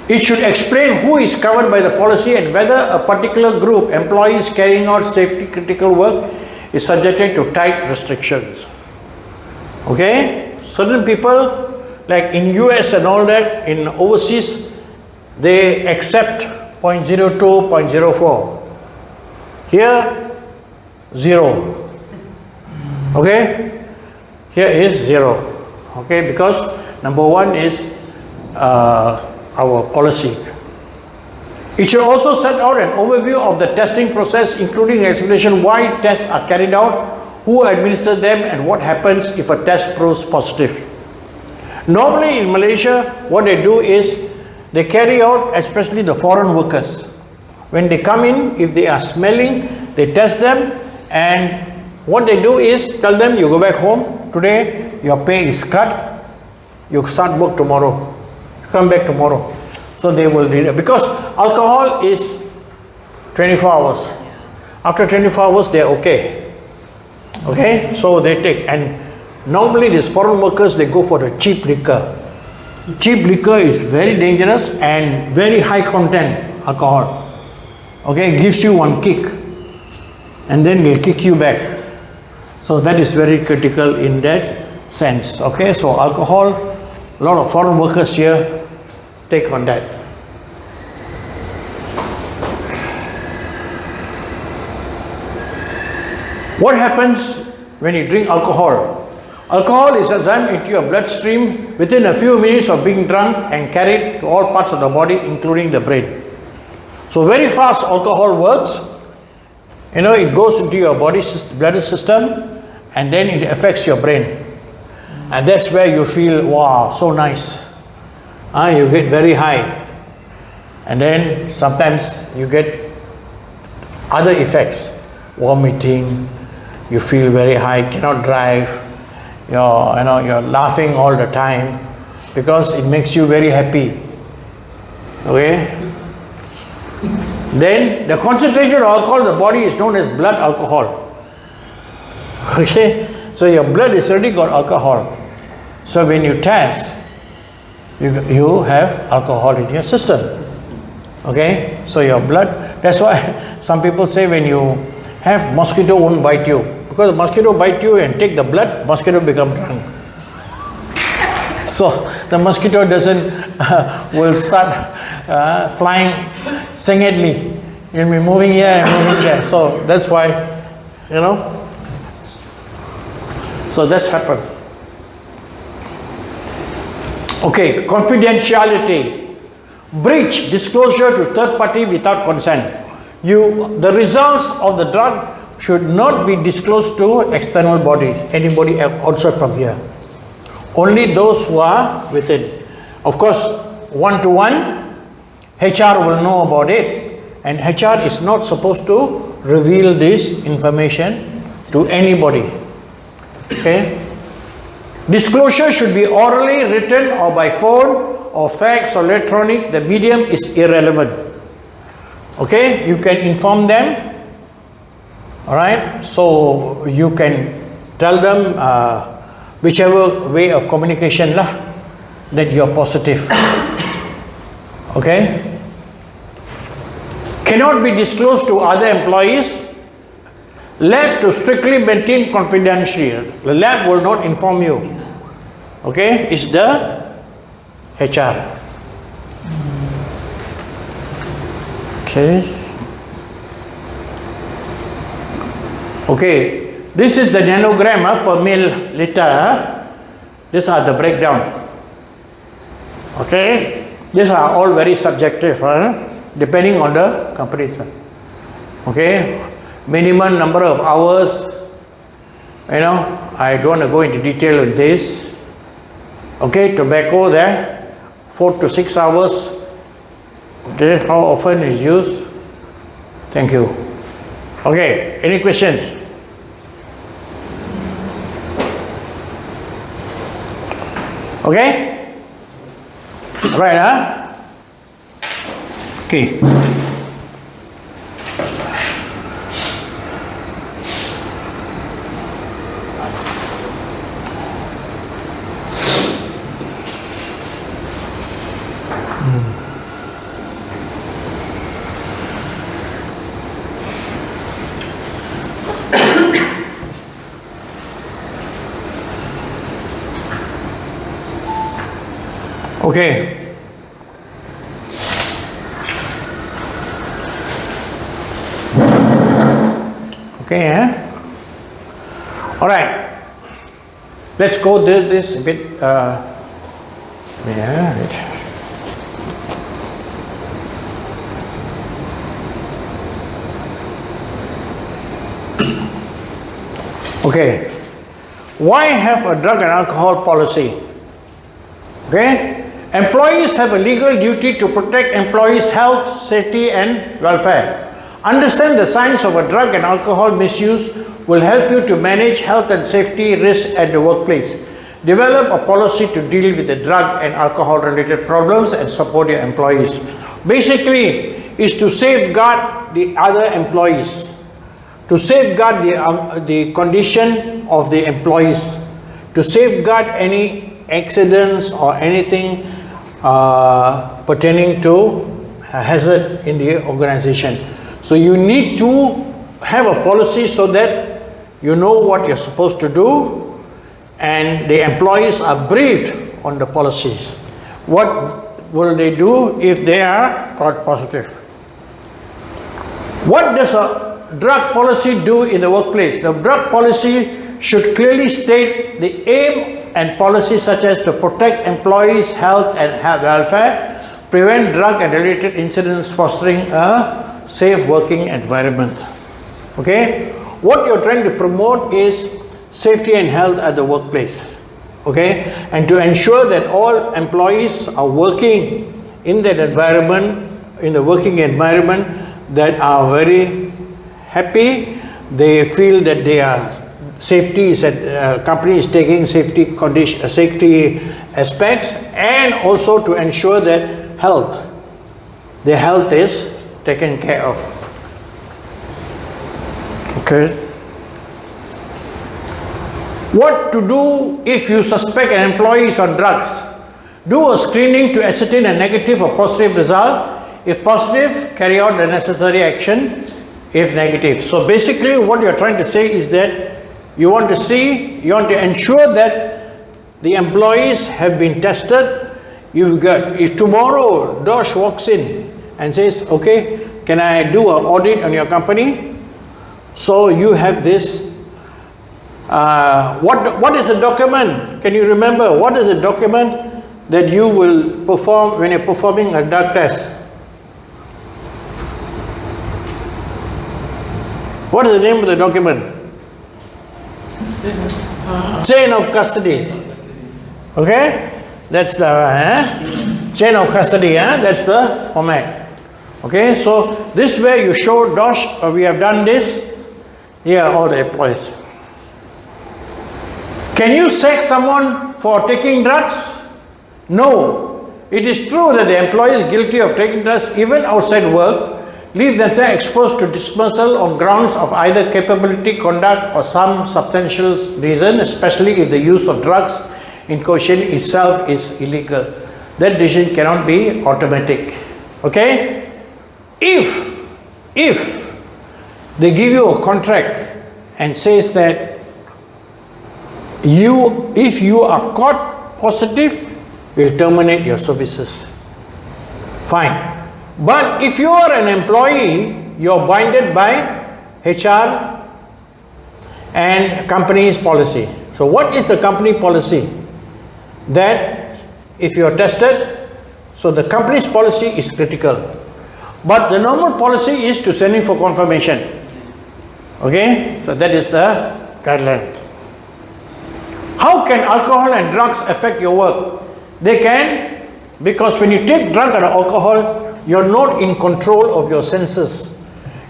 It should explain who is covered by the policy and whether a particular group, employees carrying out safety critical work, is subjected to tight restrictions. Okay, certain people like in US and all that, in overseas, they accept 0.02, 0.04. Here, 0. Okay, here is 0. Okay, because number one is our policy. It should also set out an overview of the testing process, including explanation why tests are carried out, who administers them, and what happens if a test proves positive. Normally in Malaysia, what they do is they carry out, especially the foreign workers. When they come in, if they are smelling, they test them, and what they do is tell them, you go back home today, your pay is cut, you start work tomorrow, you come back tomorrow. So they will read it, because alcohol is 24 hours. After 24 hours, they are okay. Okay, so they take, and normally these foreign workers, they go for the cheap liquor. Cheap liquor is very dangerous and very high content alcohol. Okay, gives you one kick and then will kick you back. So that is very critical in that sense. Okay, so alcohol, a lot of foreign workers here take on that. What happens when you drink alcohol? Alcohol is absorbed into your bloodstream within a few minutes of being drunk and carried to all parts of the body, including the brain. So very fast alcohol works. You know, it goes into your body blood system and then it affects your brain. And that's where you feel, wow, so nice. You get very high. And then sometimes you get other effects. Vomiting, you feel very high, cannot drive. You're laughing all the time because it makes you very happy. Okay? Then the concentrated alcohol in the body is known as blood alcohol. Okay? So your blood has already got alcohol. So when you test, you have alcohol in your system. Okay? So your blood, that's why some people say when you have mosquito won't bite you. Because the mosquito bite you and take the blood, mosquito become drunk. So the mosquito will start flying singedly. You'll be moving here and moving there. So that's why, so that's happened. Okay, confidentiality. breach disclosure to third party without consent. The results of the drug should not be disclosed to external bodies, anybody outside from here. Only those who are within. Of course, one-to-one, HR will know about it, and HR is not supposed to reveal this information to anybody. Okay? Disclosure should be orally, written, or by phone, or fax, or electronic. The medium is irrelevant. Okay? You can inform them. Alright? So you can tell them whichever way of communication that you are positive. Okay? Cannot be disclosed to other employees. Lab to strictly maintain confidentiality. The lab will not inform you. Okay? It's the HR. Okay. Okay. This is the nanogram per milliliter. These are the breakdown. Okay. These are all very subjective, depending on the companies. Okay. Minimum number of hours, I don't want to go into detail with this. Okay, tobacco there, 4 to 6 hours. Okay, how often is used? Thank you. Okay, any questions? Okay? Right, Okay. Okay. Okay, all right. Let's go do this a bit. Okay. Why have a drug and alcohol policy? Okay. Employees have a legal duty to protect employees' health, safety, and welfare. Understand the signs of a drug and alcohol misuse will help you to manage health and safety risks at the workplace. Develop a policy to deal with the drug and alcohol related problems and support your employees. Basically, is to safeguard the other employees, to safeguard the condition of the employees, to safeguard any accidents or anything pertaining to a hazard in the organization. So you need to have a policy so that you know what you're supposed to do and the employees are briefed on the policies. What will they do if they are caught positive? What does a drug policy do in the workplace? The drug policy should clearly state the aim and policies such as to protect employees' health and welfare, prevent drug and related incidents, fostering a safe working environment. Okay? What you're trying to promote is safety and health at the workplace. Okay? And to ensure that all employees are working in that environment, in the working environment that are very happy, they feel that they are safety is that company is taking safety aspects, and also to ensure that their health is taken care of. Okay. What to do if you suspect an employee is on drugs? Do a screening to ascertain a negative or positive result. If positive, carry out the necessary action. If negative. So basically what you're trying to say is that you want to ensure that the employees have been tested. If tomorrow Dosh walks in and says, okay, can I do an audit on your company? So you have this, what is the document? Can you remember? What is the document that you will perform when you're performing a drug test? What is the name of the document? Chain of custody. Okay? That's the chain of custody. That's the format. Okay? So this way you show, Dosh, we have done this. Here are all the employees. Can you sack someone for taking drugs? No. It is true that the employee is guilty of taking drugs even outside work, leave themselves exposed to dismissal on grounds of either capability, conduct, or some substantial reason, especially if the use of drugs in caution itself is illegal. That decision cannot be automatic. Okay? If they give you a contract and says that if you are caught positive, we'll terminate your services. Fine. But if you are an employee, you're binded by HR and company's policy. So what is the company policy? That if you are tested, so the company's policy is critical. But the normal policy is to send you for confirmation. Okay? So that is the guideline. How can alcohol and drugs affect your work? They can, because when you take drug and alcohol, you're not in control of your senses.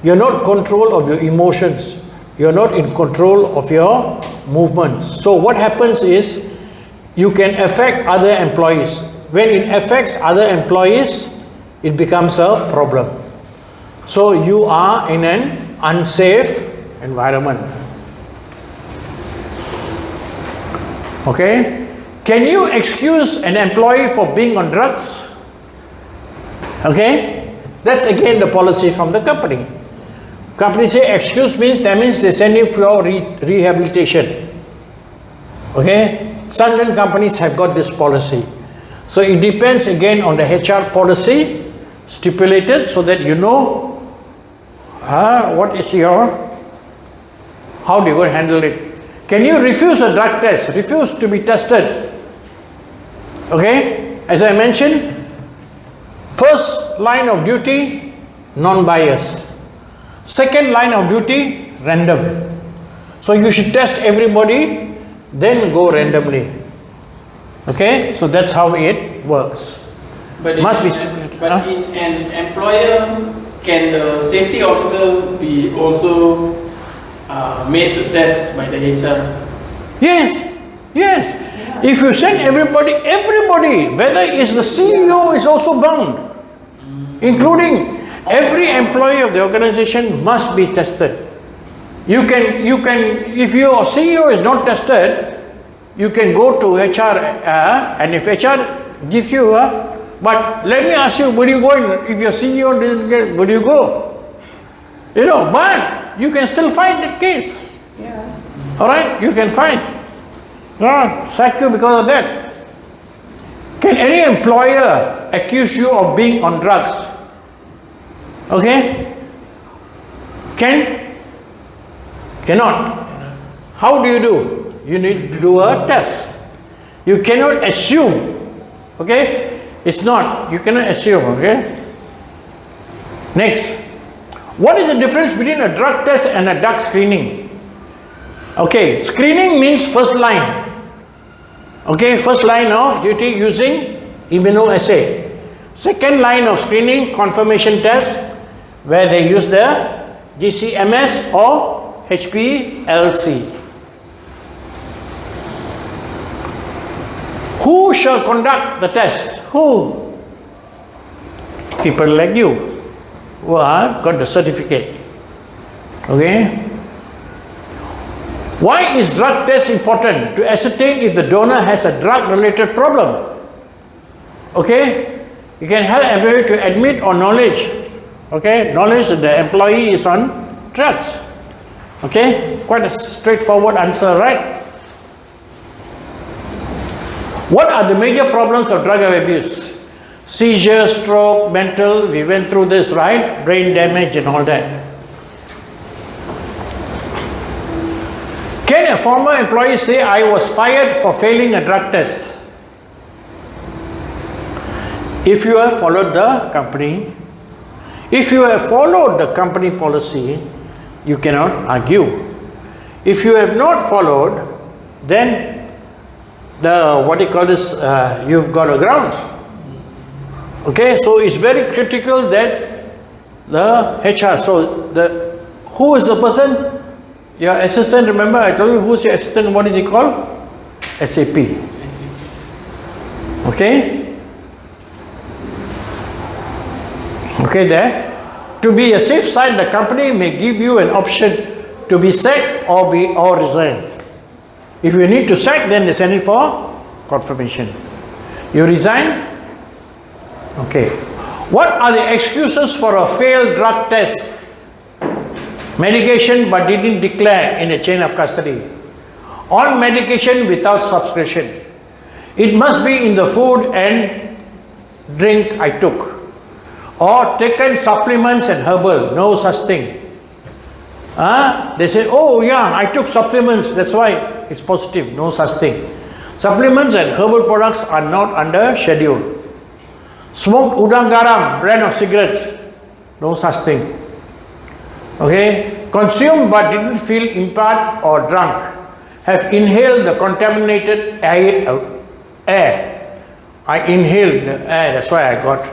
You're not in control of your emotions. You're not in control of your movements. So what happens is, you can affect other employees. When it affects other employees, it becomes a problem. So you are in an unsafe environment. Okay? Can you excuse an employee for being on drugs? Okay? That's again the policy from the company. Company say excuse means, that means they send you for rehabilitation. Okay? Certain companies have got this policy. So it depends again on the HR policy stipulated, so that you know what is your, how do you go handle it. Can you refuse a drug test? Refuse to be tested. Okay? As I mentioned, first line of duty, non-bias. Second line of duty, random. So you should test everybody, then go randomly. Okay? So that's how it works. But Must be but in an employer, can the safety officer be also made to test by the HR? Yes, yes. If you send everybody, whether it's the CEO is also bound, including every employee of the organization must be tested. You can, if your CEO is not tested, you can go to HR, and if HR gives you but let me ask you, would you go in, if your CEO didn't get, would you go? You know, but you can still fight that case. Yeah. Alright, you can fight. Sack you because of that. Can any employer accuse you of being on drugs? Okay? Cannot. How do you do? You need to do a test. You cannot assume. Okay? It's not. You cannot assume. Okay? Next. What is the difference between a drug test and a drug screening? Okay, screening means first line. Okay, first line of duty using immunoassay. Second line of screening, confirmation test, where they use the GCMS or HPLC. Who shall conduct the test? Who? People like you, who are got the certificate. Okay? Why is drug test important? To ascertain if the donor has a drug-related problem. Okay? You can help employee to admit or knowledge. Okay? Knowledge that the employee is on drugs. Okay? Quite a straightforward answer, right? What are the major problems of drug abuse? Seizure, stroke, mental, we went through this, right? Brain damage and all that. Can a former employee say, I was fired for failing a drug test? if you have followed the company, if you have followed the company policy, you cannot argue. If you have not followed, then you've got a grounds. Okay, so it's very critical that the HR, who is the person? Your assistant, remember I told you who's your assistant, what is he called? SAP. Okay? Okay, there. To be a safe side, the company may give you an option to be sacked or resign. If you need to sack, then they send it for confirmation. You resign? Okay. What are the excuses for a failed drug test? Medication but didn't declare in a chain of custody. On medication without subscription. It must be in the food and drink I took. Or taken supplements and herbal. No such thing. They say, oh yeah, I took supplements, that's why it's positive. No such thing. Supplements and herbal products are not under schedule. Smoked udang garam, brand of cigarettes. No such thing. Okay, consumed but didn't feel impaired or drunk, have inhaled the contaminated air. I inhaled the air, that's why I got.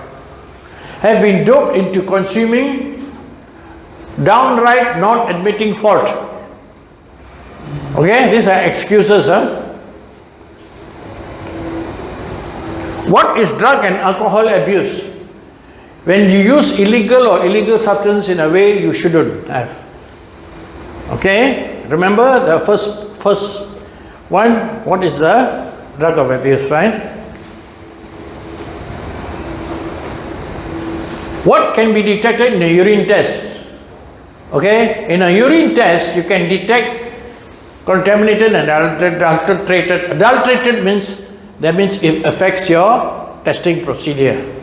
Have been doped into consuming, downright not admitting fault. Okay, these are excuses. What is drug and alcohol abuse? When you use illegal substance in a way you shouldn't have. Okay, remember the first one, what is the drug of abuse, right? What can be detected in a urine test? Okay, in a urine test you can detect contaminated and adulterated. Adulterated means it affects your testing procedure.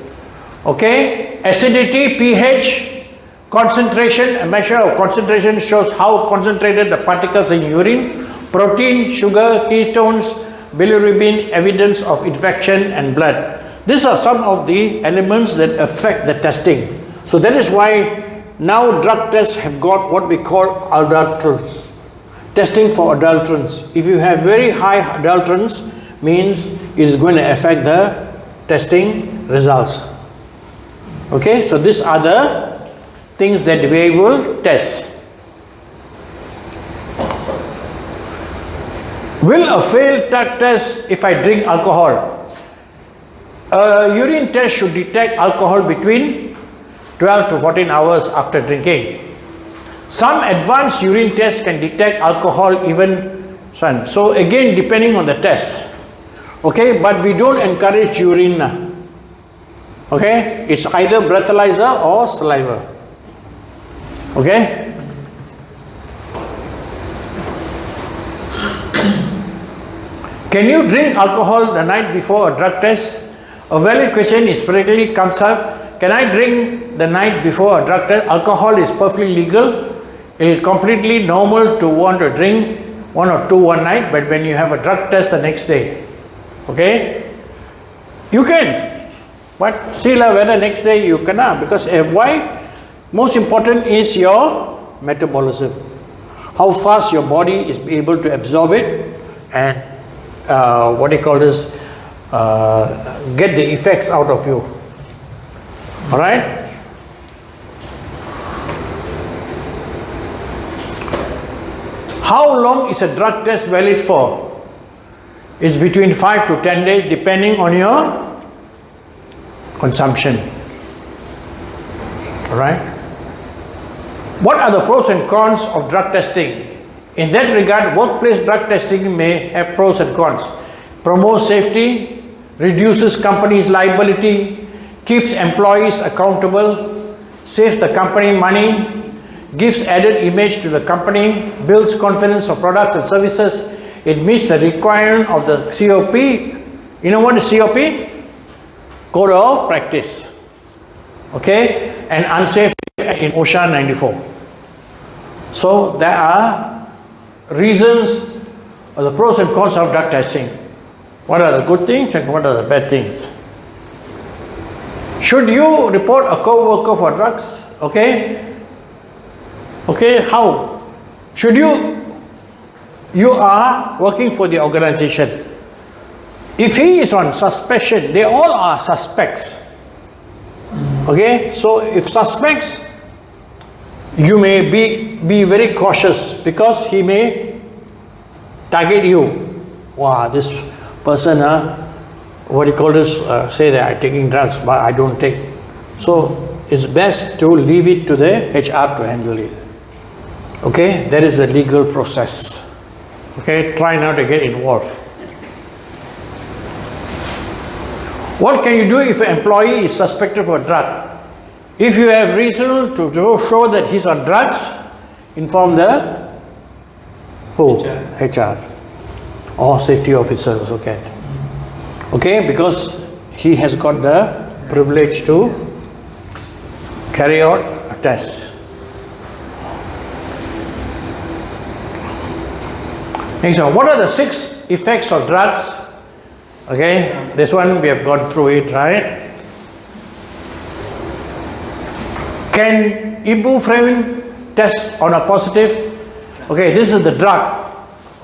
Okay, acidity, pH, concentration, a measure of concentration shows how concentrated the particles in urine, protein, sugar, ketones, bilirubin, evidence of infection and blood. These are some of the elements that affect the testing. So that is why now drug tests have got what we call adulterants. Testing for adulterants. If you have very high adulterants, means it is going to affect the testing results. Okay, so these are the things that we will test. Will a failed drug test if I drink alcohol? A urine test should detect alcohol between 12 to 14 hours after drinking. Some advanced urine tests can detect alcohol even so again depending on the test. Okay, but we don't encourage urine. Okay, it's either breathalyzer or saliva. Okay. Can you drink alcohol the night before a drug test? A valid question is practically comes up. Can I drink the night before a drug test? Alcohol is perfectly legal. It is completely normal to want to drink one or two one night, but when you have a drug test the next day, okay, you can. But see whether next day you cannot, because why? Most important is your metabolism. How fast your body is able to absorb it and get the effects out of you. Alright? How long is a drug test valid for? It's between 5 to 10 days depending on your consumption. Alright? What are the pros and cons of drug testing? In that regard, workplace drug testing may have pros and cons. Promotes safety, reduces companies' liability, keeps employees accountable, saves the company money, gives added image to the company, builds confidence of products and services. It meets the requirement of the COP. You know what is COP? Code of practice. Okay, and unsafe in OSHA 94. So there are reasons or the pros and cons of drug testing. What are the good things and what are the bad things? Should you report a co-worker for drugs? Okay. Okay, how? Should you are working for the organization. If he is on suspicion, they all are suspects. Okay, so if suspects, you may be very cautious because he may target you. Wow, this person, what do you call this, say that I'm taking drugs, but I don't take. So it's best to leave it to the HR to handle it. Okay, that is the legal process. Okay, try not to get involved. What can you do if an employee is suspected for drug? If you have reason to show that he's on drugs, inform the who? HR or safety officers. Okay. Okay, because he has got the privilege to carry out a test. Next one, what are the 6 effects of drugs? Okay, this one we have gone through it, right? Can ibuprofen test on a positive? Okay, this is the drug.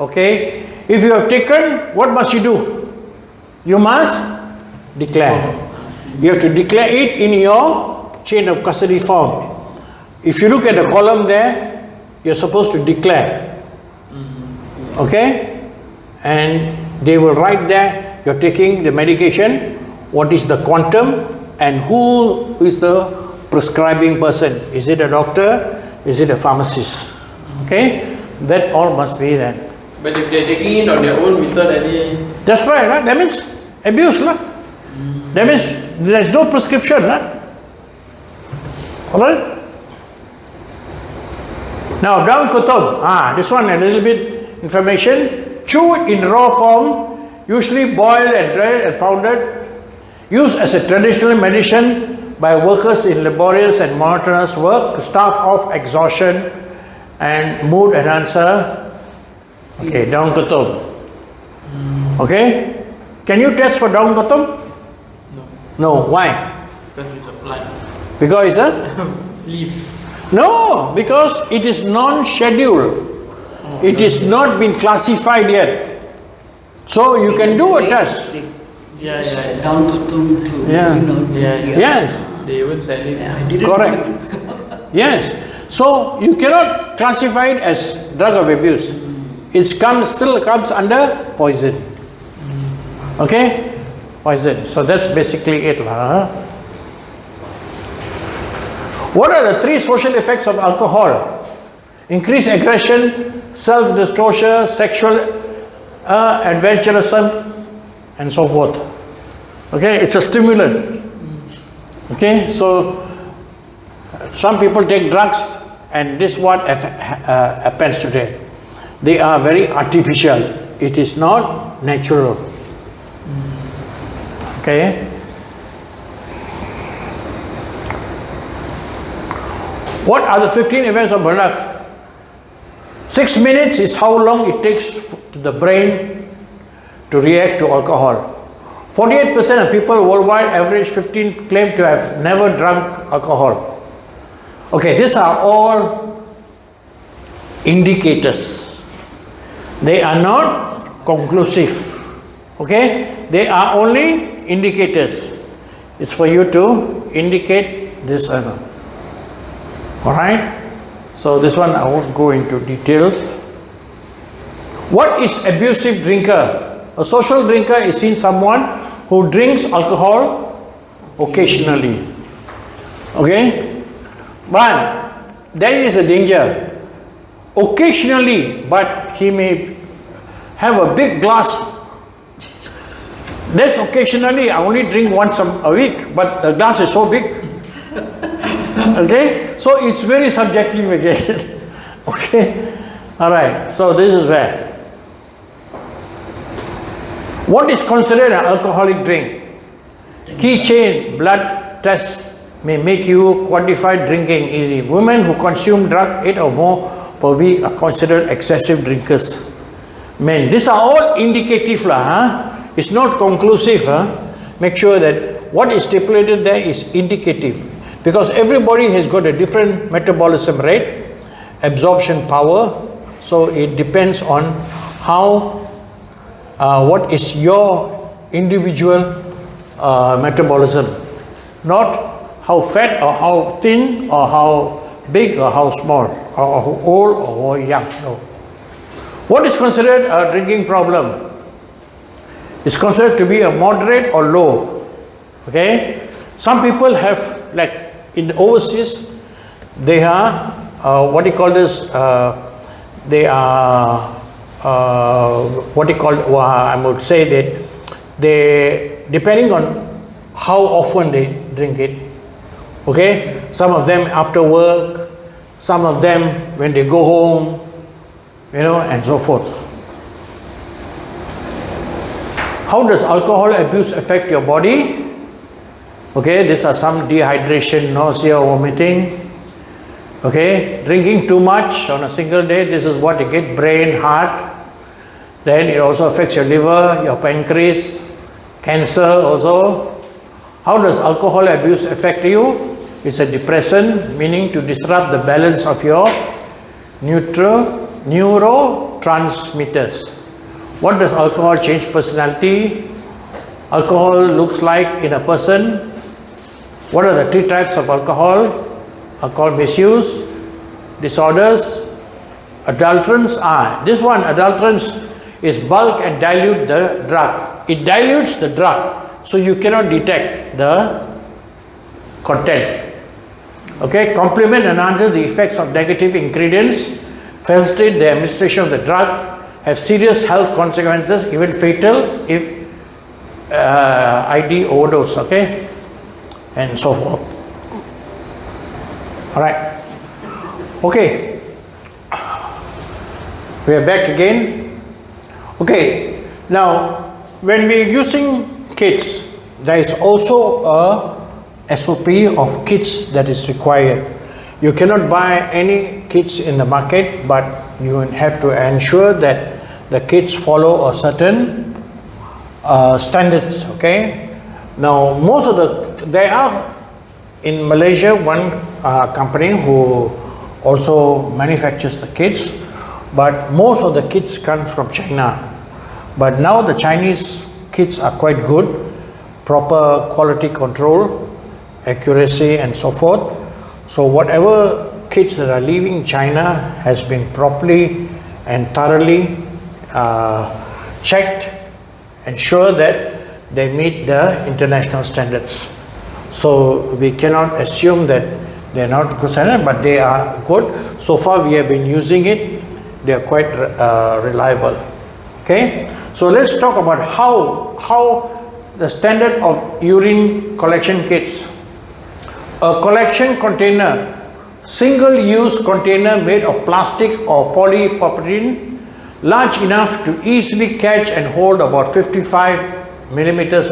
Okay, if you have taken, what must you do? You must declare. You have to declare it in your chain of custody form. If you look at the column there, you're supposed to declare. Okay, and they will write there you're taking the medication, what is the quantum, and who is the prescribing person. Is it a doctor? Is it a pharmacist? Okay, that all must be there. But if they're taking it on their own without any... That's right, right? That means abuse. That means there's no prescription. Alright? Now, down kutum. This one a little bit information. Chew in raw form, usually boiled and dried and pounded. Used as a traditional medicine by workers in laborious and monotonous work to stave off exhaustion and mood enhancer. Okay, down kutum. Okay? Can you test for down kutum? No, No. Why? because it's a plant. Because it's a? Leaf. No, because it is non-scheduled. It is not been classified yet. So you can do a test. Yeah. Down to to Yeah. Yeah. Yes. They even sell it. I didn't Correct. know. Yes. So you cannot classify it as drug of abuse. It still comes under poison. Okay? Poison. So that's basically it. What are the 3 social effects of alcohol? Increased aggression, self-disclosure, sexual adventurism, and so forth. Okay? It's a stimulant. Okay? So some people take drugs, and this is what happens today. They are very artificial. It is not natural. Okay? What are the 15 events of Bernard? 6 minutes is how long it takes to the brain to react to alcohol. 48% of people worldwide, average 15, claim to have never drunk alcohol. Okay, these are all indicators. They are not conclusive. Okay, they are only indicators. It's for you to indicate this or not. Alright, so this one I won't go into details. What is abusive drinker? A social drinker is seen someone who drinks alcohol occasionally. Okay, but there is a danger. Occasionally, but he may have a big glass. That's occasionally. I only drink once a week, but the glass is so big. Okay, so it's very subjective again. Okay, all right. So this is where. What is considered an alcoholic drink? Keychain blood test may make you quantify drinking easy. Women who consume drug 8 or more per week are considered excessive drinkers. Men, these are all indicative. It's not conclusive. make sure that what is stipulated there is indicative, because everybody has got a different metabolism rate, absorption power, so it depends on how what is your individual metabolism, not how fat or how thin or how big or how small or how old or how young. No. What is considered a drinking problem? It's considered to be a moderate or low. Okay, some people have, like in the overseas, they are what do you call this? They are what do you call? I would say that they, depending on how often they drink it. Okay, some of them after work, some of them when they go home, you know, and so forth. How does alcohol abuse affect your body? Okay, these are some: dehydration, nausea, vomiting. Okay, drinking too much on a single day, this is what you get: brain, heart. Then it also affects your liver, your pancreas, cancer also. How does alcohol abuse affect you? It's a depressant, meaning to disrupt the balance of your neurotransmitters. What does alcohol change personality? Alcohol looks like in a person. What are the 3 types of alcohol? Alcohol misuse, disorders, adulterants. This one, adulterants, is bulk and dilute the drug. It dilutes the drug, so you cannot detect the content. Okay, complement enhances the effects of negative ingredients, facilitate the administration of the drug, have serious health consequences, even fatal if ID overdose, okay, and so forth. All right. Okay. We are back again. Okay. Now, when we are using kits, there is also a SOP of kits that is required. You cannot buy any kits in the market, but you have to ensure that the kits follow a certain standards. Okay. Now, most of there are in Malaysia one company who also manufactures the kits, but most of the kits come from China. But now the Chinese kits are quite good, proper quality control, accuracy and so forth. So whatever kits that are leaving China has been properly and thoroughly checked, ensure that they meet the international standards. So we cannot assume that they are not good standard, but they are good. So far we have been using it, they are quite reliable. Okay, so let's talk about how the standard of urine collection kits. A collection container, single-use container made of plastic or polypropylene, large enough to easily catch and hold about 55 milliliters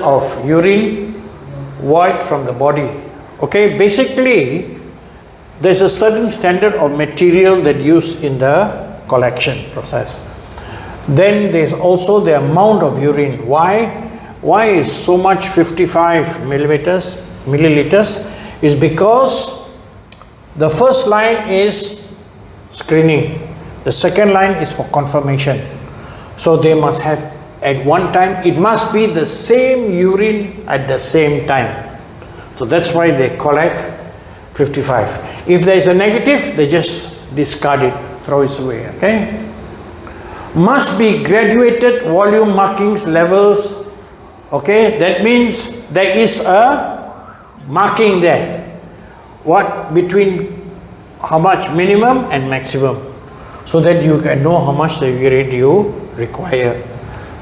of urine void from the body. Okay, basically there's a certain standard of material that used in the collection process. Then there's also the amount of urine. Why is so much 55 milliliters? Is because the first line is screening, the second line is for confirmation. So they must have at one time, it must be the same urine at the same time. So that's why they collect 55. If there is a negative, they just discard it, throw it away. Okay. Must be graduated volume markings levels. Okay, that means there is a marking there. What between how much minimum and maximum, so that you can know how much the urine you require.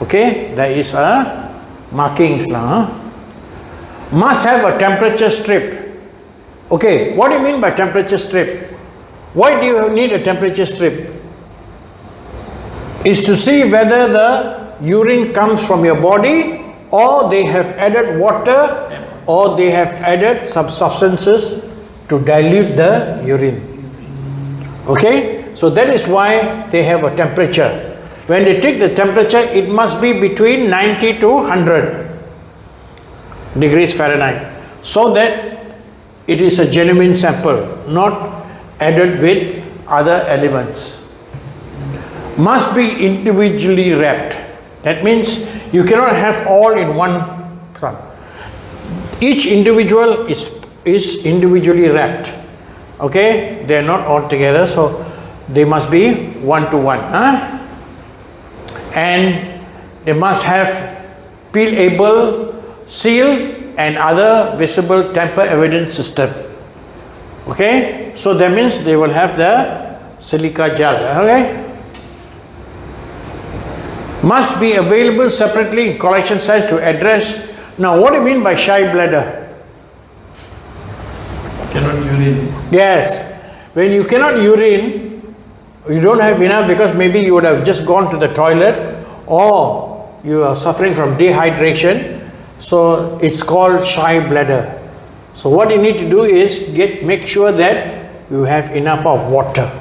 Okay, there is a markings lah. Must have a temperature strip. Okay, what do you mean by temperature strip? Why do you need a temperature strip? Is to see whether the urine comes from your body, or they have added water, or they have added some substances to dilute the urine. Okay, so that is why they have a temperature. When they take the temperature, it must be between 90 to 100 degrees Fahrenheit, so that it is a genuine sample, not added with other elements. Must be individually wrapped. That means you cannot have all in one plum. Each individual is individually wrapped. Okay, they are not all together, so they must be one to one. And they must have peelable seal and other visible tamper evidence system. Okay, so that means they will have the silica gel. Okay, must be available separately in collection size to address. Now, what do you mean by shy bladder? Cannot urine. Yes, when you cannot urine, you don't have enough because maybe you would have just gone to the toilet, or you are suffering from dehydration. So it's called shy bladder. So what you need to do is make sure that you have enough of water.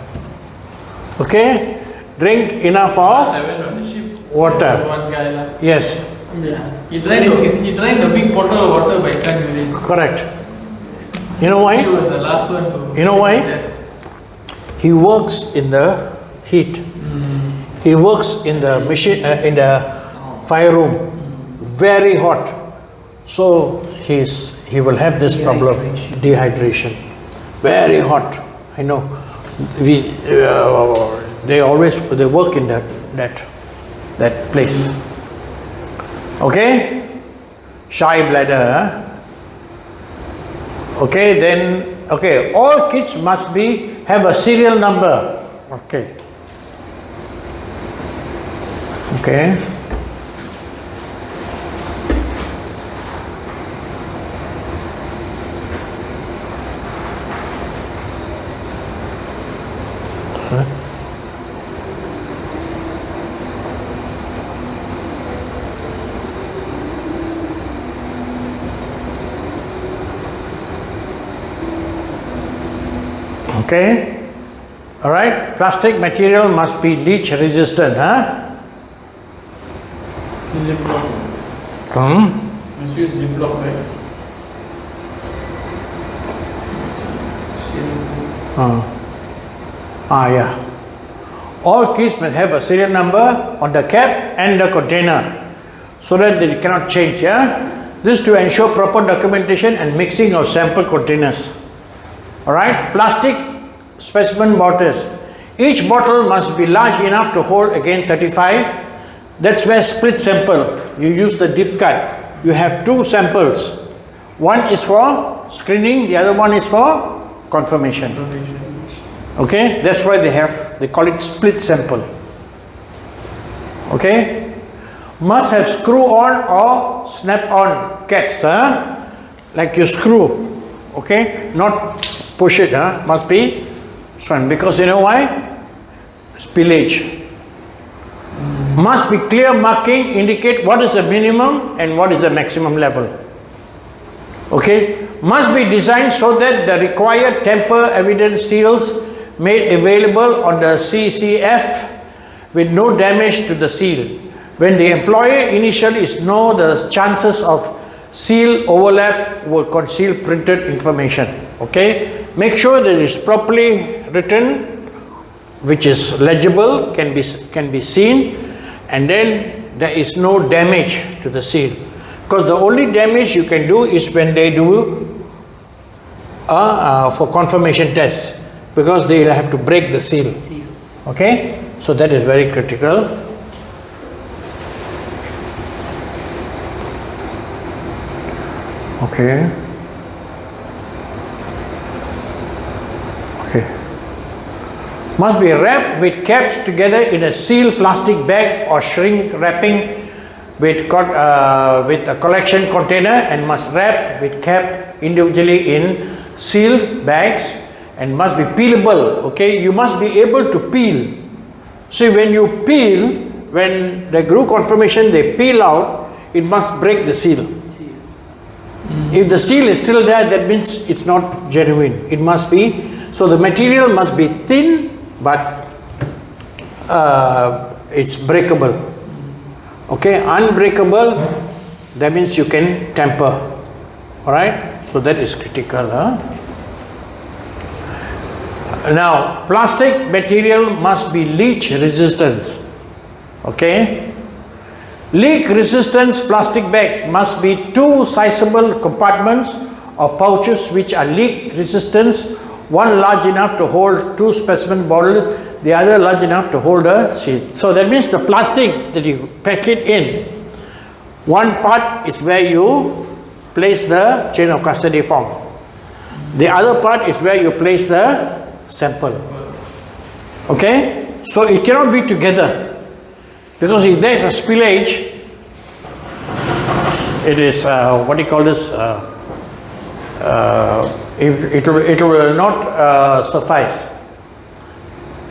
Okay, drink enough of I went on the ship. water. There was one guy Yes, Yeah. He drank a big bottle of water but he can't urine. correct. You know He why? was the last one to. You know why? Yes. He works in the heat. He works in the machine, in the fire room, very hot. So he will have this problem, dehydration. Very hot. I know. They work in that place. Okay, shy bladder. Okay, then all kits must have a serial number. Okay. Okay, all right. Plastic material must be leach resistant, Ziploc. Must use Ziploc, right? Yeah. All kits must have a serial number on the cap and the container, so that they cannot change. This to ensure proper documentation and mixing of sample containers. All right. Plastic specimen bottles. Each bottle must be large enough to hold again 35. That's where split sample. You use the dip cut. You have two samples. One is for screening, the other one is for confirmation. Okay, that's why they call it split sample. Okay, must have screw on or snap on caps, like you screw. Okay, not push it, must be strong, because you know why? Spillage. Must be clear marking, indicate what is the minimum and what is the maximum level. Okay, must be designed so that the required tamper evidence seals made available on the CCF with no damage to the seal. When the employer initially knows the chances of seal overlap will conceal printed information. Okay, make sure that it is properly written, which is legible, can be seen, and then there is no damage to the seal. Because the only damage you can do is when they do for confirmation tests, because they will have to break the seal. Okay, so that is very critical. Okay. Must be wrapped with caps together in a sealed plastic bag or shrink wrapping with a collection container, and must wrap with cap individually in sealed bags, and must be peelable. Okay, you must be able to peel. See, when you peel, when the glue confirmation they peel out, it must break the seal. If the seal is still there, that means it's not genuine. It must be, so the material must be thin but it's breakable. Okay, unbreakable, that means you can tamper. All right, so that is critical. Now, plastic material must be leak resistant. Okay, leak resistance plastic bags must be 2 sizable compartments or pouches which are leak resistant, one large enough to hold 2 specimen bottles, the other large enough to hold a sheet. So that means the plastic that you pack it in, one part is where you place the chain of custody form. The other part is where you place the sample. Okay? So it cannot be together, because if there is a spillage, it is what do you call this? It will not suffice.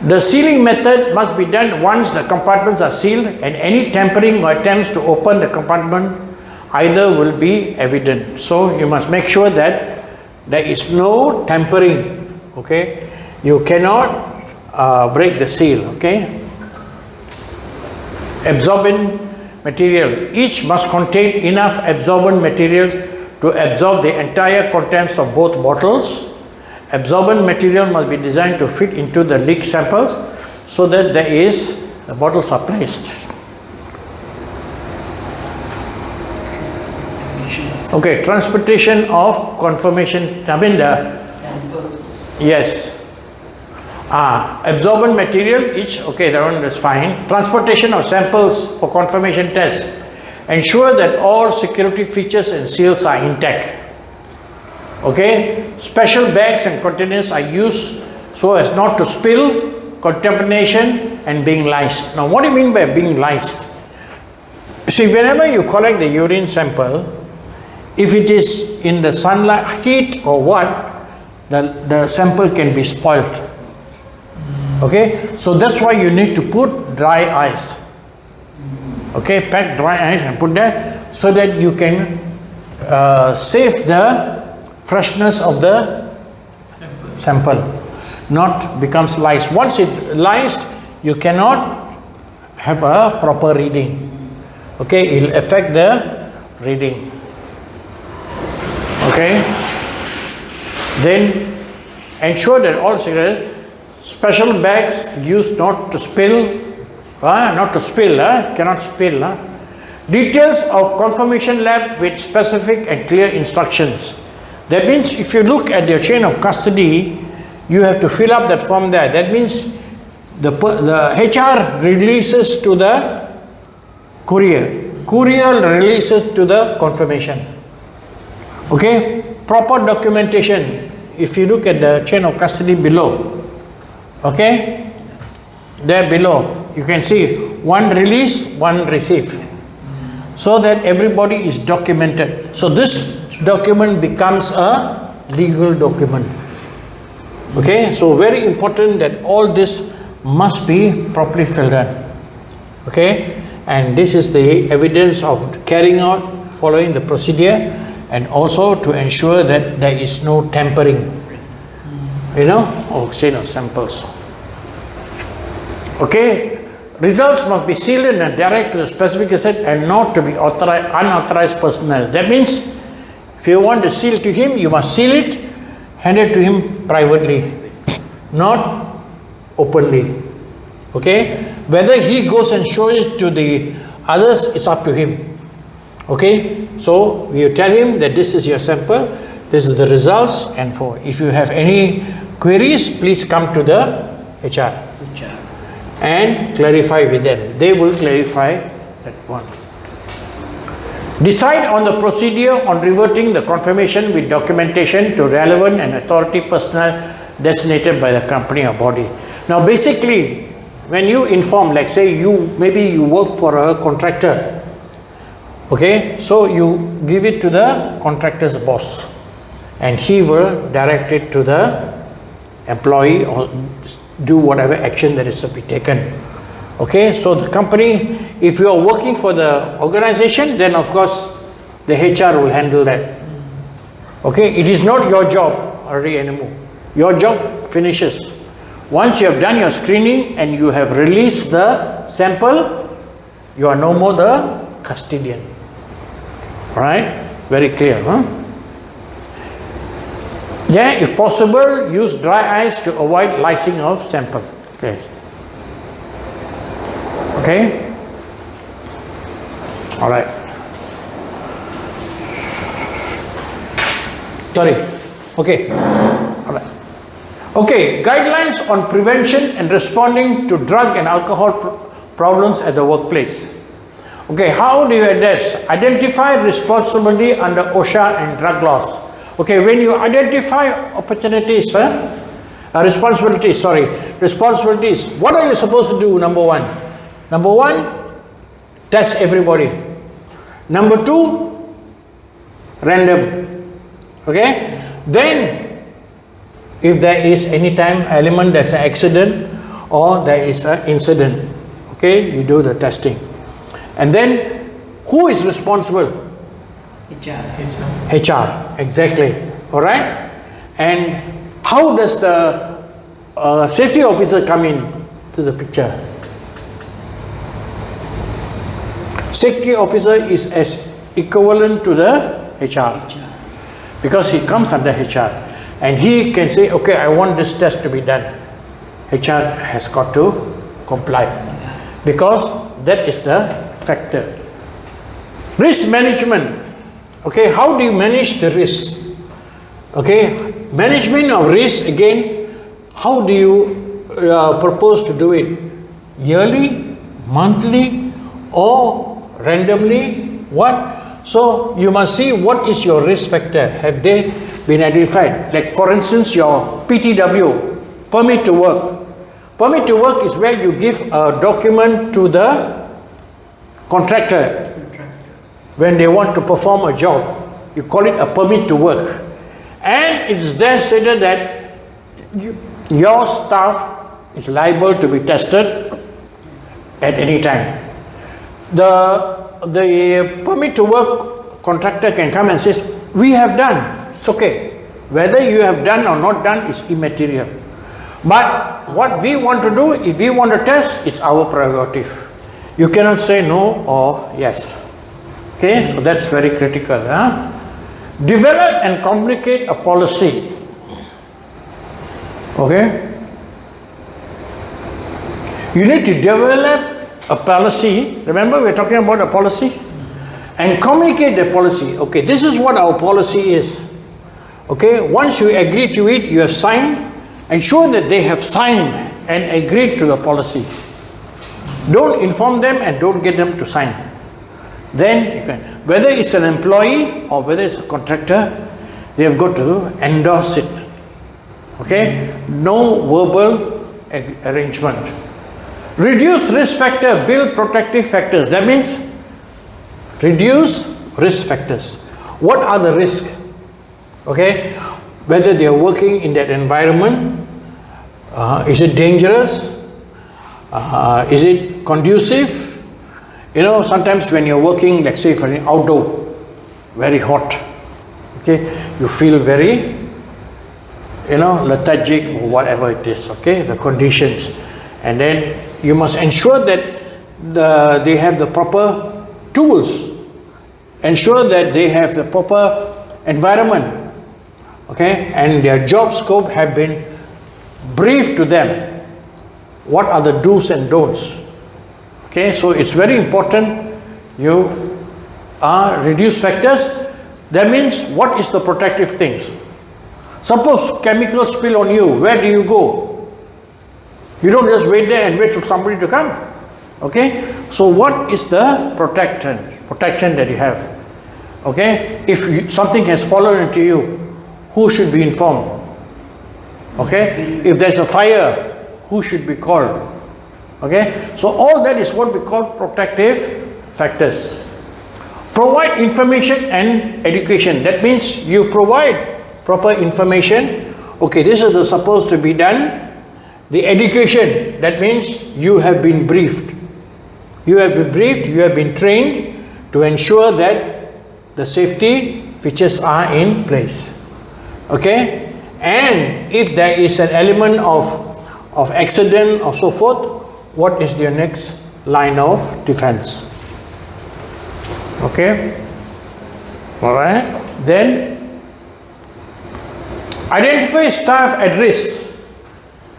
The sealing method must be done once the compartments are sealed, and any tampering or attempts to open the compartment either will be evident. So you must make sure that there is no tampering. Okay, you cannot break the seal. Okay. Absorbent material. Each must contain enough absorbent materials to absorb the entire contents of both bottles. Absorbent material must be designed to fit into the leak samples so that the bottles are placed. Okay, transportation of confirmation. Samples. Yes. Absorbent material each, okay, that one is fine. Transportation of samples for confirmation tests. Ensure that all security features and seals are intact. Okay, special bags and containers are used so as not to spill, contamination and being lysed. Now what do you mean by being lysed? See, whenever you collect the urine sample, if it is in the sunlight, heat or what, the sample can be spoilt. Okay, so that's why you need to put dry ice. Okay, pack dry ice and put that so that you can save the freshness of the sample, not becomes lysed. Once it lysed, you cannot have a proper reading. Okay, it will affect the reading. Okay, then ensure that all cigarettes, special bags used not to spill, cannot spill. Details of confirmation lab with specific and clear instructions. That means if you look at your chain of custody, you have to fill up that form there. That means the HR releases to the courier. Courier releases to the confirmation. Okay, proper documentation. If you look at the chain of custody below, okay, there below you can see one release, one receive, so that everybody is documented. So this document becomes a legal document. Okay, so very important that all this must be properly filled in. Okay, and this is the evidence of carrying out, following the procedure, and also to ensure that there is no tampering, of chain of samples. Okay, results must be sealed and direct to the specific asset and not to be unauthorized personnel. That means if you want to seal to him, you must seal it, hand it to him privately, not openly. Okay, whether he goes and shows it to the others, it's up to him. Okay, so you tell him that this is your sample, this is the results, and if you have any queries, please come to the HR and clarify with them. They will clarify that one. Decide on the procedure on reverting the confirmation with documentation to relevant and authority personnel designated by the company or body. Now basically, when you inform, like say maybe you work for a contractor, okay, so you give it to the contractor's boss and he will direct it to the employee or do whatever action that is to be taken. Okay, so the company, if you are working for the organization, then of course the HR will handle that. Okay, it is not your job already anymore. Your job finishes. Once you have done your screening and you have released the sample, you are no more the custodian. Right? Very clear, huh? Yeah, if possible, use dry ice to avoid lysing of sample. Okay. Okay? All right. Sorry. Okay. All right. Okay, guidelines on prevention and responding to drug and alcohol problems at the workplace. Okay, how do you address? Identify responsibility under OSHA and drug laws. Okay, when you identify responsibilities, what are you supposed to do? Number one, test everybody. Number two, random. Okay, then if there is any time element, there's an accident or there is an incident, okay, you do the testing. And then who is responsible? HR, exactly. All right. And how does the safety officer come in to the picture? Safety officer is as equivalent to the HR because he comes under HR and he can say, okay, I want this test to be done. HR has got to comply because that is the factor. Risk management. Okay, how do you manage the risk? Okay, management of risk, again, how do you propose to do it? Yearly, monthly, or randomly? What? So you must see what is your risk factor. Have they been identified? Like for instance, your PTW, permit to work. Permit to work is where you give a document to the contractor when they want to perform a job. You call it a permit to work. And it is there stated that your staff is liable to be tested at any time. The permit to work contractor can come and says, we have done. It's okay. Whether you have done or not done is immaterial. But what we want to do, if we want to test, it's our prerogative. You cannot say no or yes. Okay, so that's very critical. Huh? Develop and communicate a policy. Okay? You need to develop a policy. Remember, we're talking about a policy? And communicate the policy. Okay, this is what our policy is. Okay, once you agree to it, you have signed. Ensure that they have signed and agreed to the policy. Don't inform them and don't get them to sign. Then you can, whether it's an employee or whether it's a contractor, they have got to endorse it. Okay? No verbal arrangement. Reduce risk factor, build protective factors. That means reduce risk factors. What are the risks? Okay? Whether they are working in that environment, is it dangerous? Is it conducive? You know, sometimes when you're working, let's say for an outdoor, very hot, okay, you feel very, lethargic or whatever it is, okay, the conditions. And then you must ensure that they have the proper tools, ensure that they have the proper environment, okay, and their job scope have been briefed to them. What are the do's and don'ts? Okay, so it's very important you reduce factors. That means what is the protective things? Suppose chemicals spill on you, where do you go? You don't just wait there and wait for somebody to come. Okay, so what is the protection that you have? Okay, if something has fallen into you, who should be informed? Okay, if there's a fire, who should be called? Okay, so all that is what we call protective factors. Provide information and education. That means you provide proper information. Okay, this is supposed to be done. The education, that means you have been briefed. You have been briefed, you have been trained to ensure that the safety features are in place. Okay, and if there is an element of of accident or so forth, what is your next line of defense? Okay? Alright? Then, identify staff at risk.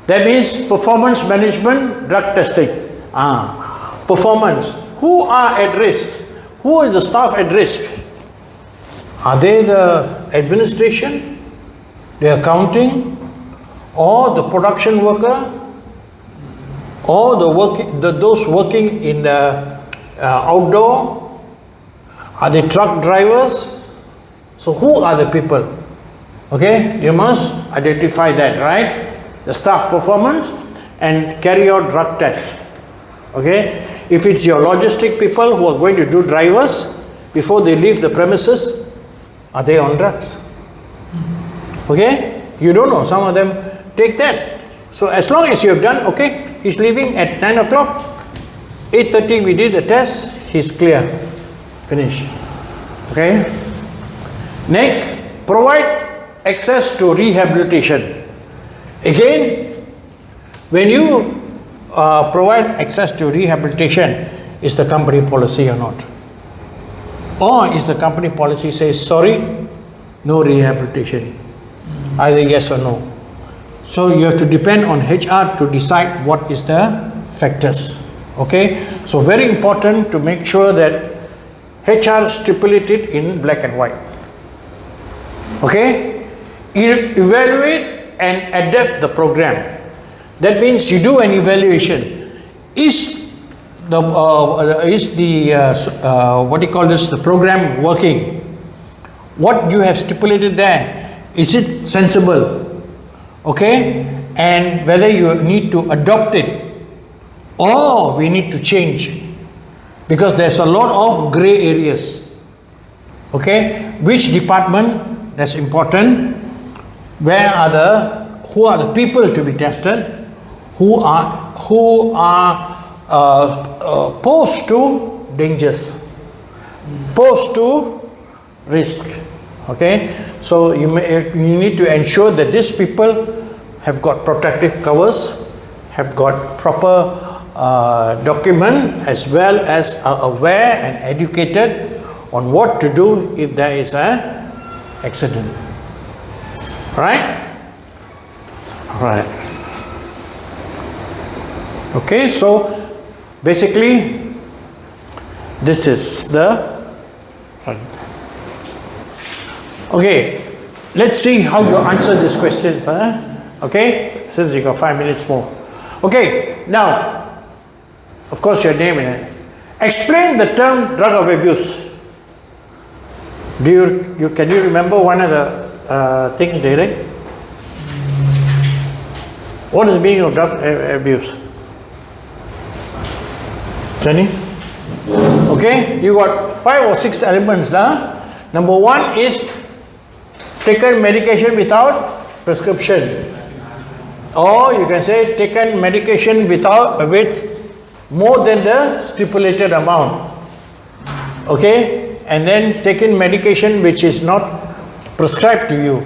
That means performance management, drug testing. Performance. Who are at risk? Who is the staff at risk? Are they the administration, the accounting, or the production worker, or those working in the outdoor? Are they truck drivers? So who are the people? Okay, you must identify that, right? The staff performance and carry out drug tests. Okay, if it's your logistic people who are going to do drivers before they leave the premises, are they on drugs? Okay, you don't know, some of them take that. So as long as you have done, okay, he's leaving at 9 o'clock, 8:30 we did the test, he's clear, finish. Okay, next, provide access to rehabilitation. Again, when you provide access to rehabilitation, is the company policy or not? Or is the company policy says, sorry, no rehabilitation? Either yes or no. So you have to depend on HR to decide what is the factors. Okay, so very important to make sure that HR stipulated in black and white. Okay, evaluate and adapt the program. That means you do an evaluation. Is the what do you call this? The program working? What you have stipulated there, is it sensible? Okay, and whether you need to adopt it or we need to change, because there's a lot of gray areas. Okay, which department, that's important. Who are the people to be tested? Who are posed to dangers, posed to risk. Okay, so you need to ensure that these people have got protective covers, have got proper document, as well as are aware and educated on what to do if there is an accident. Right? Right. Okay, so basically this is the. Okay, let's see how you answer these questions. Okay, since you got 5 minutes more. Okay, now, of course, your name in it. Explain the term drug of abuse. Can you remember one of the things, Derek? What is the meaning of drug abuse? Jenny? Okay, you got 5 or 6 elements. Number 1 is taken medication without prescription. Or you can say taken medication with more than the stipulated amount. Okay, and then taken medication which is not prescribed to you.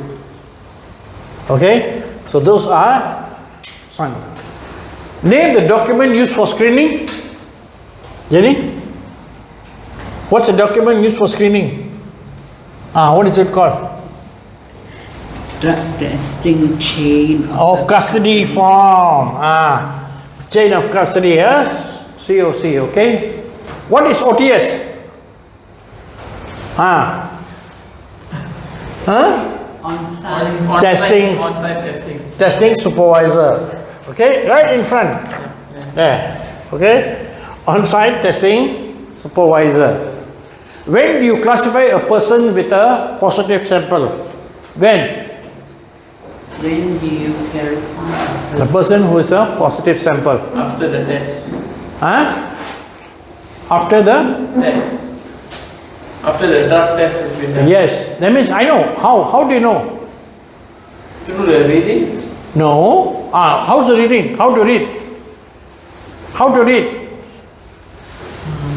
Okay, so those are some. Name the document used for screening. Jenny? What's a document used for screening? What is it called? Drug testing chain of custody form. Chain of custody, yes. COC, okay. What is OTS? on-site Testing. On-site testing. Testing supervisor. Okay, right in front. There. Okay. On-site testing supervisor. When do you classify a person with a positive sample? When? When do you verify? The person who is a positive sample. After the test. After the Test. After the drug test has been done. Yes, that means I know. How do you know? Through the readings. No. How's the reading? How to read? How to read?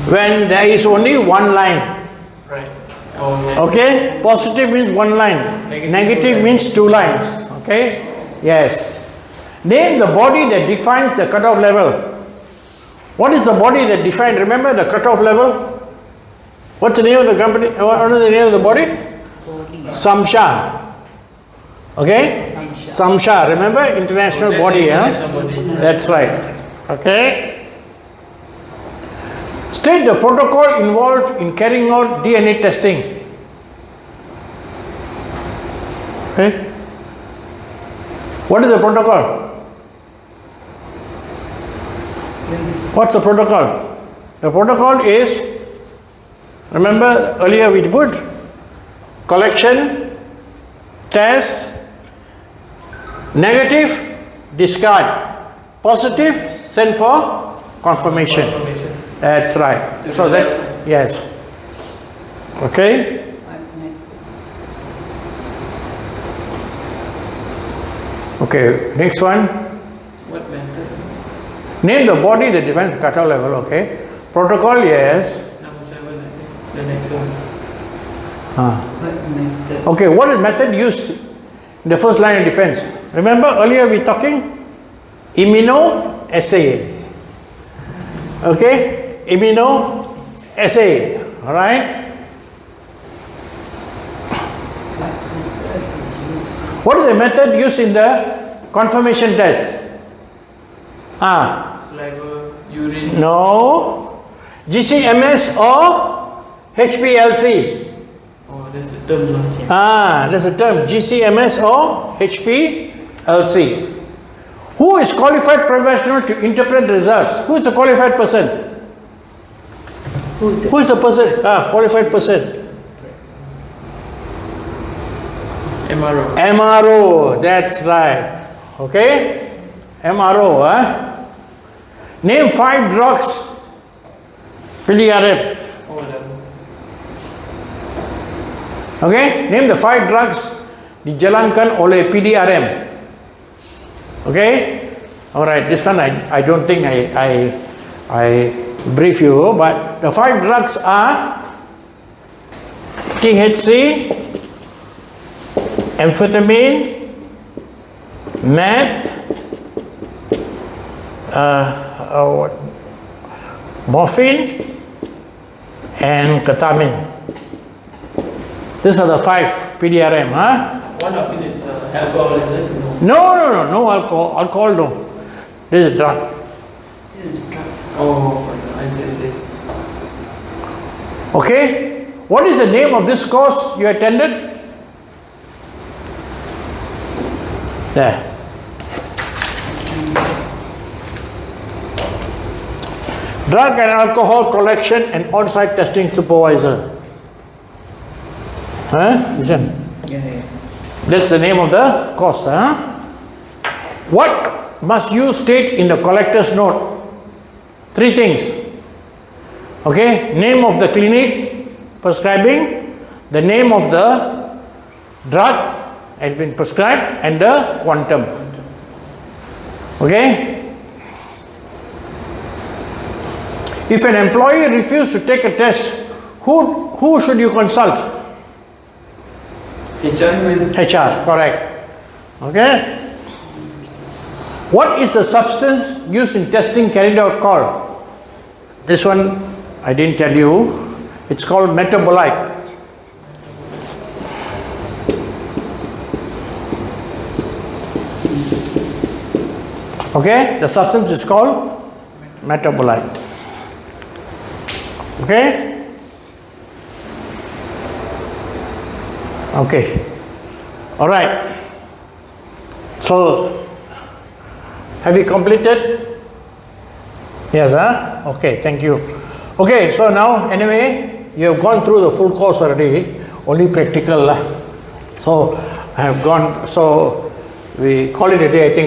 When there is only one line. Right. Okay? Positive means one line. Negative means 2 lines. Okay? Yes. Name the body that defines the cutoff level. What is the body that defines, remember the cutoff level? What's the name of the company? What is the name of the body? Samsha. Okay? Samsha, remember? International body, International body. That's right. Okay? State the protocol involved in carrying out DNA testing. Okay? What is the protocol? What's the protocol? The protocol is, remember earlier we put collection, test, negative, discard, positive, send for confirmation. That's right. So that, yes. Okay? Okay, next one. What method? Name the body that defines the cutoff level, okay? Protocol, yes. Number 7, I think. The next one. What method? Okay, what is method used in the first line of defense? Remember earlier we talking immunoassay. Okay, immunoassay. All right. What is the method used in the confirmation test? Saliva, urine. No. GCMS or HPLC? Oh, that's the term. No? That's a term. GCMS or HPLC. Who is qualified professional to interpret results? Who is the qualified person? Who is the person? Qualified person. MRO. MRO, that's right. Okay? MRO, Name 5 drugs. PDRM. Oh, Okay? Name the 5 drugs dijalankan oleh PDRM. Okay? Alright, this one I don't think I brief you, but the 5 drugs are THC, amphetamine, meth, morphine, and ketamine. These are the 5 PDRM, One of it is alcohol, is it? No alcohol. Alcohol, no. This is drug. This is drug. Oh, I see. Okay? What is the name of this course you attended? There. Drug and alcohol collection and on-site testing supervisor. Listen. Yeah. That's the name of the course. What must you state in the collector's note? 3 things. Okay? Name of the clinic prescribing, the name of the drug has been prescribed, and the quantum. Okay? If an employee refuses to take a test, who should you consult? HR, correct. Okay? What is the substance used in testing carried out called? This one I didn't tell you. It's called metabolite. Okay? The substance is called metabolite. Okay? Okay. All right. So, have you completed? Yes, Okay, thank you. Okay, so now, anyway, you have gone through the full course already, only practical. So, I have gone, so we call it a day, I think.